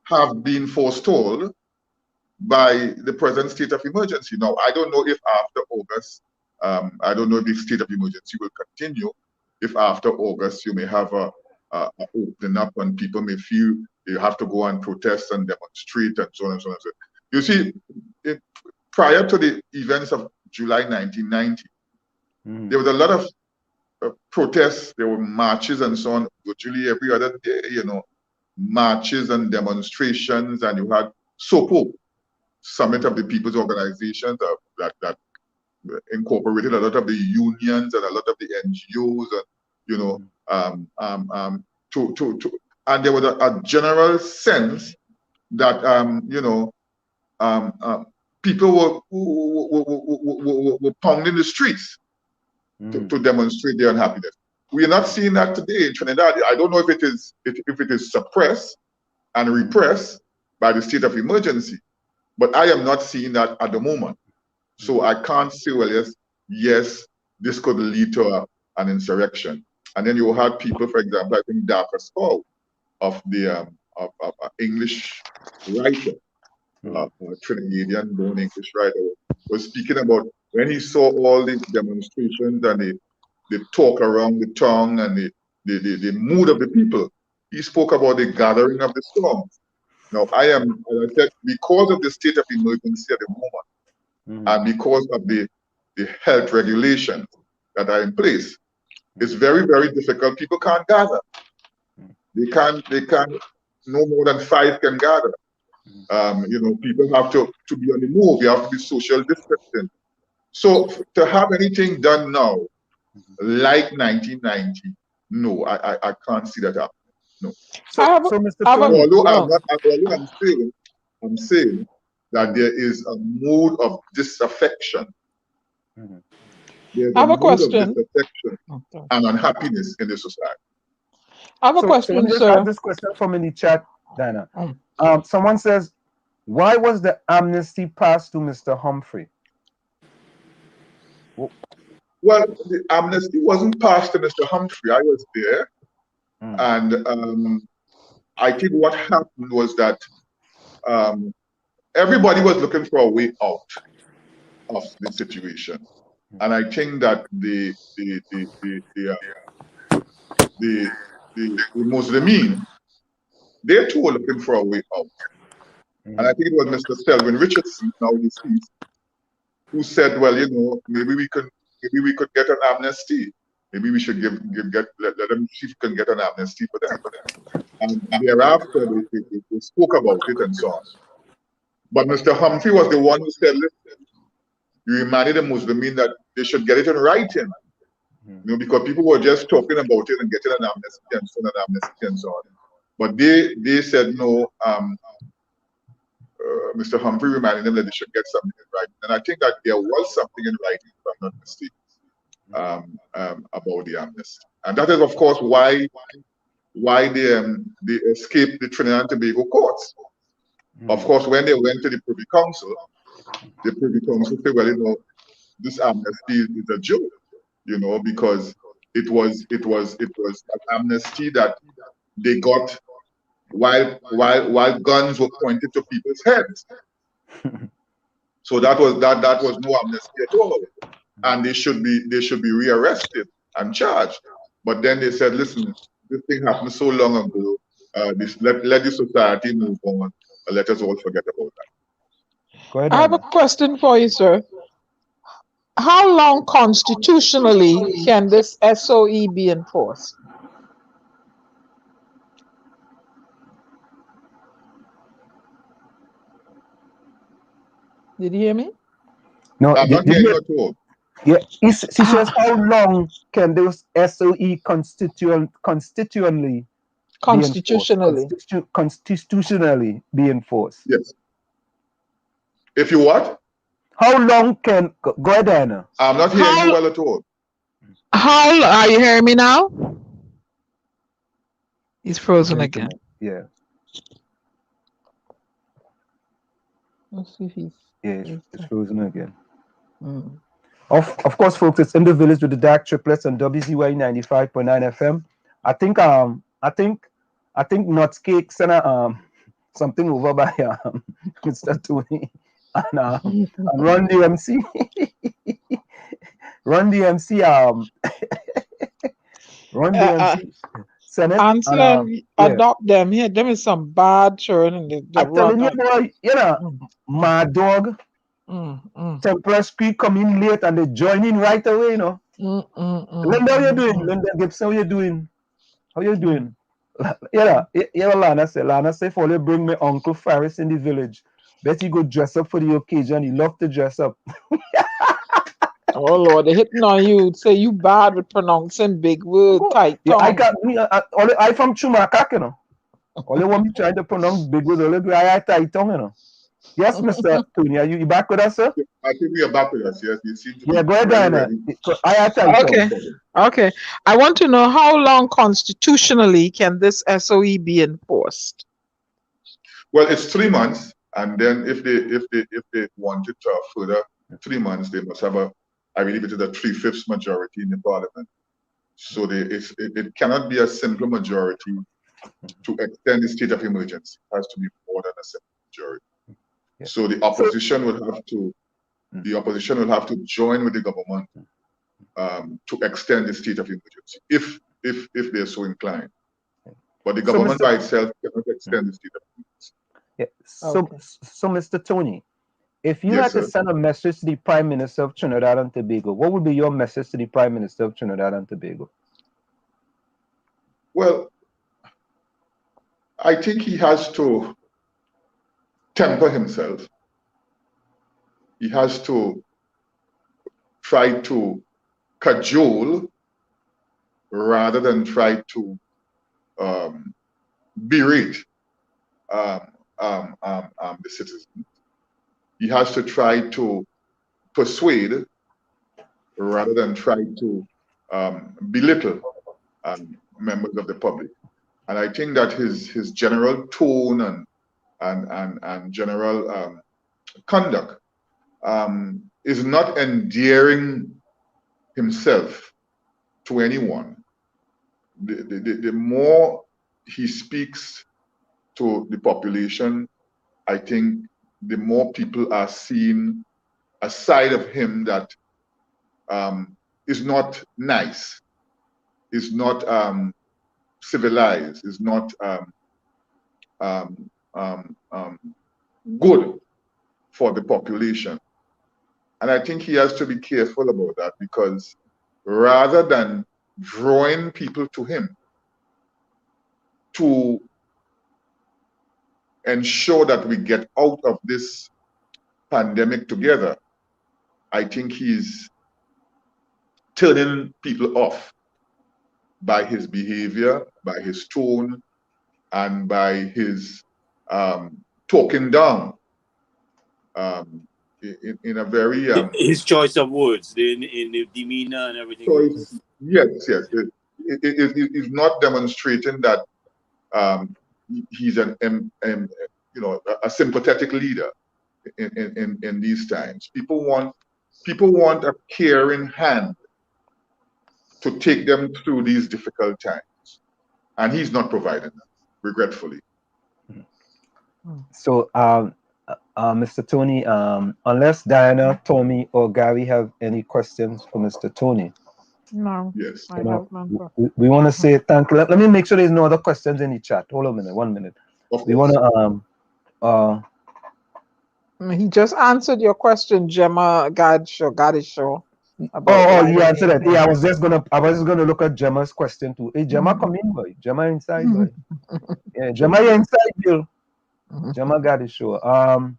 have been forestalled by the present state of emergency. Now, I don't know if after August, I don't know if the state of emergency will continue. If after August you may have a opening up and people may feel they have to go and protest and demonstrate and so on and so on and so on. You see, prior to the events of July 1990, there was a lot of protests, there were marches and so on, virtually every other day, you know, marches and demonstrations, and you had SOPO, Summit of the People's Organizations, that incorporated a lot of the unions and a lot of the NGOs, and, you know, and there was a general sense that, you know, people were pounding the streets to demonstrate their unhappiness. We are not seeing that today in Trinidad. I don't know if it is suppressed and repressed by the state of emergency, but I am not seeing that at the moment. So I can't say, well, yes, this could lead to an insurrection. And then you had people, for example, I think 𝗪𝗶𝘀𝗃𝗍𝗆 of the English writer, Trinidadian born English writer, was speaking about when he saw all these demonstrations and the talk around the tongue and the mood of the people. He spoke about the gathering of the storms. Now, I am, as I said, because of the state of emergency at the moment, and because of the health regulations that are in place, it's very, very difficult. People can't gather. They can't, no more than 5 can gather. You know, people have to be on the move. You have to be social distancing. So to have anything done now, like 1990, no, I can't see that happening. No. Although I'm saying that there is a mood of disaffection. There's a mood of disaffection and unhappiness in the society. I have a question, sir. I have this question from in the chat, Diana. Someone says, why was the amnesty passed to Mr. Humphrey? Well, the amnesty wasn't passed to Mr. Humphrey. I was there. And I think what happened was that everybody was looking for a way out of the situation. And I think that the Muslimin, they too were looking for a way out. And I think it was Mr. Selwyn Richardson, now deceased, who said, well, you know, maybe we could get an amnesty. Maybe we should let them see if we can get an amnesty for them. And thereafter, they spoke about it and so on. But Mr. Humphrey was the one who said, listen, you reminded the Muslimin that they should get it in writing. You know, because people were just talking about it and getting an amnesty and so on, But they said no. Mr. Humphrey reminded them that they should get something in writing, and I think that there was something in writing, if I'm not mistaken, about the amnesty, and that is, of course, why they escaped the Trinidad and Tobago courts. Of course, when they went to the Privy Council said, well, you know, this amnesty is a joke. You know, because it was an amnesty that they got while guns were pointed to people's heads. So that was no amnesty at all, and they should be rearrested and charged. But then they said, listen, this thing happened so long ago. Let the society move on. Let us all forget about that. Go ahead, I have a question for you, sir. How long constitutionally can this SOE be enforced? Did you hear me? No, I'm not hearing you at all. Yeah, she says, how long can this SOE constitutionally be enforced? Yes. If you what? How long can, go ahead, Anna. I'm not hearing you well at all. How, are you hearing me now? He's frozen again. Yeah. Let's see if he's... Yeah, it's frozen again. Of course, folks, it's in the village with the dark triplets on WZYE 95.9 FM. I think Toney something over by Mr. Toney and Run DMC. Run DMC. Run DMC. Senate. Answer them, adopt them. Yeah, them is some bad children. I'm telling you, boy, my dog, Temperance Creek come in late and they join in right away, Linda, how you doing? Linda Gibson, how you doing? How you doing? Lana say, for you bring me Uncle Faris in the village. Bet he go dress up for the occasion. He love to dress up. Oh Lord, they hitting on you. Say you bad with pronouncing big word tight. Yeah, I from Chumakak, you know. Only want me trying to pronounce big words, only I tight tongue, you know. Yes, Mr. Toney, are you back with us, sir? I think we are back with us, yes. You seem to go ahead, Diana. Okay. I want to know how long constitutionally can this SOE be enforced? Well, it's 3 months, and then if they wanted to further 3 months, they must have I believe it is a 3/5 majority in the parliament. So it cannot be a simple majority to extend the state of emergency. It has to be more than a simple majority. Yeah. So the opposition will have to join with the government to extend the state of emergency if they're so inclined. But the government by itself cannot extend the state of emergency. Yeah. So Mr. Toney, if you had to send a message to the Prime Minister of Trinidad and Tobago, what would be your message to the Prime Minister of Trinidad and Tobago? Well, I think he has to temper himself. He has to try to cajole rather than try to berate the citizens. He has to try to persuade rather than try to belittle members of the public. And I think that his general tone and general conduct is not endearing himself to anyone. The more he speaks to the population, I think the more people are seeing a side of him that is not nice, is not civilized, is not good for the population. And I think he has to be careful about that, because rather than drawing people to him to ensure that we get out of this pandemic together, I think he's turning people off by his behavior, by his tone, and by his talking down in a very his choice of words, in the demeanor and everything. Yes. It is not demonstrating that he's a sympathetic leader in these times. People want a caring hand to take them through these difficult times, and he's not providing that, regretfully. So, Mr. Toney, unless Diana, Tommy, or Gary have any questions for Mr. Toney. No. Yes. We want to say thank you. Let me make sure there's no other questions in the chat. Hold on a minute, 1 minute. We want to he just answered your question, 𝗹𝗶𝘀𝗲𝗍𝗆. you answered that. Yeah, I was just gonna look at Gemma's question too. Hey, Gemma, come in, boy. Gemma inside, boy. Yeah, Gemma, you're inside, Bill. 𝗹𝗶𝘀𝗍𝗆.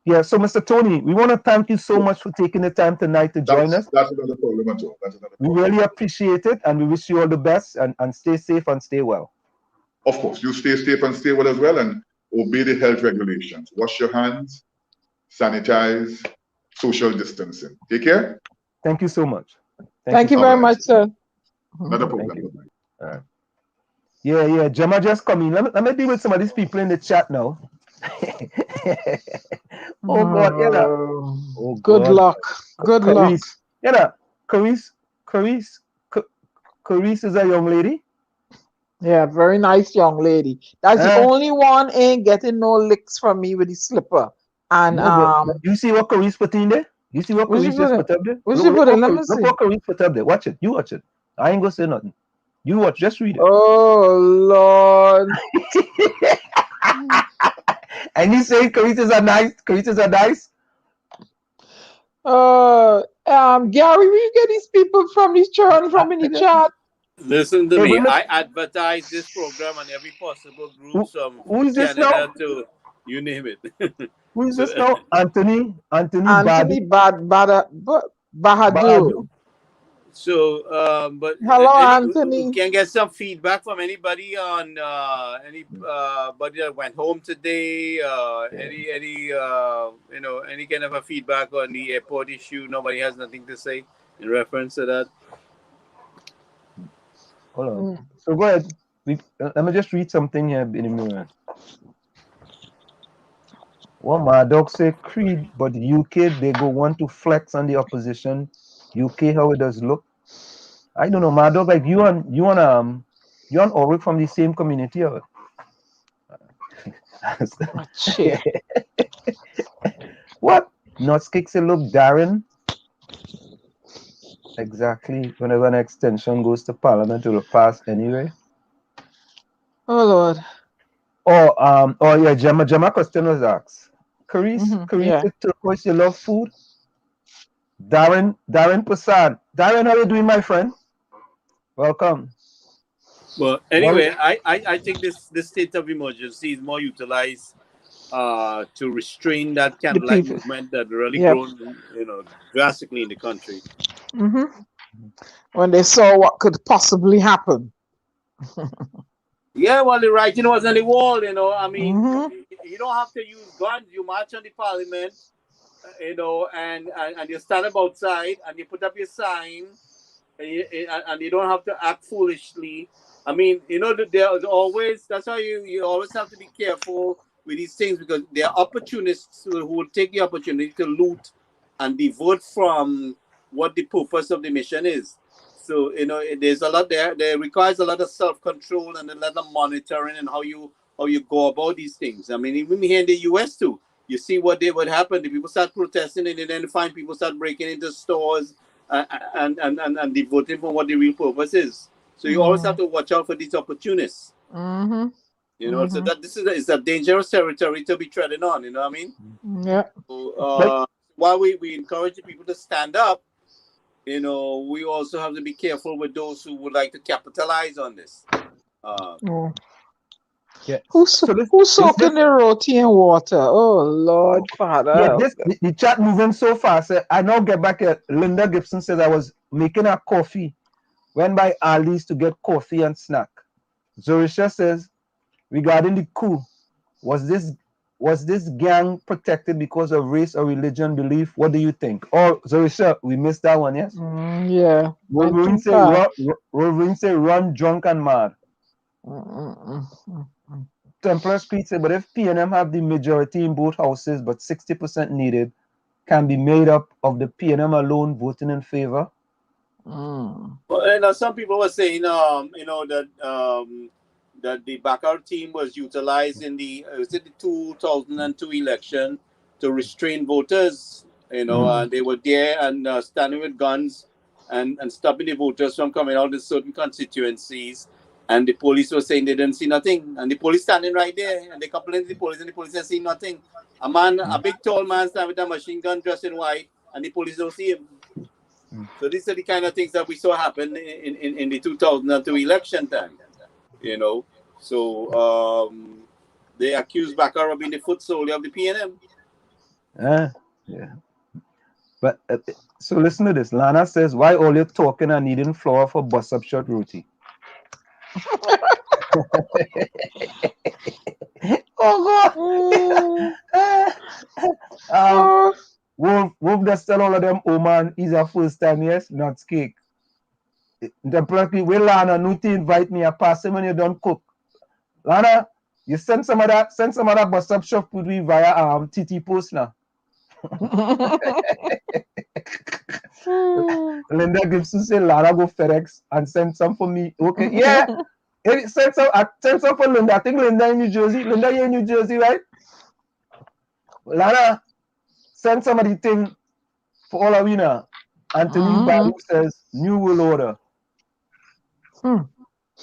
Yeah, so Mr. Toney, we want to thank you so much for taking the time tonight to join us. That's another problem at all. We really appreciate it, and we wish you all the best, and stay safe and stay well. Of course, you stay safe and stay well as well, and obey the health regulations. Wash your hands, sanitize, social distancing. Take care. Thank you so much. Thank you very much, sir. Not a problem. All right. Yeah, Gemma just come in. Let me deal with some of these people in the chat now. Oh God, Oh, good luck. Good luck. Carice is a young lady. Yeah, very nice young lady. That's the only one ain't getting no licks from me with the slipper. And no, but you see what Carice put in there? You see what Carice just put up there? Look what Carice put up there. Watch it. You watch it. I ain't gonna say nothing. You watch. Just read it. Oh Lord. And you say Carices are nice? Carices are nice? Gary, will you get these people from this churn from in the chat? Listen to me. I advertise this program on every possible group from Canada to you name it. Who is this now? Anthony Bahadur. So, but hello, Anthony. Can get some feedback from anybody on anybody that went home today. Any any kind of a feedback on the airport issue. Nobody has nothing to say in reference to that. Hold on. So go ahead. Let me just read something here in a minute. Well, my dog say creed, but the UK they go want to flex on the opposition. UK how it does look. I don't know, my dog. Like you and Ulrich from the same community. What? Notskick say look, Darren. Exactly. Whenever an extension goes to Parliament, it will pass anyway. Oh Lord. Oh yeah, Gemma question was asked. Carice, turquoise, you love food? Darren Prasad. Darren, how you doing, my friend? Welcome. Well, anyway, I think this state of emergency is more utilized to restrain that candlelight movement that really grown, drastically in the country. When they saw what could possibly happen. Yeah, well, the writing was on the wall, I mean, you don't have to use guns. You march on the Parliament, and you stand up outside and you put up your sign, and you don't have to act foolishly. I mean, there's always, that's why you always have to be careful with these things, because there are opportunists who will take the opportunity to loot and divert from what the purpose of the mission is. So, there's a lot there. There requires a lot of self-control and a lot of monitoring and how you go about these things. I mean, even here in the US too, you see what happened. The people start protesting, and then find people start breaking into stores and devoting from what the real purpose is. So you always have to watch out for these opportunists. So that it's a dangerous territory to be treading on. You know what I mean? Yeah. So, while we encourage the people to stand up, we also have to be careful with those who would like to capitalize on this. Yeah. Who's soaking the roti in water? Oh Lord, Father. Yeah, the chat moving so fast. I now get back at Linda Gibson says I was making a coffee. Went by Ali's to get coffee and snack. Zorisha says, regarding the coup, was this gang protected because of race or religion belief? What do you think? Oh, Zorisha, we missed that one, yes? Yeah. Wolverine say run drunk and mad. Templar Street said, but if PNM have the majority in both houses, but 60% needed, can be made up of the PNM alone voting in favor? Well, some people were saying, that the backup team was utilized in the 2002 election to restrain voters. And they were there and standing with guns and stopping the voters from coming out in certain constituencies. And the police were saying they didn't see nothing. And the police standing right there, and they complained to the police, and the police didn't see nothing. A big tall man standing with a machine gun dressed in white, and the police don't see him. So these are the kind of things that we saw happen in the 2002 election time, So they accused Bakar of being the foot soldier of the PNM. Yeah. But so listen to this. Lana says, why all you talking and needing flour for bus up short roti? Oh God. Wolf just tell all of them, oh man, it's our first time, yes, not cake. The people will Lana no to invite me, I pass him when you don't cook. Lana, you send some of that bus up shop with me via TT Post now. Linda Gibson say Lara go FedEx and send some for me. Okay, yeah. Hey, send some for Linda. I think Linda in New Jersey. Linda, you're in New Jersey, right? Lana, send somebody thing for all of we now. Anthony Balu says New World Order.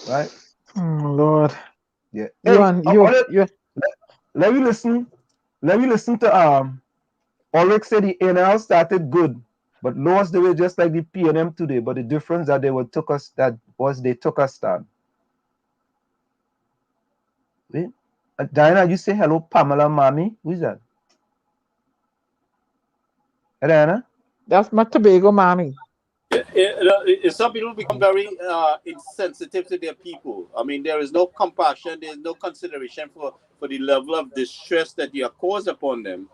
Right? Lord. Yeah. Let me listen. Let me listen to Ulrich said the NL started good, but lost the way just like the PNM today. But the difference that they took us down. Wait, Diana, you say hello, Pamela, mommy. Who is that? Hey, Diana. That's my Tobago mommy. Some people become very insensitive to their people. I mean, there is no compassion, there is no consideration for the level of distress that you are caused upon them.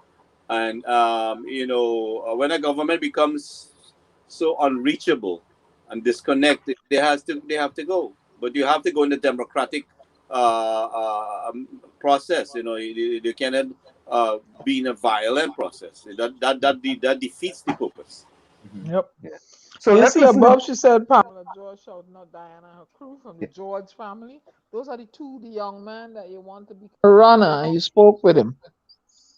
And, when a government becomes so unreachable and disconnected, they have to go. But you have to go in the democratic process. You cannot be in a violent process. That defeats the purpose. Yep. Yeah. So you see above, she said Pamela George shouting out Diana and her crew from the George family. Those are the young men that you want to be a runner, and you spoke with him.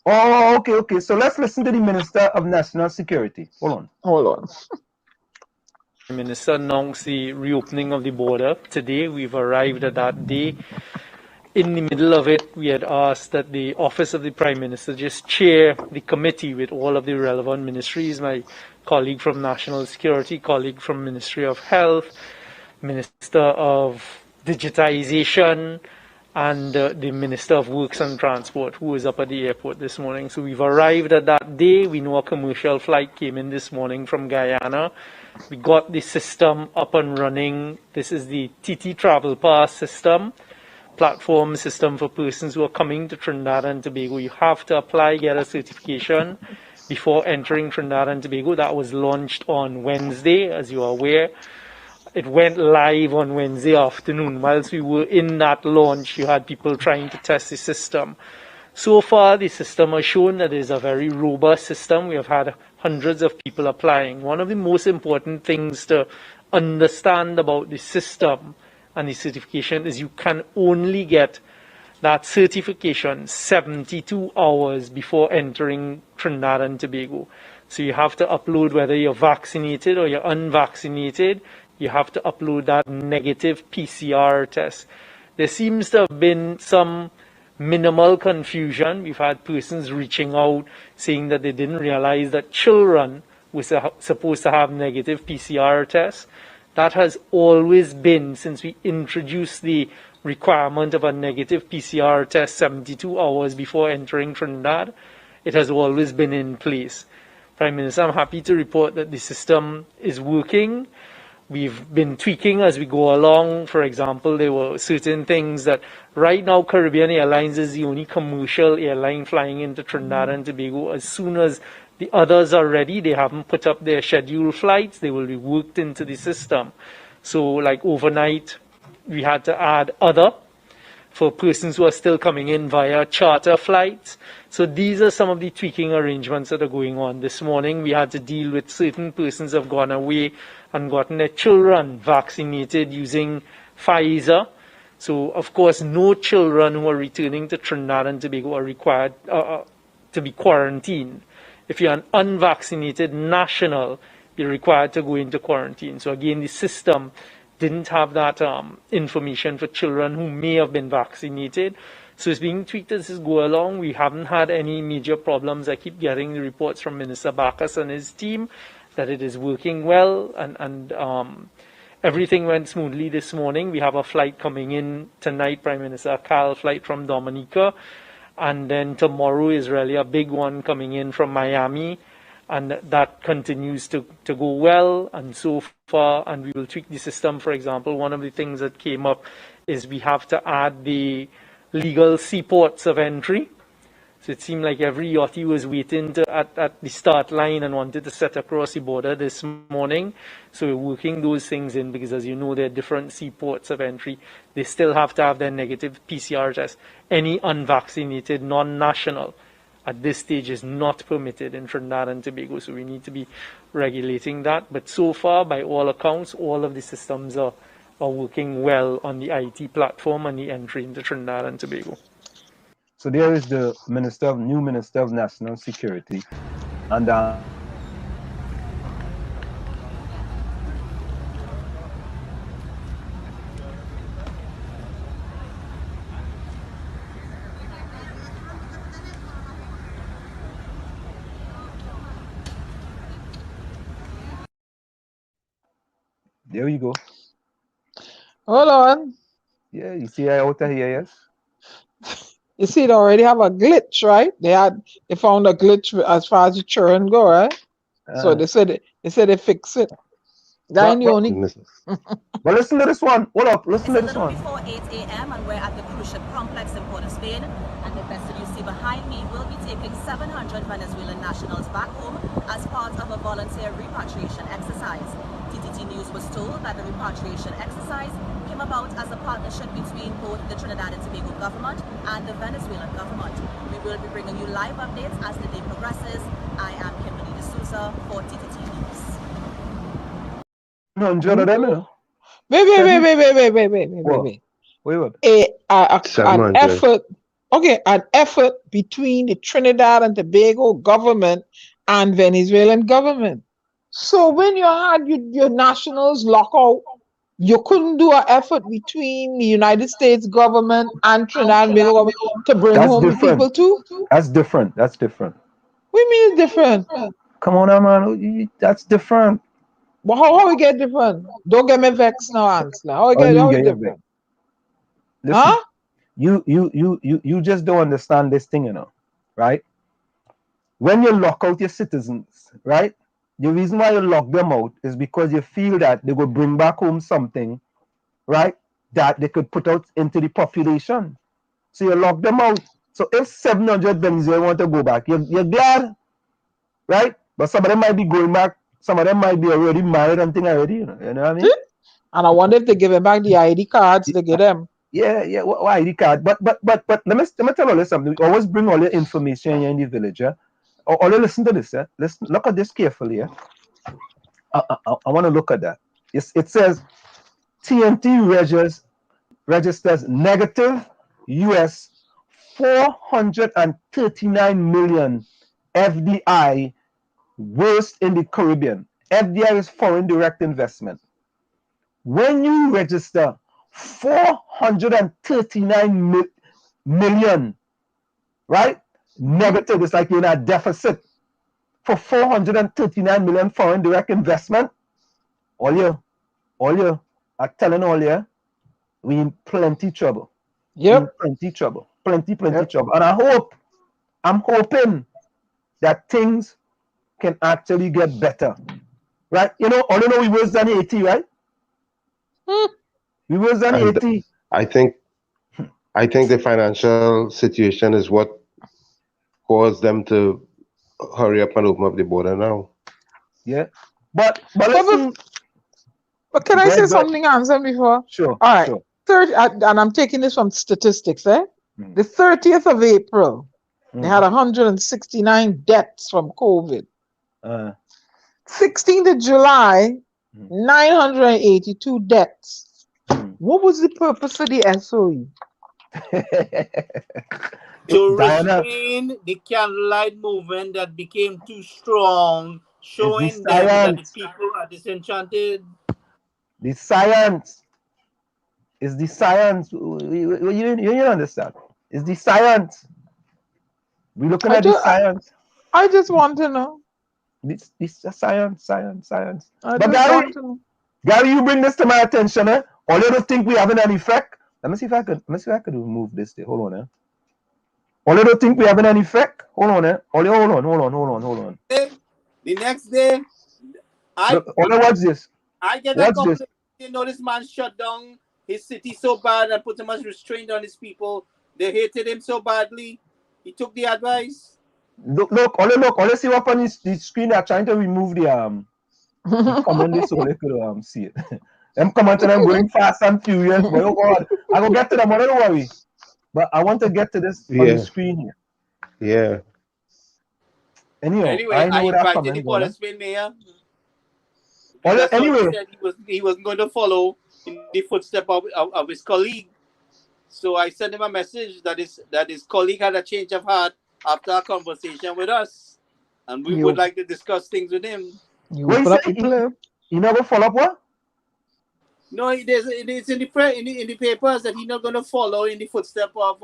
Oh, okay. So let's listen to the Minister of National Security. Hold on. The Minister announced the reopening of the border. Today, we've arrived at that day. In the middle of it, we had asked that the Office of the Prime Minister just chair the committee with all of the relevant ministries, my colleague from National Security, colleague from Ministry of Health, Minister of Digitization, and the Minister of Works and Transport, who was up at the airport this morning. So we've arrived at that day. We know a commercial flight came in this morning from Guyana. We got the system up and running. This is the TT Travel Pass system, platform system for persons who are coming to Trinidad and Tobago. You have to apply, get a certification before entering Trinidad and Tobago. That was launched on Wednesday, as you are aware. It went live on Wednesday afternoon. Whilst we were in that launch, you had people trying to test the system. So far, the system has shown that it is a very robust system. We have had hundreds of people applying. One of the most important things to understand about the system and the certification is you can only get that certification 72 hours before entering Trinidad and Tobago. So you have to upload whether you're vaccinated or you're unvaccinated. You have to upload that negative PCR test. There seems to have been some minimal confusion. We've had persons reaching out saying that they didn't realize that children were supposed to have negative PCR tests. That has always been, since we introduced the requirement of a negative PCR test 72 hours before entering Trinidad, it has always been in place. Prime Minister, I'm happy to report that the system is working. We've been tweaking as we go along. For example, there were certain things that right now Caribbean Airlines is the only commercial airline flying into Trinidad and Tobago. As soon as the others are ready, they haven't put up their scheduled flights, they will be worked into the system. So like overnight, we had to add other for persons who are still coming in via charter flights. So these are some of the tweaking arrangements that are going on. This morning, we had to deal with certain persons who have gone away and gotten their children vaccinated using Pfizer. So, of course, no children who are returning to Trinidad and Tobago are required to be quarantined. If you're an unvaccinated national, you're required to go into quarantine. So again, the system didn't have that information for children who may have been vaccinated. So it's being tweaked as it go along. We haven't had any major problems. I keep getting the reports from Minister Bacchus and his team that it is working well, and everything went smoothly this morning. We have a flight coming in tonight, Prime Minister Cal flight from Dominica, and then tomorrow is really a big one coming in from Miami, and that continues to go well and so far, and we will tweak the system. For example, one of the things that came up is we have to add the legal seaports of entry. So it seemed like every yachty was waiting at the start line and wanted to set across the border this morning. So we're working those things in because, as you know, there are different seaports of entry. They still have to have their negative PCR test. Any unvaccinated non-national at this stage is not permitted in Trinidad and Tobago. So we need to be regulating that. But so far, by all accounts, all of the systems are are working well on the IT platform and the entry into Trinidad and Tobago. So there is the new Minister of National Security, and there you go. Hold on. Yeah, you see I out of here, yes? You see, they already have a glitch, right? They found a glitch as far as the churn go, right? So they said they fix it. But listen to this one. Hold up, listen to this one. Before 8 a.m. and we're at the cruise ship complex in Port of Spain, and the vessel you see behind me will be taking 700 Venezuelan nationals back home as part of a volunteer repatriation exercise. TTT News was told that the repatriation exercise came about as a partnership between both the Trinidad and Tobago government and the Venezuelan government. We will be bringing you live updates as the day progresses. I am Kimberly D'Souza for TTT News. 100 of them, you know. Wait. An effort between the Trinidad and Tobago government and Venezuelan government. So when you had your nationals lock out, you couldn't do an effort between the United States government and Trinidad and Tobago government to bring home the people too? That's different. What do you mean it's different? Come on, man. That's different. Well, how we get different? Don't get me vexed now, Ansel. How we get different? Listen, huh? You just don't understand this thing, you know, right? When you lock out your citizens, right? The reason why you lock them out is because you feel that they will bring back home something, right, that they could put out into the population. So you lock them out. So if 700 Venezuelans want to go back, you're glad, right? But some of them might be going back. Some of them might be already married and thing already, you know what I mean? And I wonder if they give them back the ID cards they give them. Yeah, what ID card? But let me tell you something. We always bring all your information here in the village, yeah? Or listen to this, yeah? Listen, look at this carefully, yeah? I want to look at that. It says TNT registers negative US 439 million FDI, worst in the Caribbean. FDI is foreign direct investment. When you register 439 million, right? Negative, it's like you're in a deficit for 439 million foreign direct investment. All you, I'm telling all you, we in plenty trouble. Yep. Plenty trouble. Plenty trouble. And I'm hoping that things can actually get better. Right? You know, all you know we worse than Haiti, right? We worse than Haiti. I think the financial situation is what caused them to hurry up and open up the border now. Yeah. But listen, but can I say something, Answer, before? Sure. All right. Sure. And I'm taking this from statistics, eh? The 30th of April, they had 169 deaths from COVID. 16th of July, 982 deaths. What was the purpose of the SOE? To restrain the candlelight movement that became too strong, showing them that the people are disenchanted. The science is the science. You understand? It's the science. We're looking at the science. I just want to know. This science. But Gary, you bring this to my attention, eh? Or you don't think we having an effect? Let me see if I could remove this thing. Hold on, eh? Or you don't think we having an effect? Hold on, eh? Hold on. The next day, what's this? I get a complaint. You know, this man shut down his city so bad and put so much restraint on his people. They hated him so badly. He took the advice. Look, only see what on the screen. They're trying to remove the comment so they could see it. Them commenting I'm going fast and furious. But oh God, I go get to them, don't worry. But I want to get to this on the screen here. Yeah. Anyway, I invited the Port of Spain mayor. Anyway, he wasn't going to follow in the footsteps of his colleague. So I sent him a message that his colleague had a change of heart after a conversation with us, and we would like to discuss things with him. What he never follow up what? No, it's in the papers that he's not going to follow in the footsteps of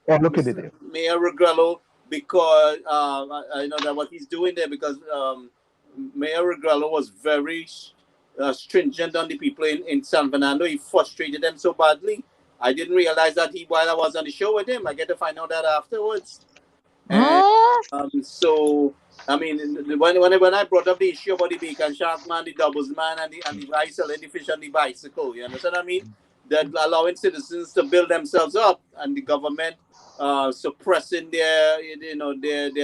Mayor Regrello, because I know that what he's doing there, because Mayor Regrello was very stringent on the people in San Fernando. He frustrated them so badly. I didn't realize that while I was on the show with him, I get to find out that afterwards. And so, I mean, when I brought up the issue about the bacon shark man, the doubles man, and the guy selling the fish on the bicycle, you understand what I mean? That allowing citizens to build themselves up, and the government suppressing their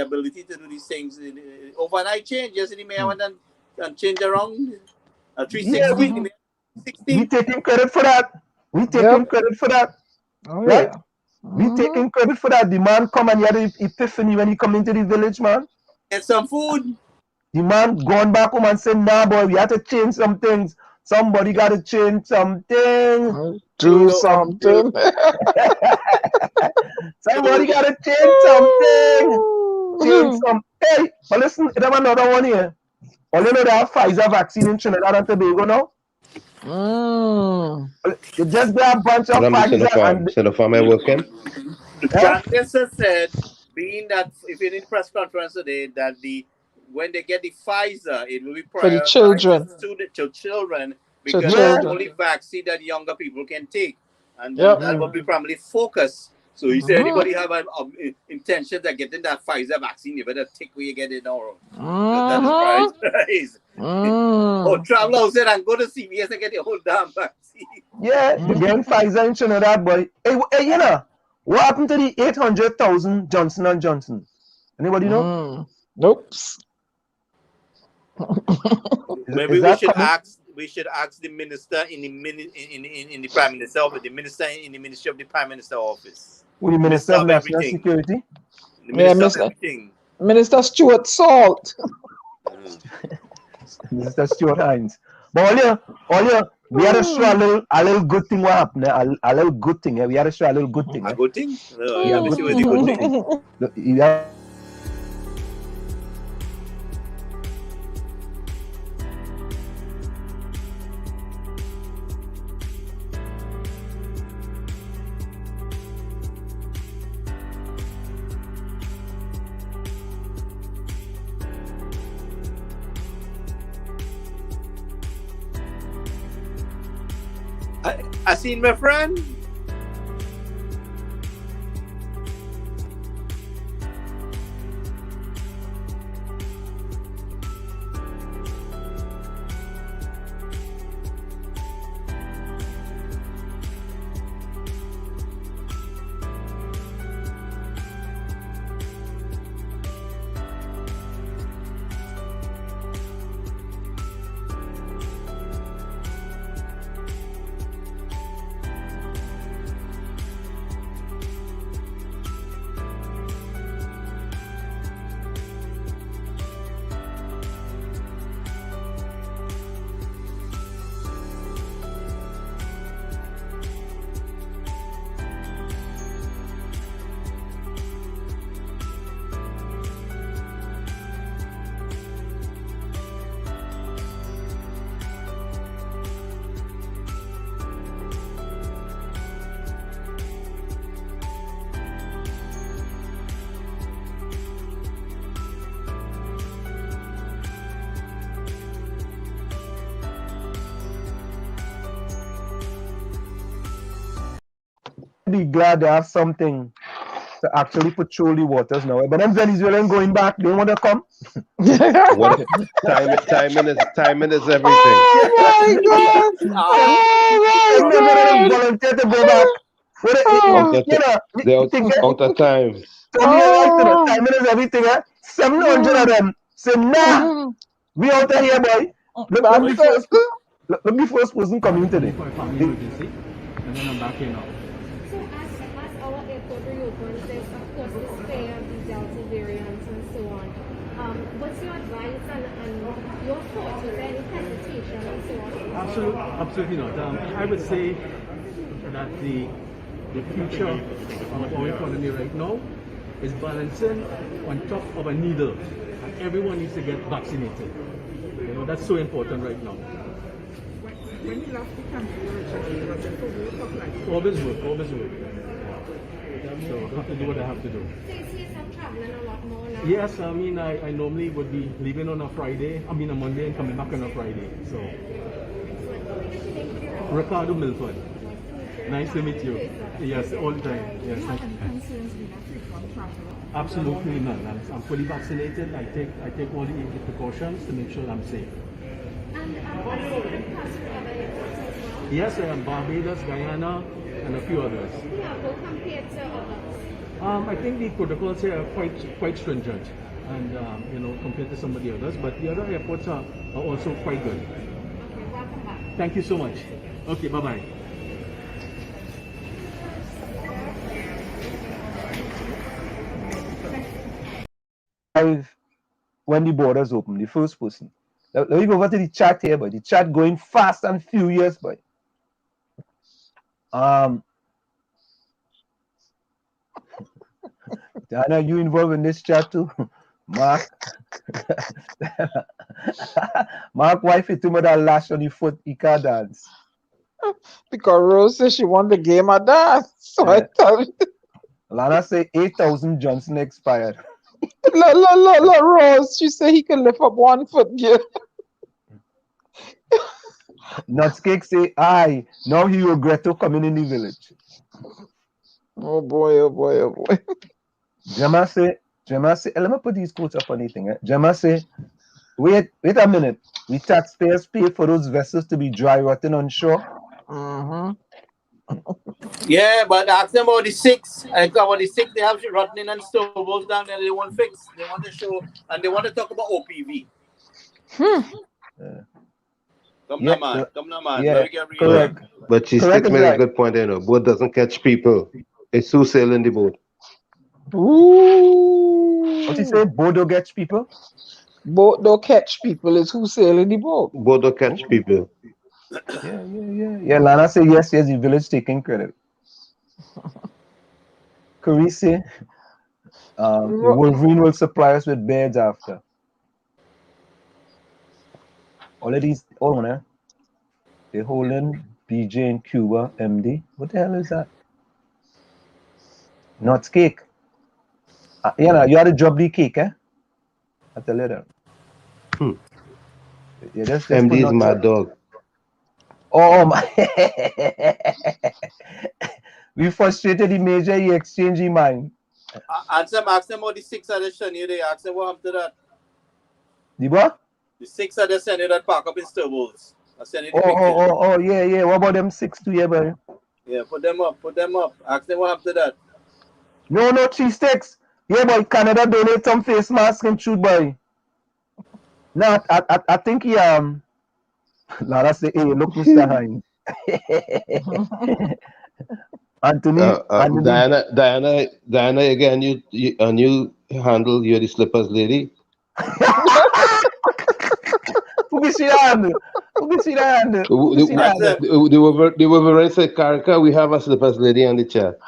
ability to do these things. Overnight change. Yesterday, Mayor went and changed around 360. We taking credit for that. We taking credit for that. Right? We taking credit for that. The man come and he had an epiphany when he come into the village, man. Get some food. The man gone back home and said, nah, boy, we have to change some things. Somebody got to change something. Do something. Somebody got to change something. Change something. Hey, but listen, there's another one here. All you know, they have Pfizer vaccine in Trinidad and Tobago now. You just got a bunch of Pfizer and so the farm I work in. The Prime Minister said, being that if you did press conference today, that when they get the Pfizer, it will be for the children. To children, because it's the only vaccine that younger people can take, and that will be primarily focused. So he said, anybody have an intention of getting that Pfizer vaccine, you better take where you get it now. That is price. Or travel outside and go to CVS and get the whole damn vaccine. Yeah, they're getting Pfizer in Trinidad, boy. Hey, you know, what happened to the 800,000 Johnson & Johnson? Anybody know? Nope. Maybe we should ask the minister in the Prime Minister office, the minister in the Ministry of the Prime Minister office. Who, the Minister of National Security? The Minister of everything. Minister Stuart Salt. Mr. Stuart Hines. But all you, we had to show a little good thing what happened. A little good thing. We had to show a little good thing. A good thing? Yeah, let me see what the good thing. Yeah. I seen my friend. Be glad they have something to actually patrol the waters now. But them Venezuelans going back, they want to come. Timing is everything. Oh my God! Volunteer to go back. They're out of time. Timing is everything. 700 of them say, nah, we out of here, boy. Let me first person coming today. And then I'm back here now. Of course, the spare of the Delta variants and so on. What's your advice and your thoughts? Is there any hesitation and so on? Absolutely not. I would say that the future of our economy right now is balancing on top of a needle, and everyone needs to get vaccinated. You know, that's so important right now. When you left the country originally, was it for work or pleasure? Always work. So I have to do what I have to do. So you see yourself traveling a lot more now? Yes, I mean, I normally would be leaving on a Monday and coming back on a Friday. So, Ricardo Milford. Nice to meet you. Yes, all the time. Yes. Do you have any concerns being a frequent traveler? Absolutely none. I'm fully vaccinated. I take all the precautions to make sure I'm safe. And have you been across for other airports as well? Yes, I am Barbados, Guyana, and a few others. Yeah, but compared to others? I think the protocols here are quite stringent, and you know, compared to some of the others. But the other airports are also quite good. Okay, welcome back. Thank you so much. Okay, bye bye. When the borders open, the first person. Let me go over to the chat here, but the chat going fast and furious, but Diana, you involved in this chat too? Mark wife hit him with that lash on the foot, he can't dance. Because Rose says she won the game at dance. So yeah. I tell you. Lana say 8,000 Johnson expired. La Rose, she said he can lift up 1 foot, yeah. Nutscake say, aye, now he regretto coming in the village. Oh boy. Gemma say, let me put these quotes up on anything. Gemma say, wait a minute. We taxpayers pay for those vessels to be dry rotting on shore. Yeah, but ask them about the 6. About the 6, they have rotting and stoves down there. They won't fix. They want to show, and they want to talk about OPV. Come on, man. Yeah, correct. But she still made a good point, you know. Boat doesn't catch people. It's who sail in the boat. Ooh. What you say? Boat don't catch people? Boat don't catch people. It's who sail in the boat. Boat don't catch people. Yeah, Lana say yes, the village taking credit. Curry say, Wolverine will supply us with beds after. All of these, hold on, they're holding BJ in Cuba, MD. What the hell is that? Nuts cake. Yeah, you had to drop the cake, I tell you that. Yeah, that's MD is my dog. Oh my! We frustrated the major. He exchanged his mind. Ask them about the 6 edition. They ask them what happened to that. The what? The 6 edition that park up in Sturbos. Yeah. What about them 6 too, boy? Yeah, put them up. Ask them what happened to that. No, 3 sticks. Yeah, boy. Canada donate some face mask and shoot, boy. No, I think he Lara say, hey, look, Mr. Hines. Anthony. Diana, again, you handle, you're the slippers lady. Who can see that? They were very say, Karaka, we have a slippers lady on the chat.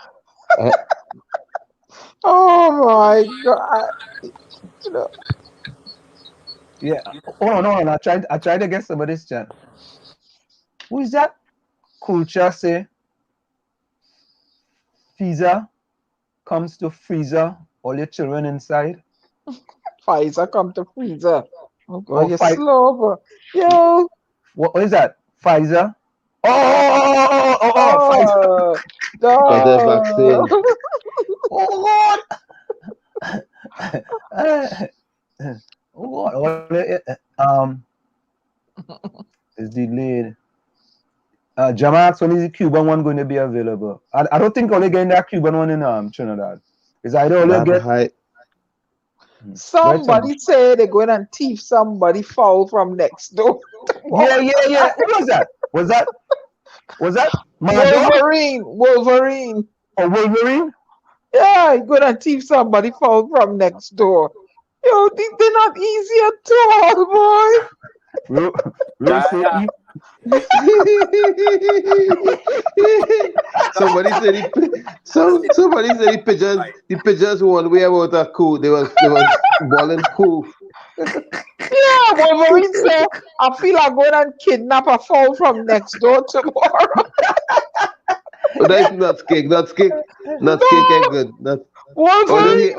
Oh my God. Yeah. Oh no, I tried to get some of this chat. Who is that? Culture say Pfizer comes to freezer all your children inside. Pfizer come to freezer. Oh God, you're slow, bro. Yo. What is that? Pfizer? Oh, Pfizer. Oh God. It's delayed. Jama, when is the Cuban one going to be available? I don't think only getting that Cuban one in Trinidad. Is either only get somebody say they're going and thief somebody foul from next door. Yeah. Who was that? Was that Wolverine? Oh, Wolverine? Yeah, he's going to thief somebody foul from next door. Yo, they're not easy at all, boy. Somebody said the pigeons one way about a coup. They was balling coup. Yeah, but we say I feel like going and kidnap a fowl from next door tomorrow. Oh, that's not cake. That's cake. Not cake ain't good. Not. Wolverine,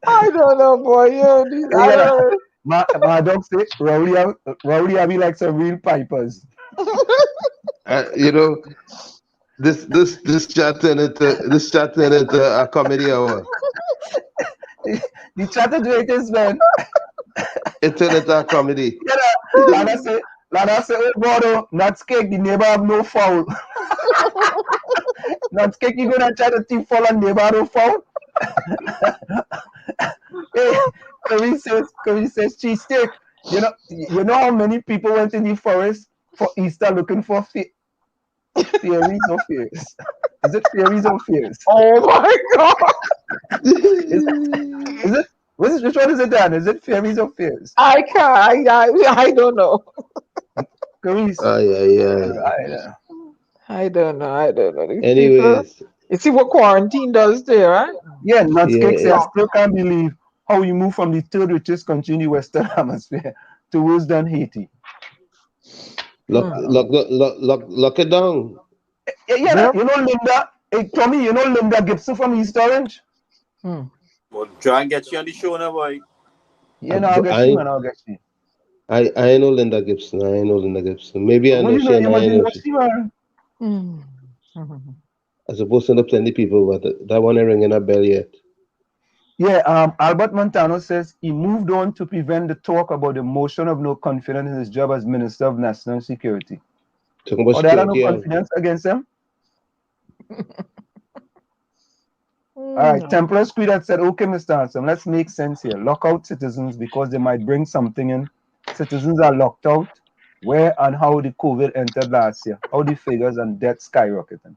I don't know, boy. I don't know. My dog say Rowdy have like some real pipers. You know, this chat turned into a comedy hour. The chat is man. It turned into a comedy. Lana say, oh brother, not cake, the neighbor have no foul. Not cake, you gonna try to thief foul and neighbor have no foul? Hey, Kareem says cheesesteak. You know how many people went in the forest for Easter looking for fairies or fears? Is it fairies or fears? Oh my God! Is it? Which one is it, Dan? Is it fairies or fears? I can't. I don't know. Kareem. I don't know. Anyways, people, you see what quarantine does there, right? Yeah, Nutscake says, I still can't believe how we moved from the third richest country in the Western Hemisphere to worse than Haiti. Lock it down. Yeah. You know Linda, hey Tommy, you know Linda Gibson from East Orange? Well, try and get you on the show now, boy. Yeah, no, I'll get you. I know Linda Gibson. Maybe I know she and I know she. I suppose to know plenty people, but that one ain't ringing a bell yet. Yeah, Albert Montano says he moved on to prevent the talk about the motion of no confidence in his job as Minister of National Security. Talking about there are no confidence against him? All right, Templars Creed had said, okay, Mr. Hanson, let's make sense here. Lock out citizens because they might bring something in. Citizens are locked out. Where and how the COVID entered last year. How the figures and deaths skyrocketing.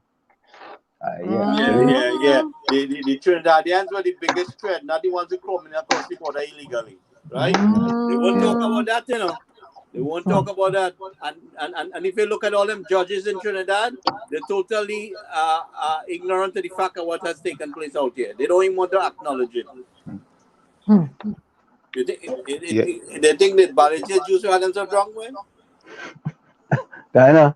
Yeah. The Trinidadians were the biggest threat, not the ones who come in across the border illegally, right? They won't talk about that, you know. They won't talk about that. And if you look at all them judges in Trinidad, they're totally ignorant to the fact of what has taken place out here. They don't even want to acknowledge it. They think that Barrister Jews had themselves wrong way? Diana,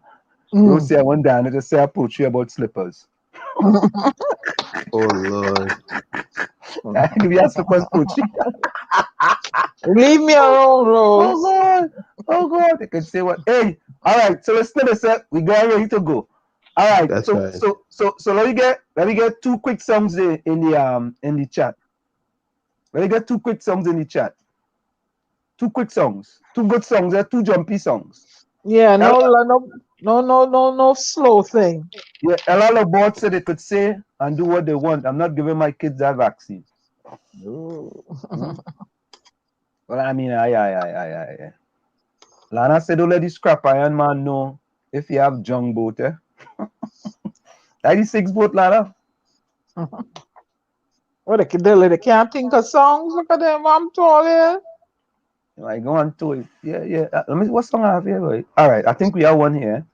Rosie, I want Diana to say a poetry about slippers. Oh Lord. Give you a slippers poetry. Leave me alone, Rose. Oh God. They can say what? Hey, all right. So let's set. We got ready to go. All right. That's so right. so let me get two quick songs in the chat. Let me get two quick songs in the chat. Two quick songs. Two good songs. They're two jumpy songs. Yeah, no slow thing. Yeah, a lot of boards said they could say and do what they want. I'm not giving my kids that vaccine. Well, I mean, I. Lana said, don't let the scrap iron man know if you have junk boat, eh? 96 boat, Lana. What they can't think of songs. Look at them, I'm tall here. I go on to it. Yeah. Let me see what song I have here, right? All right, I think we have one here.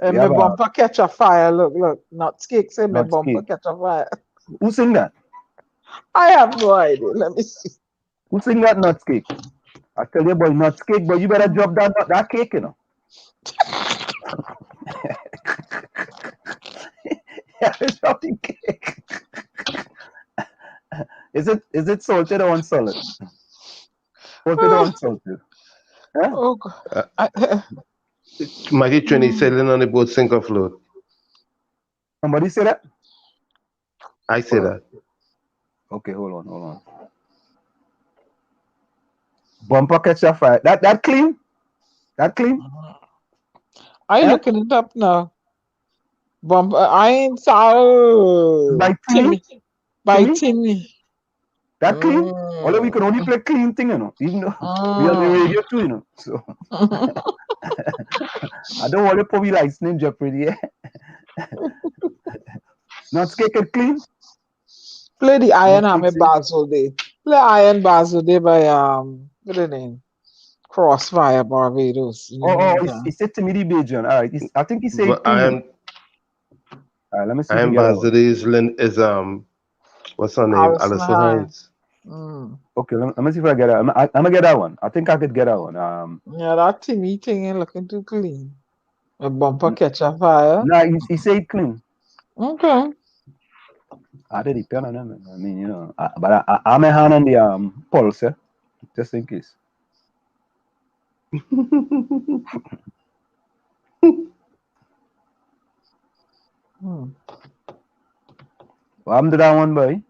My bumper catch a fire. Look. Not skate say my bumper catch a fire. Who sing that? I have no idea. Let me see. Who sing that nut cake? I tell you, boy, nut cake, but you better drop that cake, you know. Yeah, drop the cake. Is it salted or unsalted? Salted or unsalted? Huh? Oh God. Maggie Trini sailing on the boat sink or float. Somebody say that? I say that. Okay, hold on. Bumper catch a fire. That clean? That clean? I looking it up now. Bumper. I ain't sorry. By Timmy. That clean? Although we can only play clean thing, you know. Even though we are on the radio too, you know. So I don't want to put me like Slim Jeopardy. Not cake and clean. Play the Iron Hammer Basel Day. Play Iron Basel Day by what's the name? cross via Barbados. He said to me the Bajan. All right, I think he said clean. All right, let me see. Ambassador is what's her name? Alison Hines. Okay, let me see if I get that. I'm gonna get that one. I think I could get that one. Yeah, that Timmy thing ain't looking too clean. A bumper catch a fire. Nah, he said clean. Okay. I did depend on them. I mean, but I'm a hand on the pulse, just in case. What happened to that one, boy?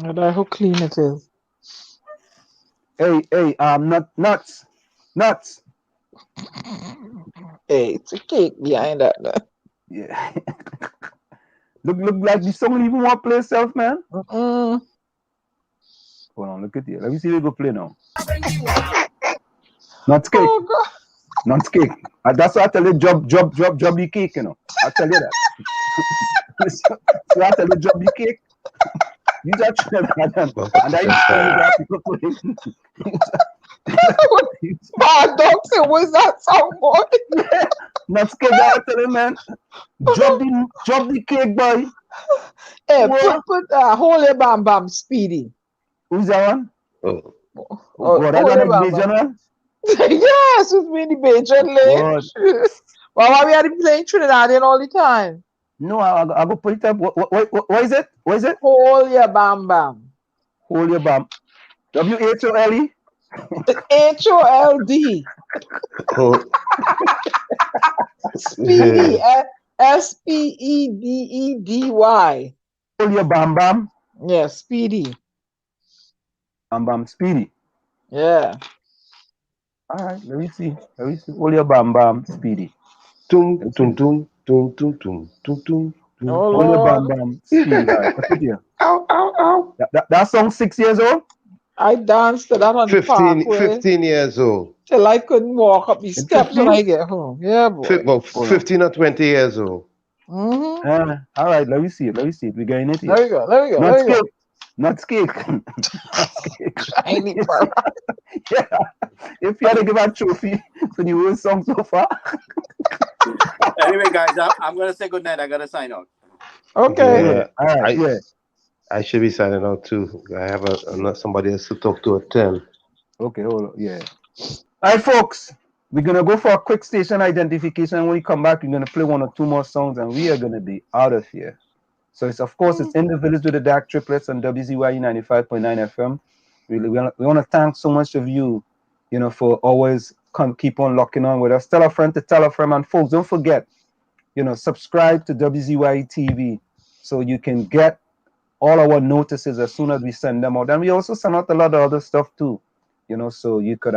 I know how clean it is. Hey, nuts. Hey, it's a cake behind that. Yeah. look like the song even want to play itself, man. Hold on, look at you. Let me see if go play now. Nuts cake. Oh, Nuts cake. That's why I tell you, job the cake, I tell you that. So I tell you, job the cake. You just and I people playing. Don't say, what's that song, boy? Nuts cake, I tell you, man. Drop the cake, boy. Hey, put hold your bam bam, Speedy. Who's that one? What I got a Bajan one? Yes, it's me the Bajan lane. Why we are playing Trinidadian all the time? No, I go put it up. What is it? What is it? Hold your bam bam. Hold your bam. WHOLE? HOLD. Speedy. SPEDEDY. Hold your bam bam. Yeah, Speedy. Bam bam, Speedy. Yeah. All right, let me see. Hold your bam bam, Speedy. Tum tum tum tum tum tum tum tum. Hold your bam bam, Speedy. All right, look at you. Ow. That song 6 years old? I danced to that on 15 years old. Till I couldn't walk up the steps when I get home. Yeah, boy. 15 or 20 years old. All right, let me see it. We're getting it here. There we go. Nuts cake. Shiny purple. Yeah. If you had to give a trophy for the worst song so far. Anyway, guys, I'm going to say good night. I got to sign out. Okay. Yeah. All right, I should be signing out too. I have somebody else to talk to at 10. Okay, hold on. Yeah. All right, folks. We're going to go for a quick station identification. When we come back, we're going to play 1 or 2 more songs, and we are going to be out of here. So, it's in the village with the dark triplets on WZYE 95.9 FM. Really, we want to thank so much of you, for always keep on locking on with us. Tell a friend to tell a friend. And folks, don't forget, subscribe to WZYE TV so you can get all our notices as soon as we send them out. And we also send out a lot of other stuff too, so you could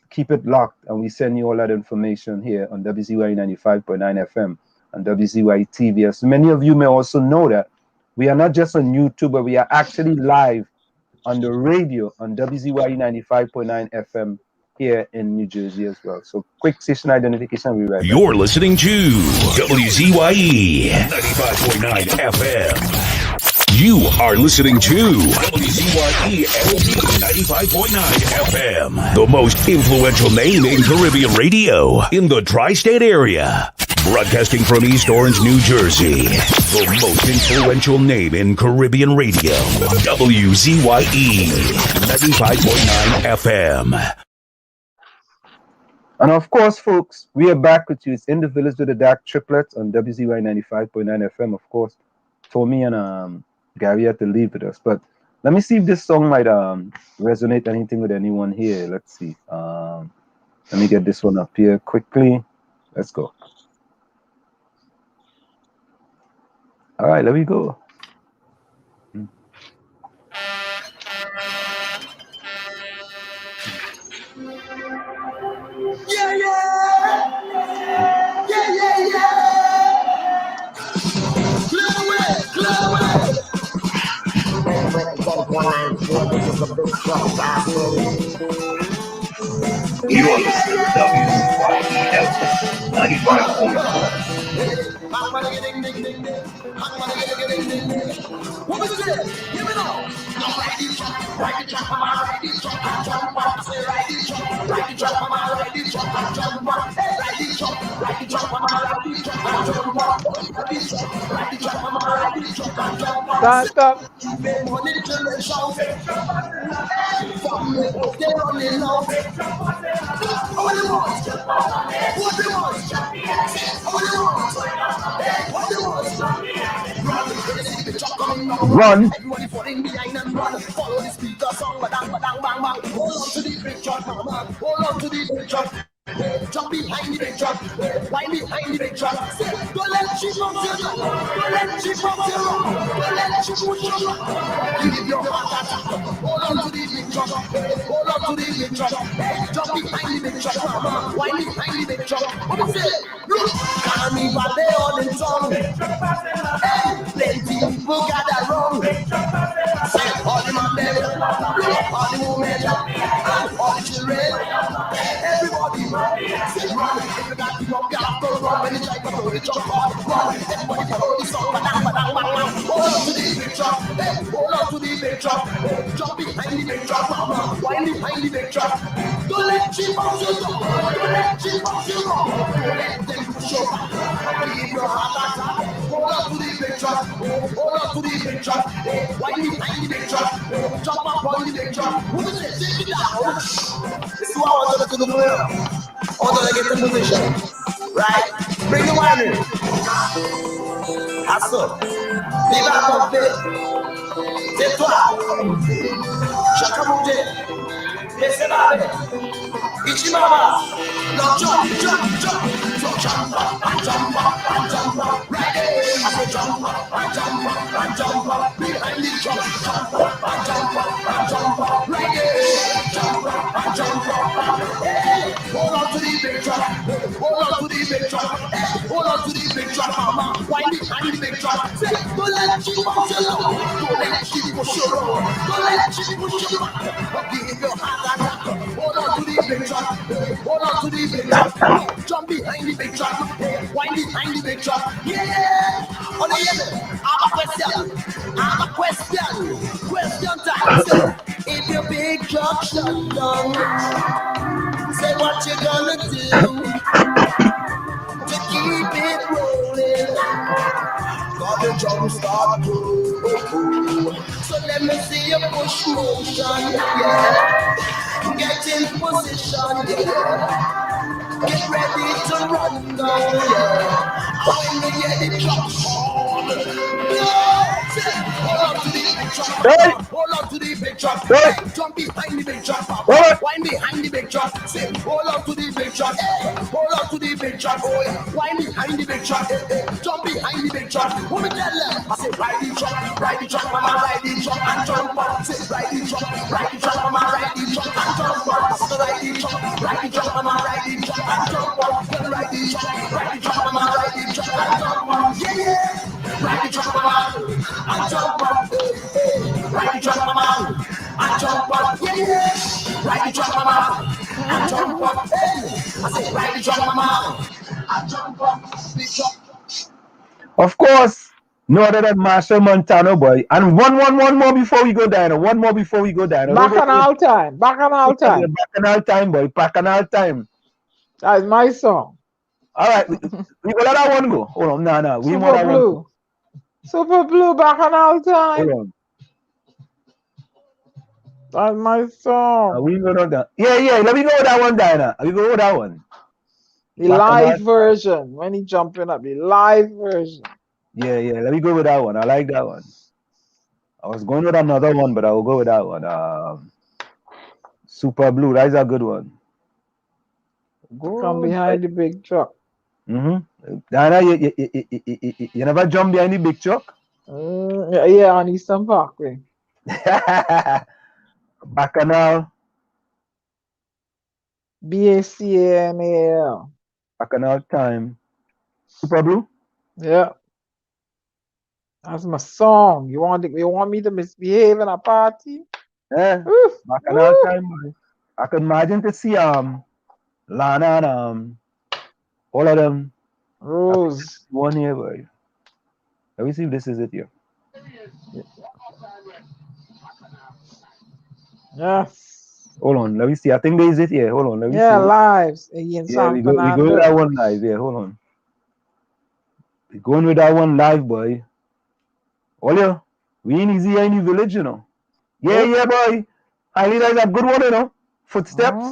keep it locked, and we send you all that information here on WZYE 95.9 FM and WZYE TV. As many of you may also know that we are not just on YouTube, but we are actually live on the radio on WZYE 95.9 FM here in New Jersey as well. So quick station identification, we'll be right back. You're listening to WZYE 95.9 FM. You are listening to WZYE LP 95.9 FM, the most influential name in Caribbean radio in the tri-state area. Broadcasting from East Orange, New Jersey, the most influential name in Caribbean radio. WZYE 95.9 FM. And of course, folks, we are back with you. It's in the village with the dark triplets on WZYE 95.9 FM. Of course, Toney and Gary had to leave with us, but let me see if this song might resonate anything with anyone here. Let's see. Let me get this one up here quickly. Let's go. All right, there we go. You are listening to WZYE 95.9. What was it? Give it all. Don't write this track, I'm already jump, say right. Run. Everybody falling behind and run. Follow the speaker song, badang, badang, bang, bang. Hold on to the big truck, mama. Hold on to the big truck. Jump behind the big truck. Wind behind the big truck. Don't let she bounce you. Don't let she bounce you. Don't let she push you. Give your heart attack. Hold on to the big truck. Hold on to the big truck. Jump behind the big truck, mama. Wind behind the big truck. What is it? Look, carnival day on the song. Plenty people gather round. Say all the man them, all the women, and all the children. Everybody, say run. If you got to go, you have to run. When you try to go, the truck run. Everybody follow the song, badang, badang, bang, bang. Hold on to the big truck, hold on to the big truck. Jump behind the big truck, mama. Wind behind the big truck. Don't let cheap bounce you down. Don't let cheap bounce you down. Don't let them push you back. Give your heart attack. Hold on to the big truck. Hold on to the big truck. Wind behind the big truck. Jump up on the big truck. Who is it? Take it down. This is what I want to do here. I want to get in position. Right? Bring the wine in. That's up. Vive la pompe. Tais-toi. Chacun monter. Laissez la paix. Ichimama. Now jump, jump, jump. So jump up and jump up and jump up. Right there. I say jump up and jump up and jump up. Behind the jump. Jump up and jump up and jump up. Right there. Jump up and jump up. Hey, hold on to the big truck. Hold on to the big truck. Hey, hold on to the big truck, mama. Wind behind the big truck. Say, don't let you push you down. Don't let you push you down. Don't let you push you back. Give your hand attack. Hold on to the big truck. Hold on to the big truck. Jump behind the big truck. Wind behind the big truck. Yeah. On the end, I have a question. I have a question. Question time. Say, if your big truck shut down, say what you gonna do to keep it rolling. Got the drum start. So let me see you push motion. Yeah. Get in position. Yeah. Get ready to run down. Yeah. When you get the truck on. Hold on to the big truck. Hold on to the big truck. Hey, jump behind the big truck. Wind behind the big truck. Say, hold on to the big truck. Hey, hold on to the big truck. Oh, yeah. Wind behind the big truck. Hey, jump behind the big truck. What me tell them? I say, ride the truck, mama, ride the truck and jump up. Say, ride the truck, mama, ride the truck and jump up. So ride the truck, mama, ride the truck and jump up. Ride the truck, mama, ride the truck and jump up. Yeah, yeah. Ride the truck, mama, and jump up. Ride the truck, mama, and jump up. Yeah, yeah. Ride the truck, mama, and jump up. Hey, I say, ride the truck, mama, and jump up. Big truck. Of course, no other than Marshall Montano, boy. And one more before we go down. One more before we go down. Bacchanal time. Bacchanal time. Bacchanal time, boy. Bacchanal time. That's my song. All right, we go let that one go. Hold on, no. We Super that Blue. One. Super Blue, Bacchanal time. Hold on. That's my song. We go down. Yeah. Let me go with that one, Diana. We go with that one. The live version. When he jumping up, the live version. Yeah. Let me go with that one. I like that one. I was going with another one, but I will go with that one. Super Blue. That's a good one. Come behind the big truck. Diana, you never jump behind the big truck? Yeah, on Eastern Parkway. Bacchanal. BACANAL. Bacchanal time. Super Blue? Yeah. That's my song. You want me to misbehave in a party? Yeah. Bacchanal time, boy. I can imagine to see Lana and all of them. Rose. One here, boy. Let me see if this is it here. Yes. Hold on, let me see. I think this is it here. Hold on, let me see. Yeah, lives against we go with that one live. Yeah, hold on. We going with that one live, boy. Olio, we ain't easy in the village, you know. Yeah, yeah, boy. Highly, that's a good one, you know. Footsteps.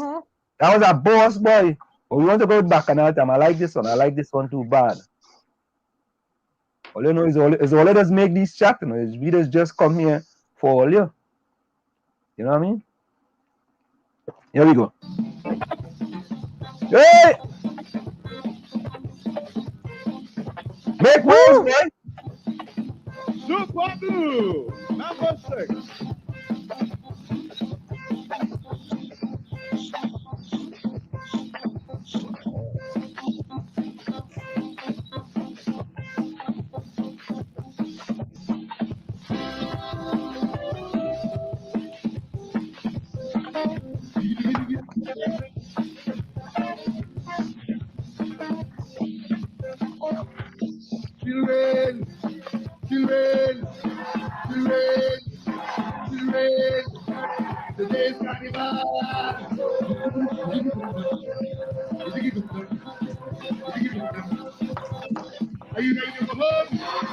That was a boss, boy. But we want to go back another time. I like this one. I like this one too bad. All you know is all let us make these chat, you know. We just come here for all you. You know what I mean? Here we go. Hey! Make moves, boy! Super Blue, number 6. Children, children, children, children, today's carnival. Are you ready to go home?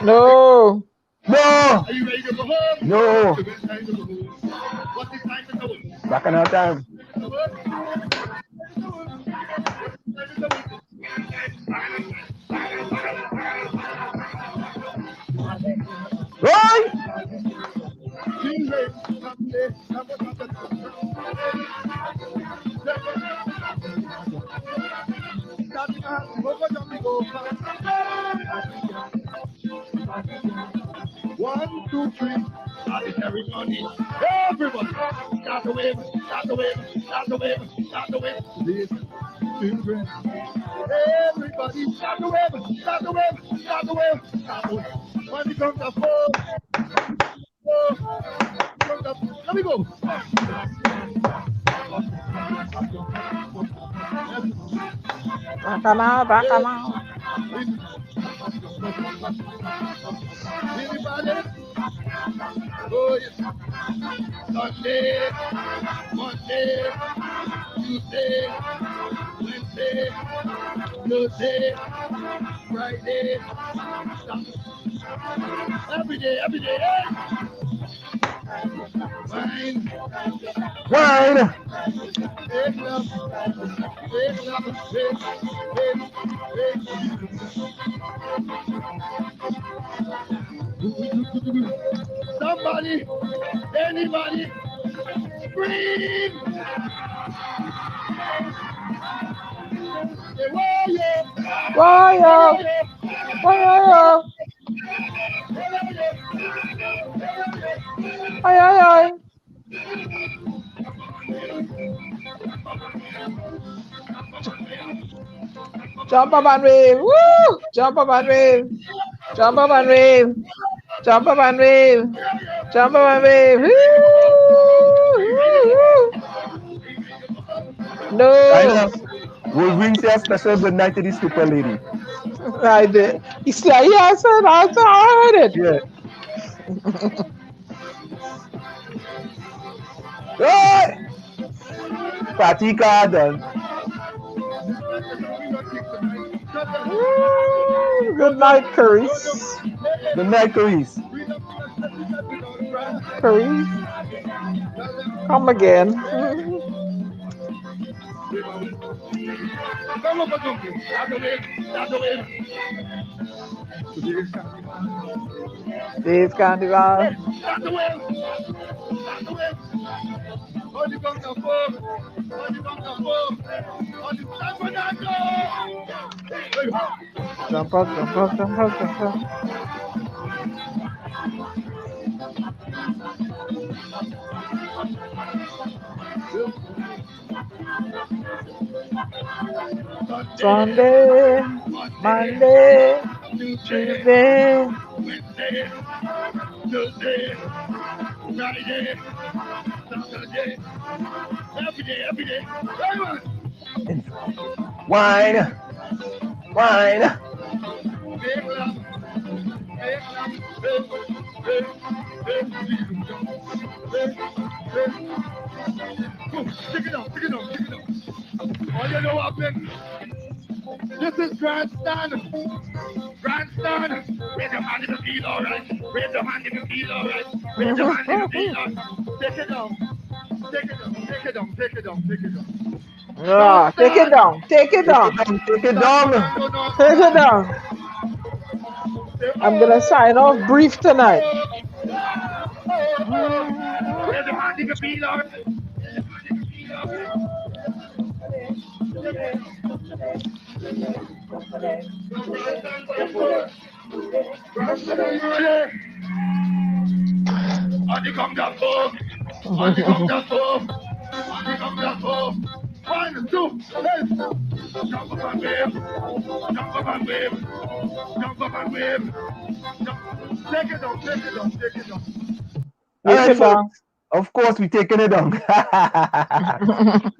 No. No. Are you ready to go home? No. What's the time to go home? What's the time to go home? Back another time. Right? One, two, three. Everybody, everybody, start the wave, start the wave, start the wave, start the wave. Listen, children. Everybody, start the wave, start the wave, start the wave, start the wave. When it comes to let me go. Back on out, back on out. Anybody? Oh, yes. Sunday, Monday, Tuesday, Wednesday, Thursday, Friday, every day, eh? Wine. Wine. Somebody, anybody, scream! Warrior! Warrior! Ay, ay, ay. Jump up and wave! Woo! Jump up and wave! Jump up and wave! Jump up and wave! Jump up and wave! No! We'll bring you a special good night to this super lady. I did. He said, yeah, I said, I heard it. Yeah. Hey! Party card done. Good night, Curries. Good night, Curries. Curries. Come again. Today's carnival. Jump up, jump up, jump up, jump up. Sunday, Monday, Tuesday, Wednesday, Thursday, Friday, Saturday, every day. Wine. Wine. Stick it up. All you know what, man? This is grandstand. Grandstand. Raise your hand if you feel alright. Raise your hand if you feel alright. Raise your hand if you feel alright. Take it down. Take it down. Take it down. Take it down. Take it down. Yeah, take it down. Take it down. Take it down. Take it down. I'm gonna sign off brief tonight. Raise your hand if you feel alright. One, two, let's jump up and wave. Jump up and wave. Jump up and wave. Take it down, take it down, take it down. All right, folks. Of course, we're taking it down. We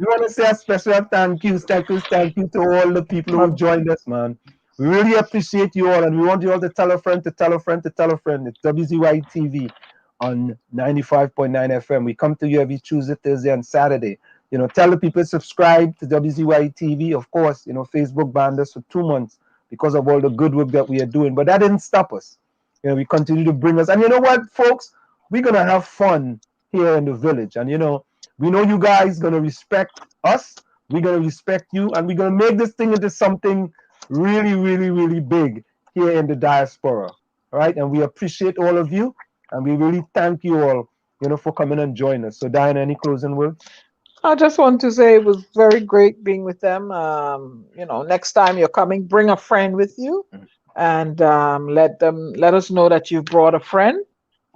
want to say a special thank you to all the people who have joined us, man. We really appreciate you all, and we want you all to tell a friend, to tell a friend, to tell a friend. It's WZYE TV on 95.9 FM. We come to you every Tuesday, Thursday, and Saturday. You know, tell the people to subscribe to WZYE TV. Of course, you know, Facebook banned us for 2 months because of all the good work that we are doing, but that didn't stop us. You know, we continue to bring us, and you know what, folks? We're gonna have fun here in the village, and you know, we know you guys gonna respect us. We're gonna respect you, and we're gonna make this thing into something really, really, really big here in the diaspora. All right, and we appreciate all of you, and we really thank you all, you know, for coming and joining us. So, Diana, any closing words? I just want to say it was very great being with them. You know, next time you're coming, bring a friend with you, and let us know that you brought a friend,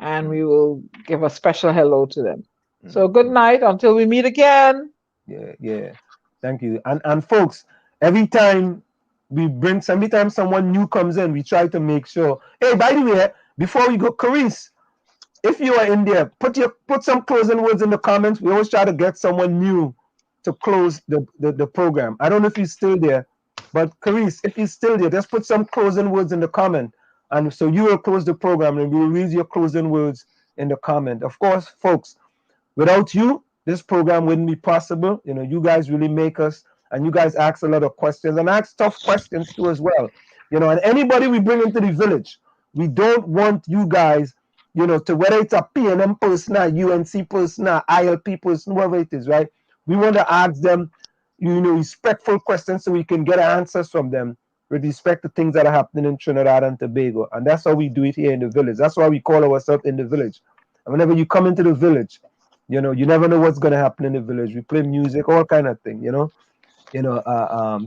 and we will give a special hello to them. So good night until we meet again. Yeah. Thank you. And folks, every time someone new comes in, we try to make sure. Hey, by the way, before we go, Carice, if you are in there, put some closing words in the comments. We always try to get someone new to close the program. I don't know if he's still there, but Carice, if he's still there, just put some closing words in the comment. And so you will close the program, and we will read your closing words in the comment. Of course, folks, without you, this program wouldn't be possible. You know, you guys really make us, and you guys ask a lot of questions, and ask tough questions too as well. You know, and anybody we bring into the village, we don't want you guys, you know, to whether it's a PNM person, a UNC person, a ILP person, whoever it is, right? We want to ask them, you know, respectful questions so we can get answers from them with respect to things that are happening in Trinidad and Tobago. And that's how we do it here in the village. That's why we call ourselves in the village. And whenever you come into the village, you know, you never know what's going to happen in the village. We play music, all kind of thing, you know.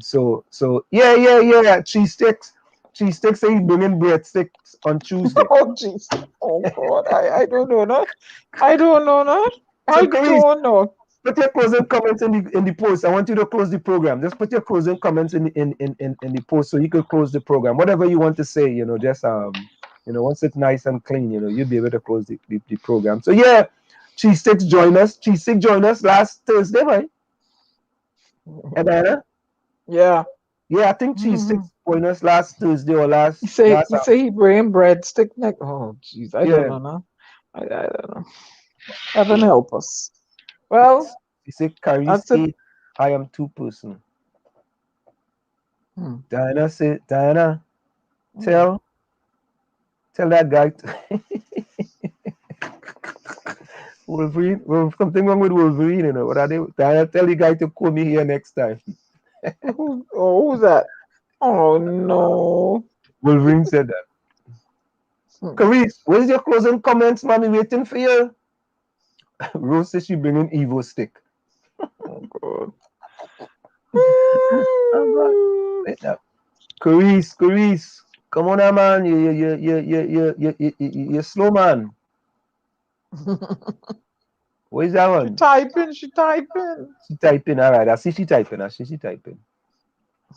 So yeah. Cheese sticks say he's bringing breadsticks on Tuesday. Oh jeez. Oh God. I don't know that. I don't know that. I don't know. Put your closing comments in the post. I want you to close the program. Just put your closing comments in the post so you can close the program. Whatever you want to say, you know, just you know, once it's nice and clean, you know, you'll be able to close the program. So yeah, Cheese Sticks joined us. Cheese Stick joined us last Thursday, right? Adana? Yeah. Yeah, I think Cheese Sticks joined us last Thursday or last. He say he bring breadstick neck. Oh jeez, I don't know now. I don't know. Heaven help us. Well, he said, "Carrie, I am 2-person." Diana said, "Diana, tell that guy." Wolverine, well, something wrong with Wolverine, you know. What are they? Diana, tell the guy to call me here next time. Who's that? Oh no. Wolverine said that. Carice, where's your closing comments, mommy? Waiting for you. Rose says she bringing Evo stick. Oh God. Carice, come on, man. You're slow, man. Where's that one? She typing. All right, I see she typing.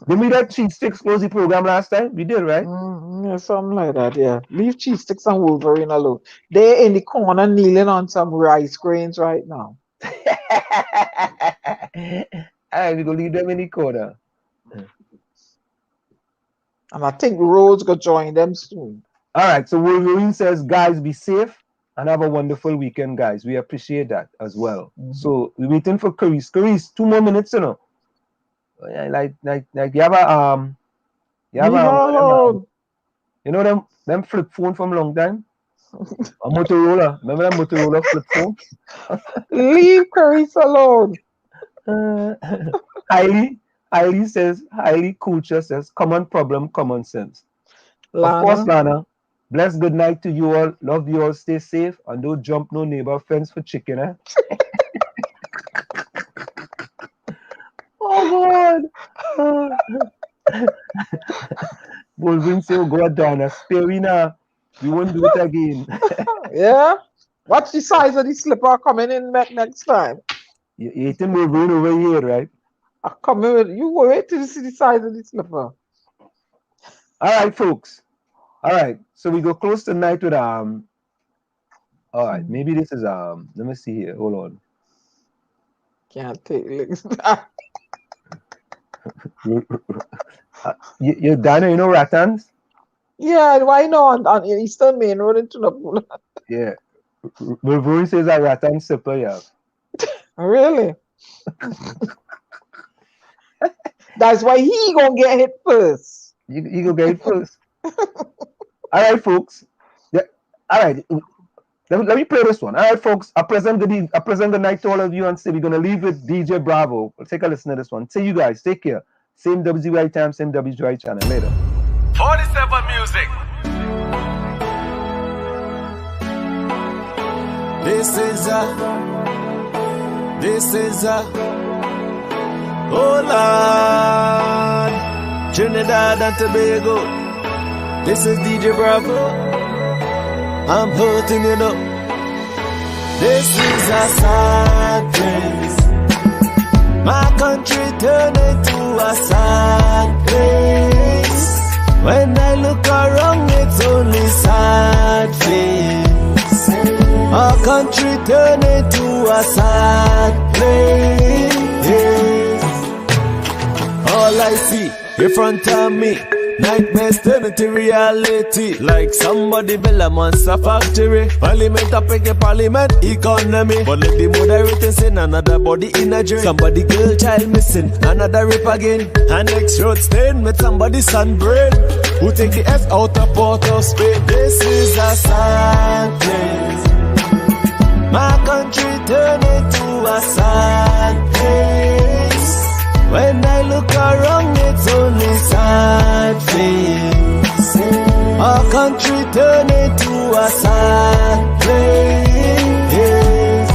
Did we let Cheese Sticks close the program last time? We did, right? Yeah, something like that, yeah. Leave Cheese Sticks and Wolverine alone. They're in the corner kneeling on some rice grains right now. Alright, we gonna leave them in the corner. And I think Rose gonna join them soon. Alright, so Wolverine says, guys, be safe and have a wonderful weekend, guys. We appreciate that as well. So we're waiting for Carice. Carice, 2 more minutes, you know. Like you have Yeah, Leave her alone. You know them flip phone from long time? A Motorola. Remember that Motorola flip phone? Leave Clarissa alone. 𝗧𝗂𝗲𝗃𝗀𝗁 says, common problem, common sense. Lana. Of course, Lana. Bless good night to you all. Love you all. Stay safe. And don't jump no neighbor fence for chicken, eh? Oh, God. Wolverine say, oh, God, Donna. Spare we now. We won't do it again. Yeah? What's the size of the slipper coming in next time? You eating Wolverine over here, right? You wait till you see the size of the slipper. All right, folks. All right. So we go close tonight with all right, maybe this is let me see here. Hold on. Can't take licks back. You Dana, you know Rattans? Yeah, why not on Eastern Main Road in Tunapula? Yeah. Wolverine says that Rattan sipper, yeah. Really? That's why he gonna get hit first. You gonna get hit first. All right, folks. Yeah. All right. Let me play this one. All right, folks. I present good night to all of you and say we're gonna leave with DJ Bravo. We'll take a listen to this one. Say you guys, take care. Same WZYE time, same WZYE channel. Later. 47 music. This is oh Lord, Trinidad and Tobago. This is DJ Bravo. I'm hurting you up. This is a sad place. My country turned into a sad place. When I look around, it's only sad face. Our country turned into a sad place. All I see in front of me, nightmares turn into reality. Like somebody build a monster factory. Parliament up against parliament economy. But let the moderator send another body in a dream. Somebody girl child missing, another rape again. And next road stain with somebody's sunburn. Who take the S out of Port of Spain? This is a sad place. My country turned into a sad place. When I look around, it's only sad face. Our country turned into a sad place.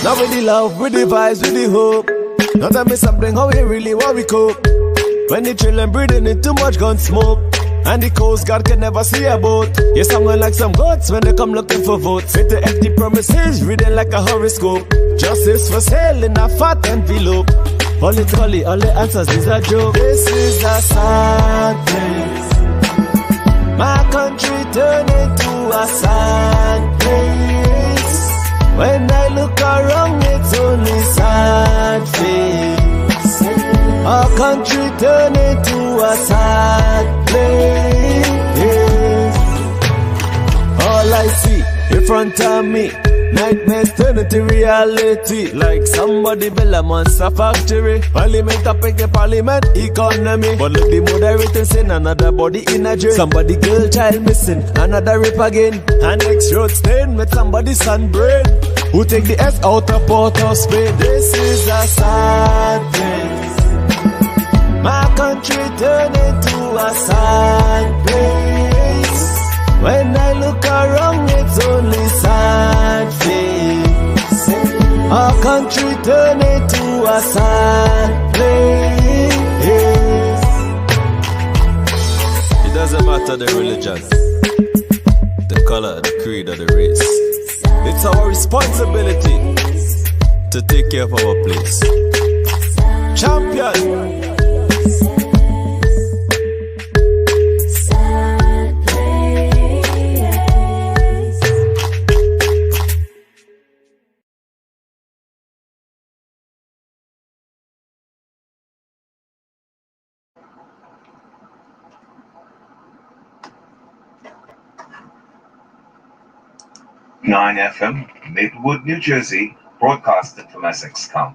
Now with the love, with the vibes, with the hope. Now tell me something, how we really want we cope. When the children breathing in too much gun smoke. And the Coast Guard can never see a boat. You're someone like some goats when they come looking for votes. With the empty promises, reading like a horoscope. Justice for sale in a fat envelope. Politically, all the answers is a joke. This is a sad place. My country turned into a sad place. When I look around, it's only sad face. Our country turned into a sad place. All I see in front of me, nightmares turn into reality. Like somebody build a monster factory. Parliament up against parliament economy. But look the moderator send another body in a dream. Somebody girl child missing, another rape again. And next road stain with somebody's sunburn. Who take the S out of Port of Spain? This is a sad place. My country turned into a sad place. When I look around, it's only sad face. Our country turned into a sad place. It doesn't matter the religion, the color, the creed, or the race. It's our responsibility to take care of our place. Champion. 9 FM, Maplewood, New Jersey, broadcasted from Essex County.